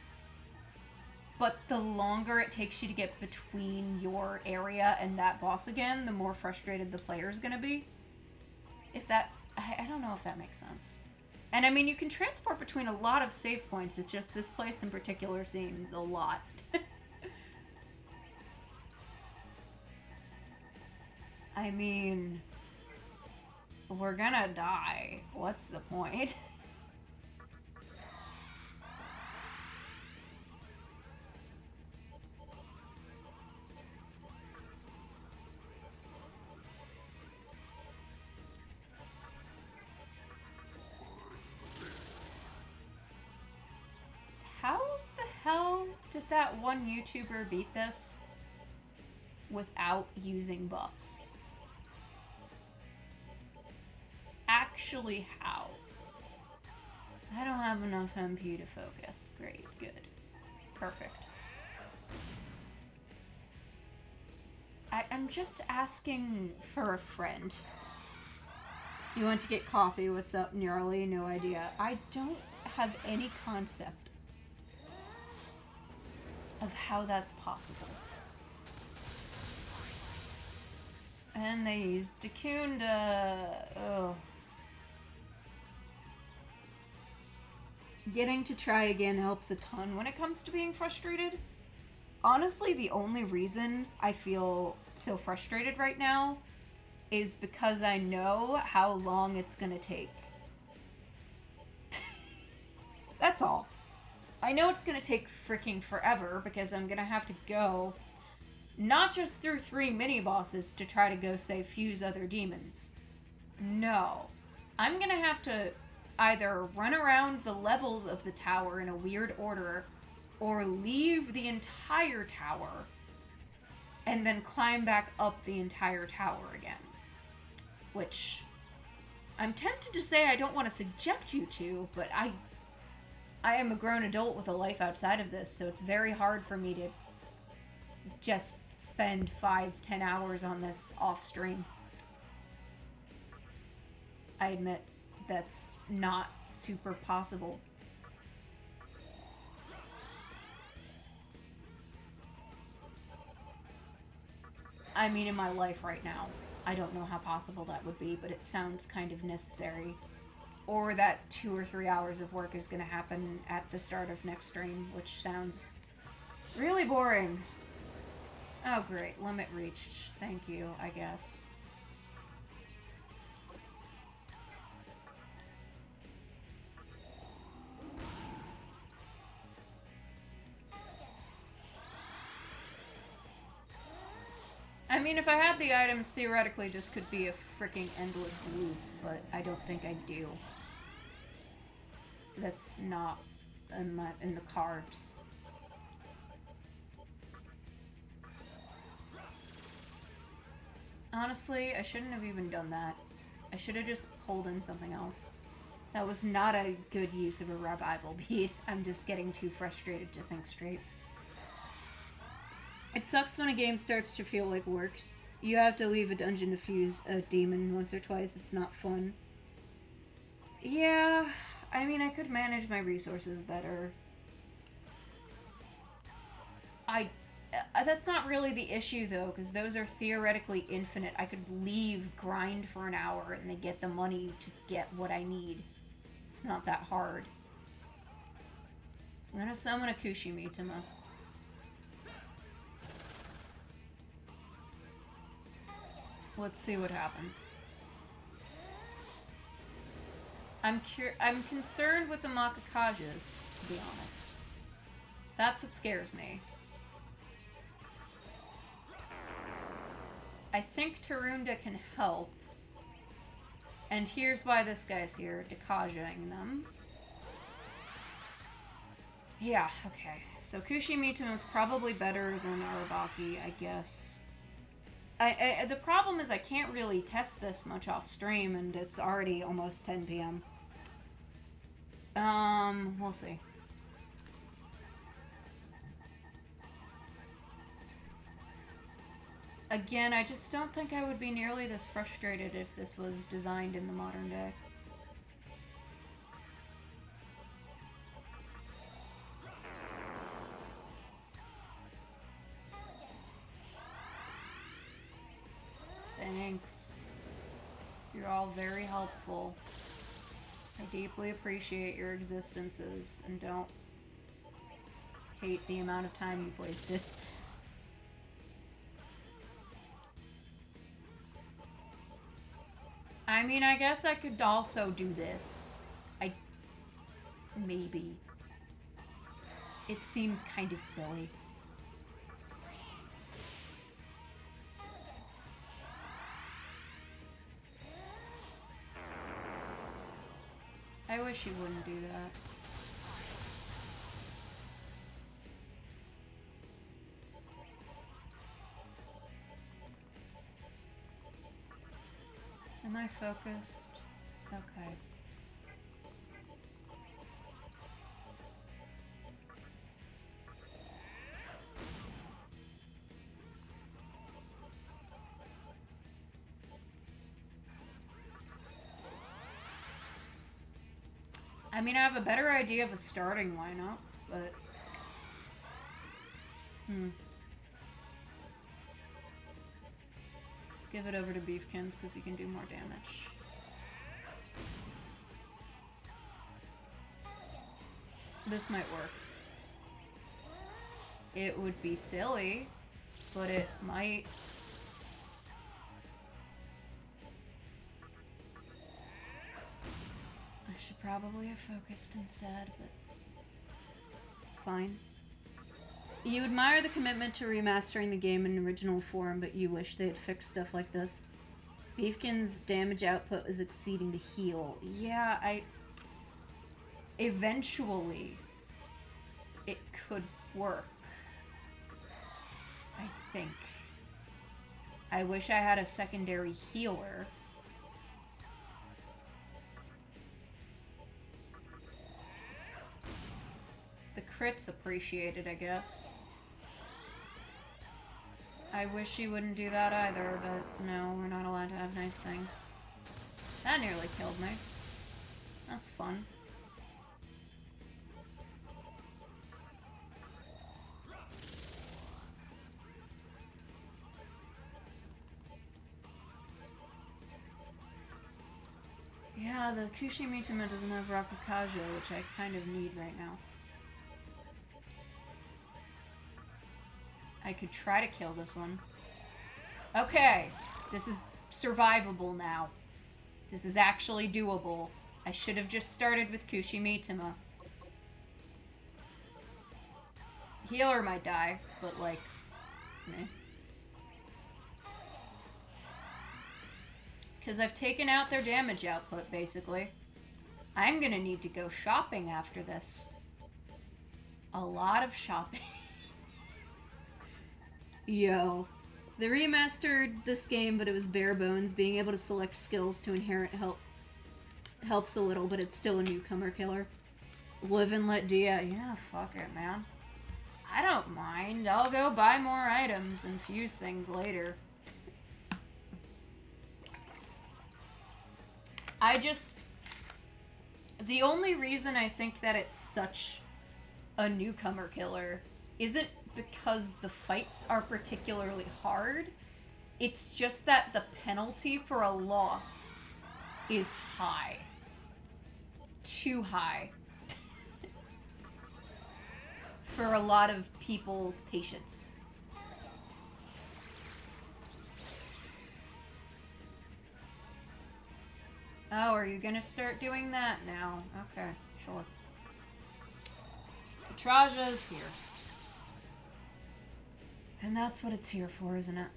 but the longer it takes you to get between your area and that boss again, the more frustrated the player's gonna be. If that... I don't know if that makes sense. And I mean, you can transport between a lot of save points, it's just this place in particular seems a lot. I mean... we're gonna die. What's the point? did that one YouTuber beat this without using buffs? Actually, how? I don't have enough MP to focus. Great, good. Perfect. I'm just asking for a friend. You want to get coffee? What's up, Gnarly? No idea. I don't have any concept of how that's possible. And they used Dakunda. Oh. Getting to try again helps a ton when it comes to being frustrated. Honestly, the only reason I feel so frustrated right now is because I know how long it's gonna take. That's all. I know it's gonna take freaking forever because I'm gonna have to go not just through 3 mini-bosses to try to go, say, fuse other demons. No. I'm gonna have to either run around the levels of the tower in a weird order or leave the entire tower and then climb back up the entire tower again. Which I'm tempted to say I don't want to subject you to, but I am a grown adult with a life outside of this, so it's very hard for me to just spend 5-10 hours on this off stream. I admit that's not super possible. I mean, in my life right now, I don't know how possible that would be, but it sounds kind of necessary. Or that 2 or 3 hours of work is going to happen at the start of next stream, which sounds really boring. Oh, great. Limit reached. Thank you, I guess. I mean, if I had the items, theoretically this could be a freaking endless loop, but I don't think I do. That's not in the cards. Honestly, I shouldn't have even done that. I should have just pulled in something else. That was not a good use of a revival bead. I'm just getting too frustrated to think straight. It sucks when a game starts to feel like works. You have to leave a dungeon to fuse a demon once or twice. It's not fun. Yeah, I mean, I could manage my resources better. That's not really the issue, though, because those are theoretically infinite. I could leave, grind for an hour, and then get the money to get what I need. It's not that hard. I'm gonna summon a Kushimitama. Let's see what happens. I'm concerned with the Makakages, to be honest. That's what scares me. I think Tarunda can help. And here's why this guy's here, Dekajaing them. Yeah, okay. So Kushimitama is probably better than Arabaki, I guess. The problem is I can't really test this much off stream, and it's already almost 10 p.m. We'll see. Again, I just don't think I would be nearly this frustrated if this was designed in the modern day. Thanks. You're all very helpful. I deeply appreciate your existences and don't hate the amount of time you've wasted. I mean, I guess I could also do this. Maybe. It seems kind of silly. I wish you wouldn't do that. Am I focused? Okay. I mean, I have a better idea of a starting lineup, but... Just give it over to Beefkins, because he can do more damage. This might work. It would be silly, but it might... I should probably have focused instead, but it's fine. You admire the commitment to remastering the game in original form, but you wish they had fixed stuff like this. Beefkin's damage output was exceeding the heal. Yeah, eventually, it could work. I think. I wish I had a secondary healer. The crit's appreciated, I guess. I wish he wouldn't do that either, but no, we're not allowed to have nice things. That nearly killed me. That's fun. Yeah, the Kushimitama doesn't have Rakukajo, which I kind of need right now. I could try to kill this one. Okay, this is survivable now. This is actually doable. I should have just started with Kushimitama. Healer might die, but like, meh. Because I've taken out their damage output, basically. I'm gonna need to go shopping after this. A lot of shopping. Yo. They remastered this game, but it was bare bones. Being able to select skills to inherit helps a little, but it's still a newcomer killer. Live and let Dia. Yeah, fuck it, man. I don't mind. I'll go buy more items and fuse things later. The only reason I think that it's such a newcomer killer isn't because the fights are particularly hard. It's just that the penalty for a loss is high. Too high. For a lot of people's patience. Oh, are you gonna start doing that now? Okay, sure. Katraja is here. And that's what it's here for, isn't it?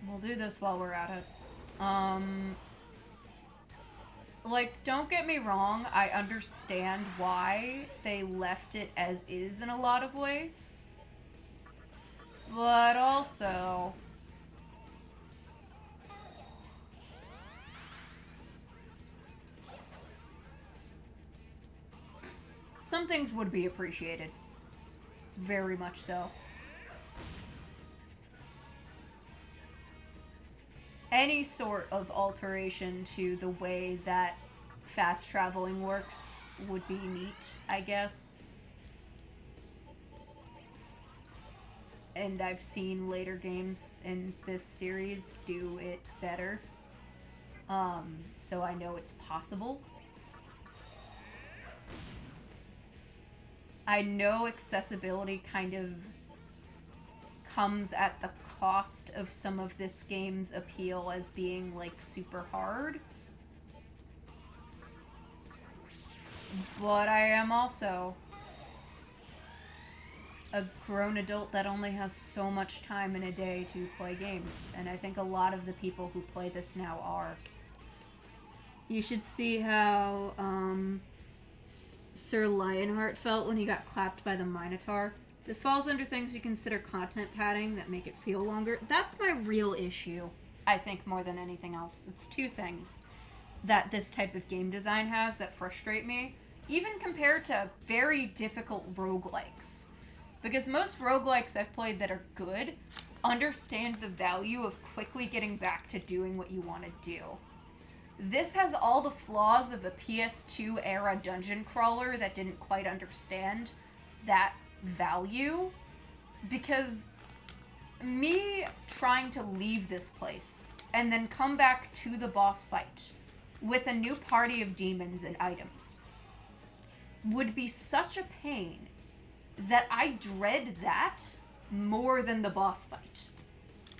We'll do this while we're at it. Like, don't get me wrong, I understand why they left it as is in a lot of ways. But also... some things would be appreciated. Very much so. Any sort of alteration to the way that fast traveling works would be neat, I guess. And I've seen later games in this series do it better. So I know it's possible. I know accessibility kind of comes at the cost of some of this game's appeal as being, like, super hard. But I am also a grown adult that only has so much time in a day to play games, and I think a lot of the people who play this now are. You should see how, Sir Lionheart felt when he got clapped by the Minotaur. This falls under things you consider content padding that make it feel longer. That's my real issue. I think, more than anything else. It's two things that this type of game design has that frustrate me, even compared to very difficult roguelikes. Because most roguelikes I've played that are good understand the value of quickly getting back to doing what you want to do. This has all the flaws of a PS2 era dungeon crawler that didn't quite understand that value, because me trying to leave this place and then come back to the boss fight with a new party of demons and items would be such a pain that I dread that more than the boss fight.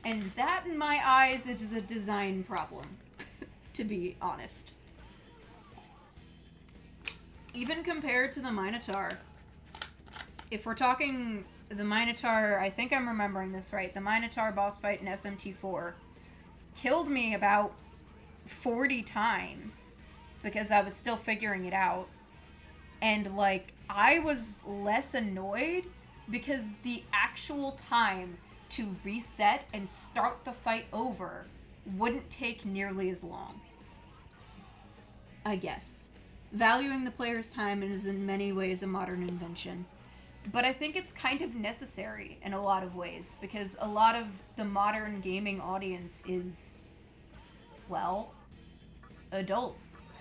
And that, in my eyes, is a design problem, to be honest. Even compared to the Minotaur, if we're talking the Minotaur, I think I'm remembering this right, the Minotaur boss fight in SMT4 killed me about 40 times because I was still figuring it out. And, like, I was less annoyed because the actual time to reset and start the fight over wouldn't take nearly as long. I guess. Valuing the player's time is in many ways a modern invention. But I think it's kind of necessary in a lot of ways, because a lot of the modern gaming audience is, well, adults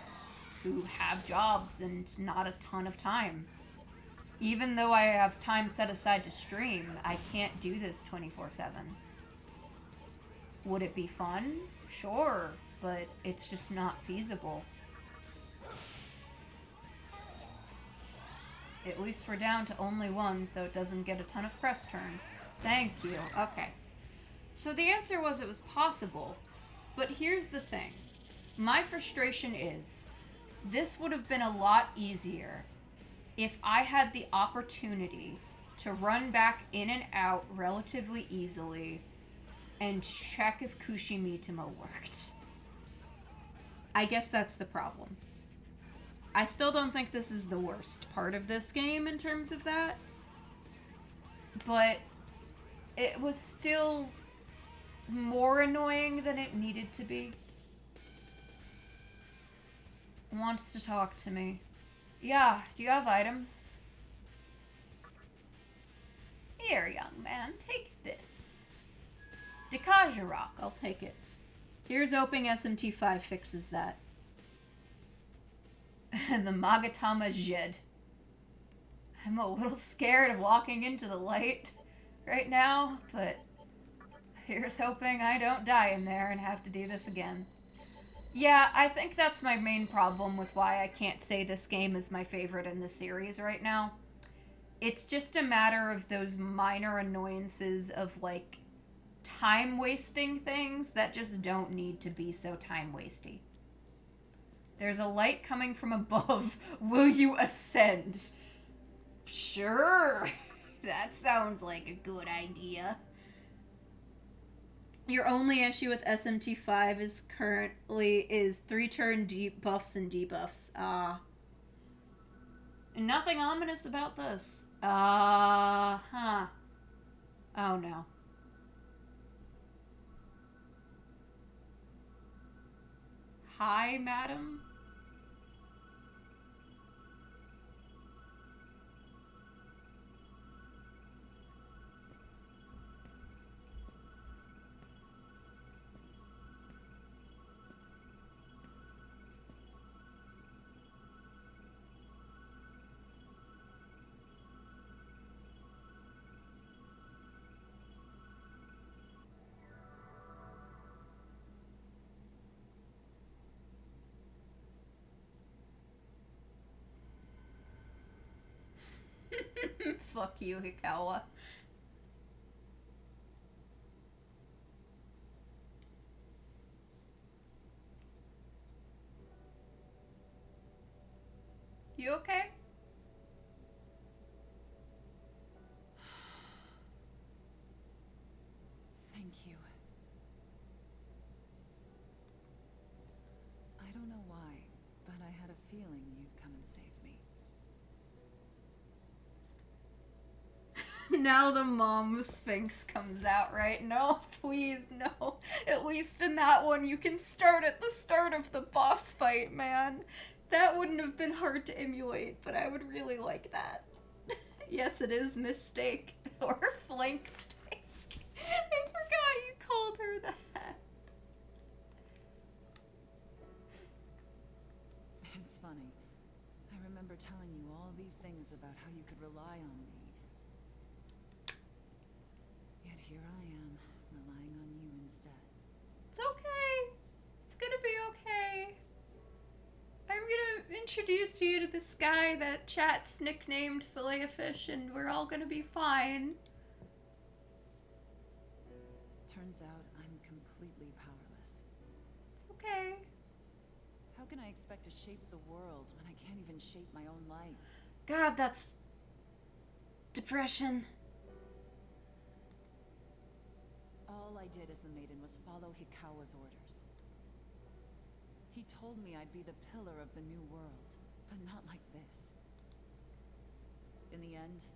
who have jobs and not a ton of time. Even though I have time set aside to stream, I can't do this 24/7. Would it be fun? Sure, but it's just not feasible. At least we're down to only one, so it doesn't get a ton of press turns. Thank you. Okay. So the answer was it was possible, but here's the thing. My frustration is, this would have been a lot easier if I had the opportunity to run back in and out relatively easily and check if Kushimitama worked. I guess that's the problem. I still don't think this is the worst part of this game in terms of that, but it was still more annoying than it needed to be. Wants to talk to me. Yeah, do you have items? Here, young man, take this. Dekaja rock, I'll take it. Here's hoping SMT5 fixes that. And the Magatama Jed. I'm a little scared of walking into the light right now, but here's hoping I don't die in there and have to do this again. Yeah, I think that's my main problem with why I can't say this game is my favorite in the series right now. It's just a matter of those minor annoyances of, like, time-wasting things that just don't need to be so time-wasty. There's a light coming from above. Will you ascend? Sure. That sounds like a good idea. Your only issue with SMT5 is currently 3-turn buffs and debuffs. Nothing ominous about this. Oh no. Hi, madam? Fuck you, Hikawa. You okay? Thank you. I don't know why, but I had a feeling you'd come and save me. Now the mom Sphinx comes out, right? No, please, no. At least in that one, you can start at the start of the boss fight, man. That wouldn't have been hard to emulate, but I would really like that. Yes, it is Mistake, or Flank Steak. I forgot you called her that. It's funny. I remember telling you all these things about how you could rely on me. Yet here I am, relying on you instead. It's okay. It's gonna be okay. I'm gonna introduce you to this guy that chat's nicknamed Filet-O-Fish, and we're all gonna be fine. Turns out I'm completely powerless. It's okay. How can I expect to shape the world when I can't even shape my own life? God, that's depression. All I did as the maiden was follow Hikawa's orders. He told me I'd be the pillar of the new world, but not like this. In the end,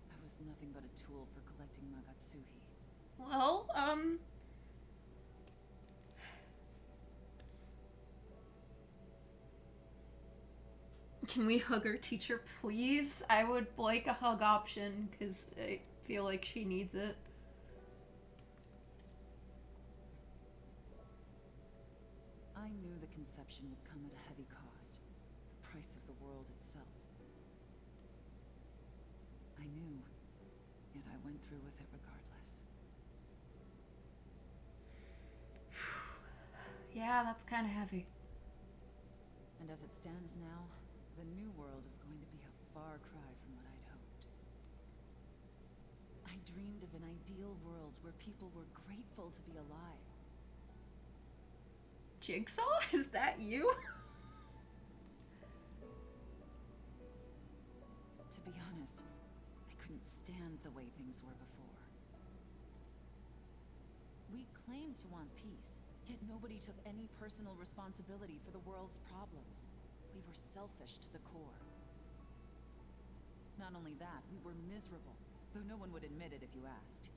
I was nothing but a tool for collecting Magatsuhi. Well, can we hug our teacher, please? I would like a hug option, because I feel like she needs it. I knew the conception would come at a heavy cost. The price of the world itself. I knew, yet I went through with it regardless. Yeah, that's kind of heavy. And as it stands now, the new world is going to be a far cry from what I'd hoped. I dreamed of an ideal world where people were grateful to be alive. Jigsaw? Is that you? To be honest, I couldn't stand the way things were before. We claimed to want peace, yet nobody took any personal responsibility for the world's problems. We were selfish to the core. Not only that, we were miserable, though no one would admit it if you asked.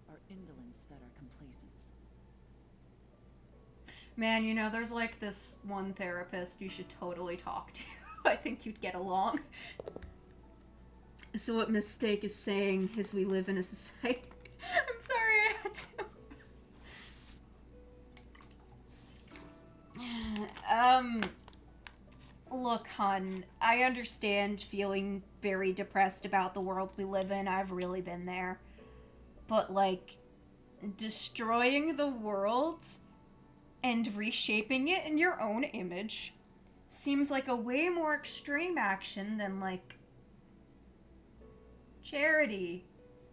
Our indolence fed our complacence. Man, you know, there's like this one therapist you should totally talk to. I think you'd get along. So what Mistake is saying is we live in a society... I'm sorry I had to... Look, hun, I understand feeling very depressed about the world we live in. I've really been there. But, like, destroying the world and reshaping it in your own image seems like a way more extreme action than, like, charity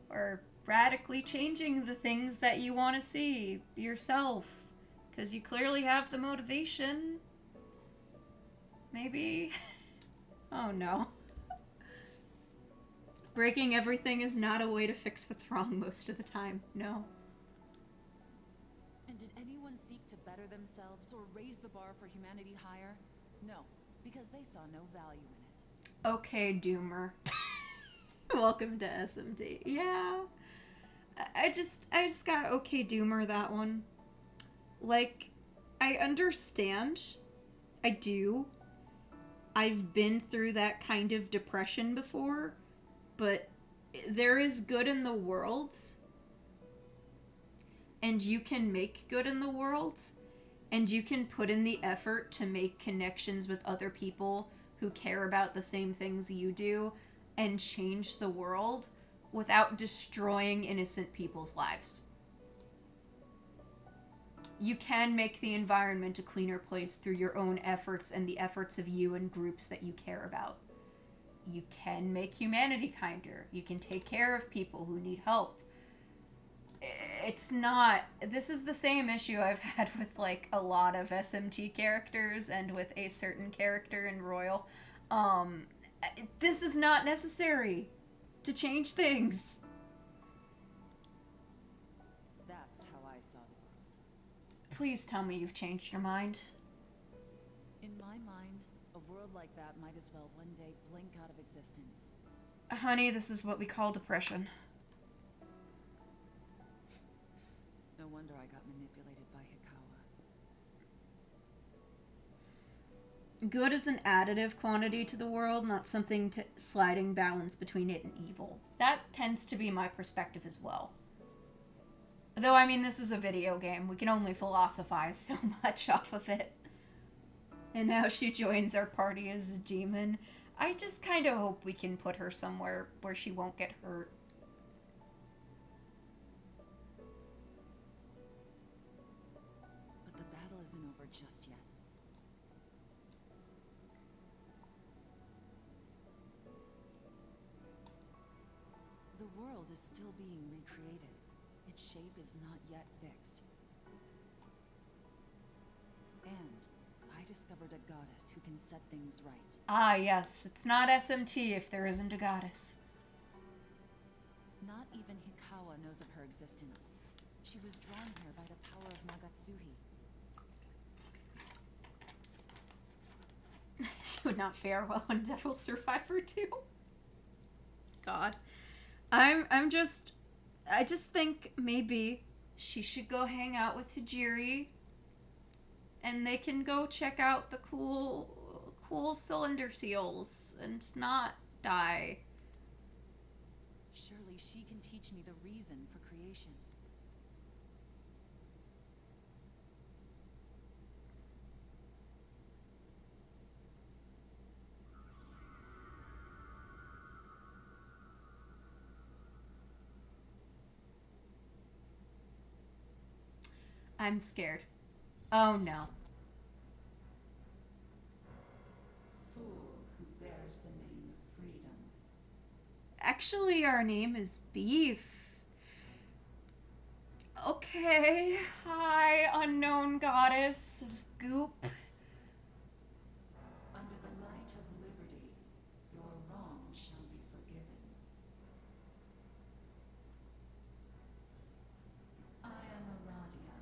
or radically changing the things that you want to see yourself. Because you clearly have the motivation. Maybe. Oh no. Breaking everything is not a way to fix what's wrong most of the time. No. And did anyone seek to better themselves or raise the bar for humanity higher? No, because they saw no value in it. Okay, Doomer. Welcome to SMT. Yeah. I just got okay Doomer that one. Like, I understand. I do. I've been through that kind of depression before, but there is good in the world, and you can make good in the world, and you can put in the effort to make connections with other people who care about the same things you do and change the world without destroying innocent people's lives. You can make the environment a cleaner place through your own efforts and the efforts of you and groups that you care about. You can make humanity kinder. You can take care of people who need help. It's not... This is the same issue I've had with, like, a lot of SMT characters and with a certain character in Royal. This is not necessary to change things. That's how I saw the world. Please tell me you've changed your mind. In my mind, a world like that might as well one day blink out of existence. Honey, this is what we call depression. No wonder I got manipulated by Hikawa. Good is an additive quantity to the world, not something to sliding balance between it and evil. That tends to be my perspective as well. Though, I mean, this is a video game. We can only philosophize so much off of it. And now she joins our party as a demon. I just kind of hope we can put her somewhere where she won't get hurt. But the battle isn't over just yet. The world is still being recreated. Its shape is not yet fixed. And I discovered a goddess who can set things right. Ah, yes. It's not SMT if there isn't a goddess. Not even Hikawa knows of her existence. She was drawn here by the power of Nagatsuhi. She would not fare well on Devil Survivor 2. God. I just think maybe she should go hang out with Hijiri and they can go check out the cool cylinder seals and not die. Surely she can teach me the reason for creation. I'm scared. Oh no. Fool who bears the name of freedom. Actually, our name is Beef. Okay. Hi, unknown goddess of goop. Under the light of liberty, your wrong shall be forgiven. I am Aradia.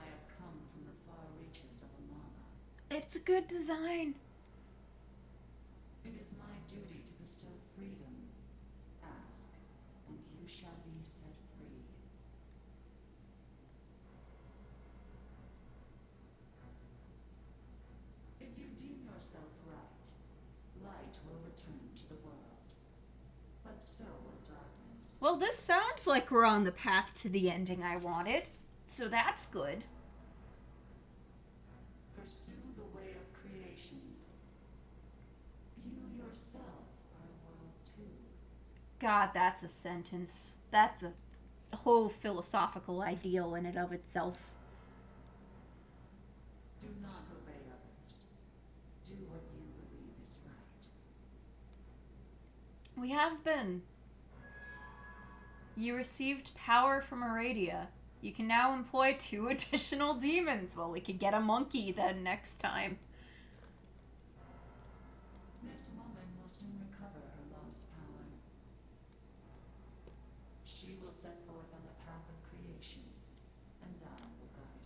I have come from the far reaches of Amana. It's a good design. It is my duty to bestow freedom. Ask, and you shall be set free. If you deem yourself right, light will return to the world. But so will darkness. Well, this sounds like we're on the path to the ending I wanted. So that's good. Pursue the way of creation. You yourself are a world too. God, that's a sentence. That's a whole philosophical ideal in and of itself. Do not obey others. Do what you believe is right. We have been. You received power from Aradia. You can now employ 2 additional demons. Well, we could get a monkey then next time. This woman will soon recover her lost power. She will set forth on the path of creation, and I will guide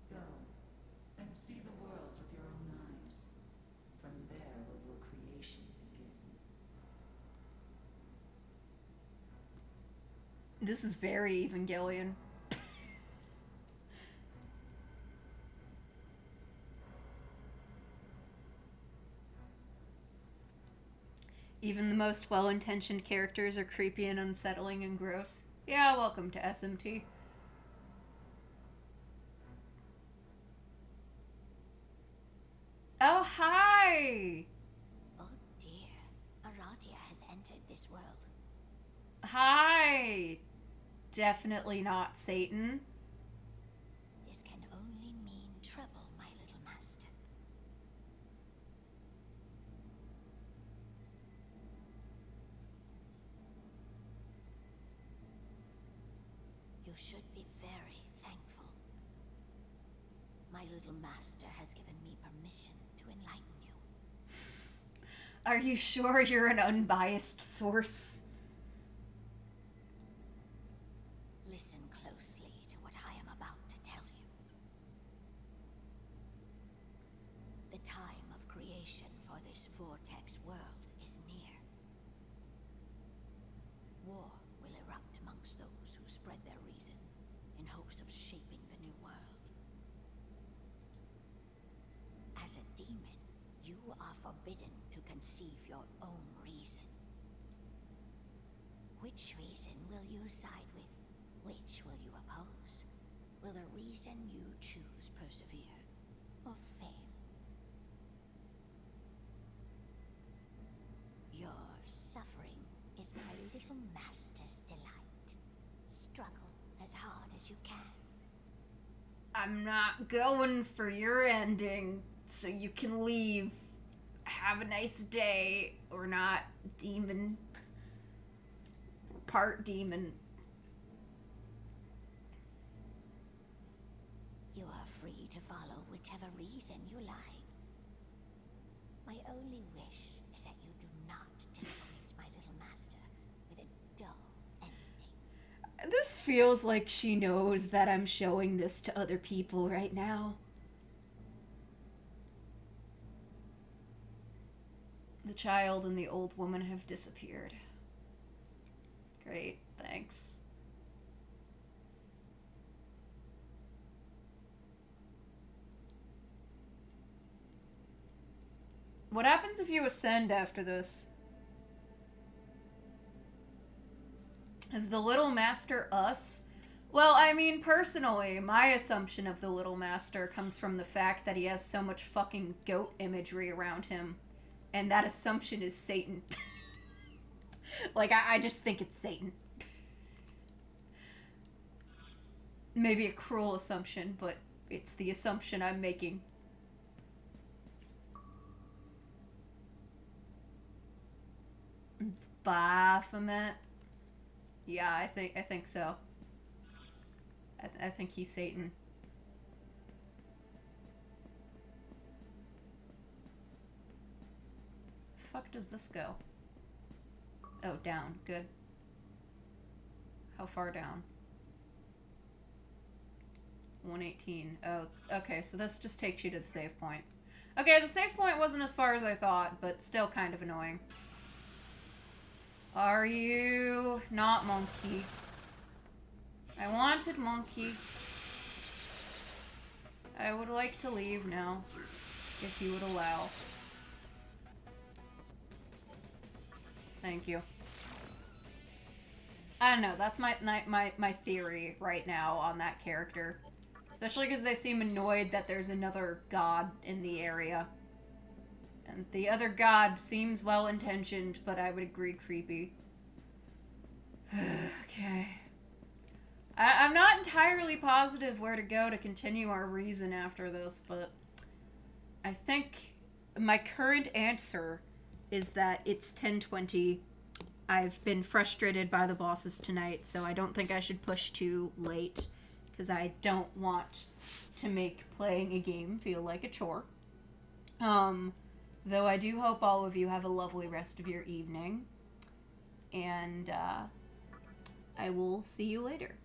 her. Go, and see the world with your own eyes. From there will your creation begin. This is very Evangelion. Even the most well-intentioned characters are creepy and unsettling and gross. Yeah, welcome to SMT. Oh, hi! Oh dear, Aradia has entered this world. Hi! Definitely not Satan. This can only mean trouble, my little master. You should be very thankful. My little master has given me permission to enlighten you. Are you sure you're an unbiased source? Listen closely to what I am about to tell you. The time of creation for this vortex world is near. War will erupt amongst those forbidden to conceive your own reason. Which reason will you side with? Which will you oppose? Will the reason you choose persevere or fail? Your suffering is my little master's delight. Struggle as hard as you can. I'm not going for your ending, so you can leave. Have a nice day, or not, demon. Part demon. You are free to follow whichever reason you like. My only wish is that you do not disappoint my little master with a dull ending. This feels like she knows that I'm showing this to other people right now. The child and the old woman have disappeared. Great, thanks. What happens if you ascend after this? Is the Little Master us? Well, I mean, personally, my assumption of the Little Master comes from the fact that he has so much fucking goat imagery around him. And that assumption is Satan. Like, I just think it's Satan. Maybe a cruel assumption, but it's the assumption I'm making. It's Baphomet. Yeah, I think so. I think he's Satan. Fuck does this go? Oh, down. Good. How far down? 118. Oh, okay, so this just takes you to the save point. Okay, the save point wasn't as far as I thought, but still kind of annoying. Are you not monkey? I wanted monkey. I would like to leave now, if you would allow. Thank you. I don't know, that's my theory right now on that character. Especially because they seem annoyed that there's another god in the area. And the other god seems well-intentioned, but I would agree creepy. Okay. I'm not entirely positive where to go to continue our reason after this, but I think my current answer is that it's 10:20. I've been frustrated by the bosses tonight, so I don't think I should push too late, because I don't want to make playing a game feel like a chore. Though I do hope all of you have a lovely rest of your evening, and I will see you later.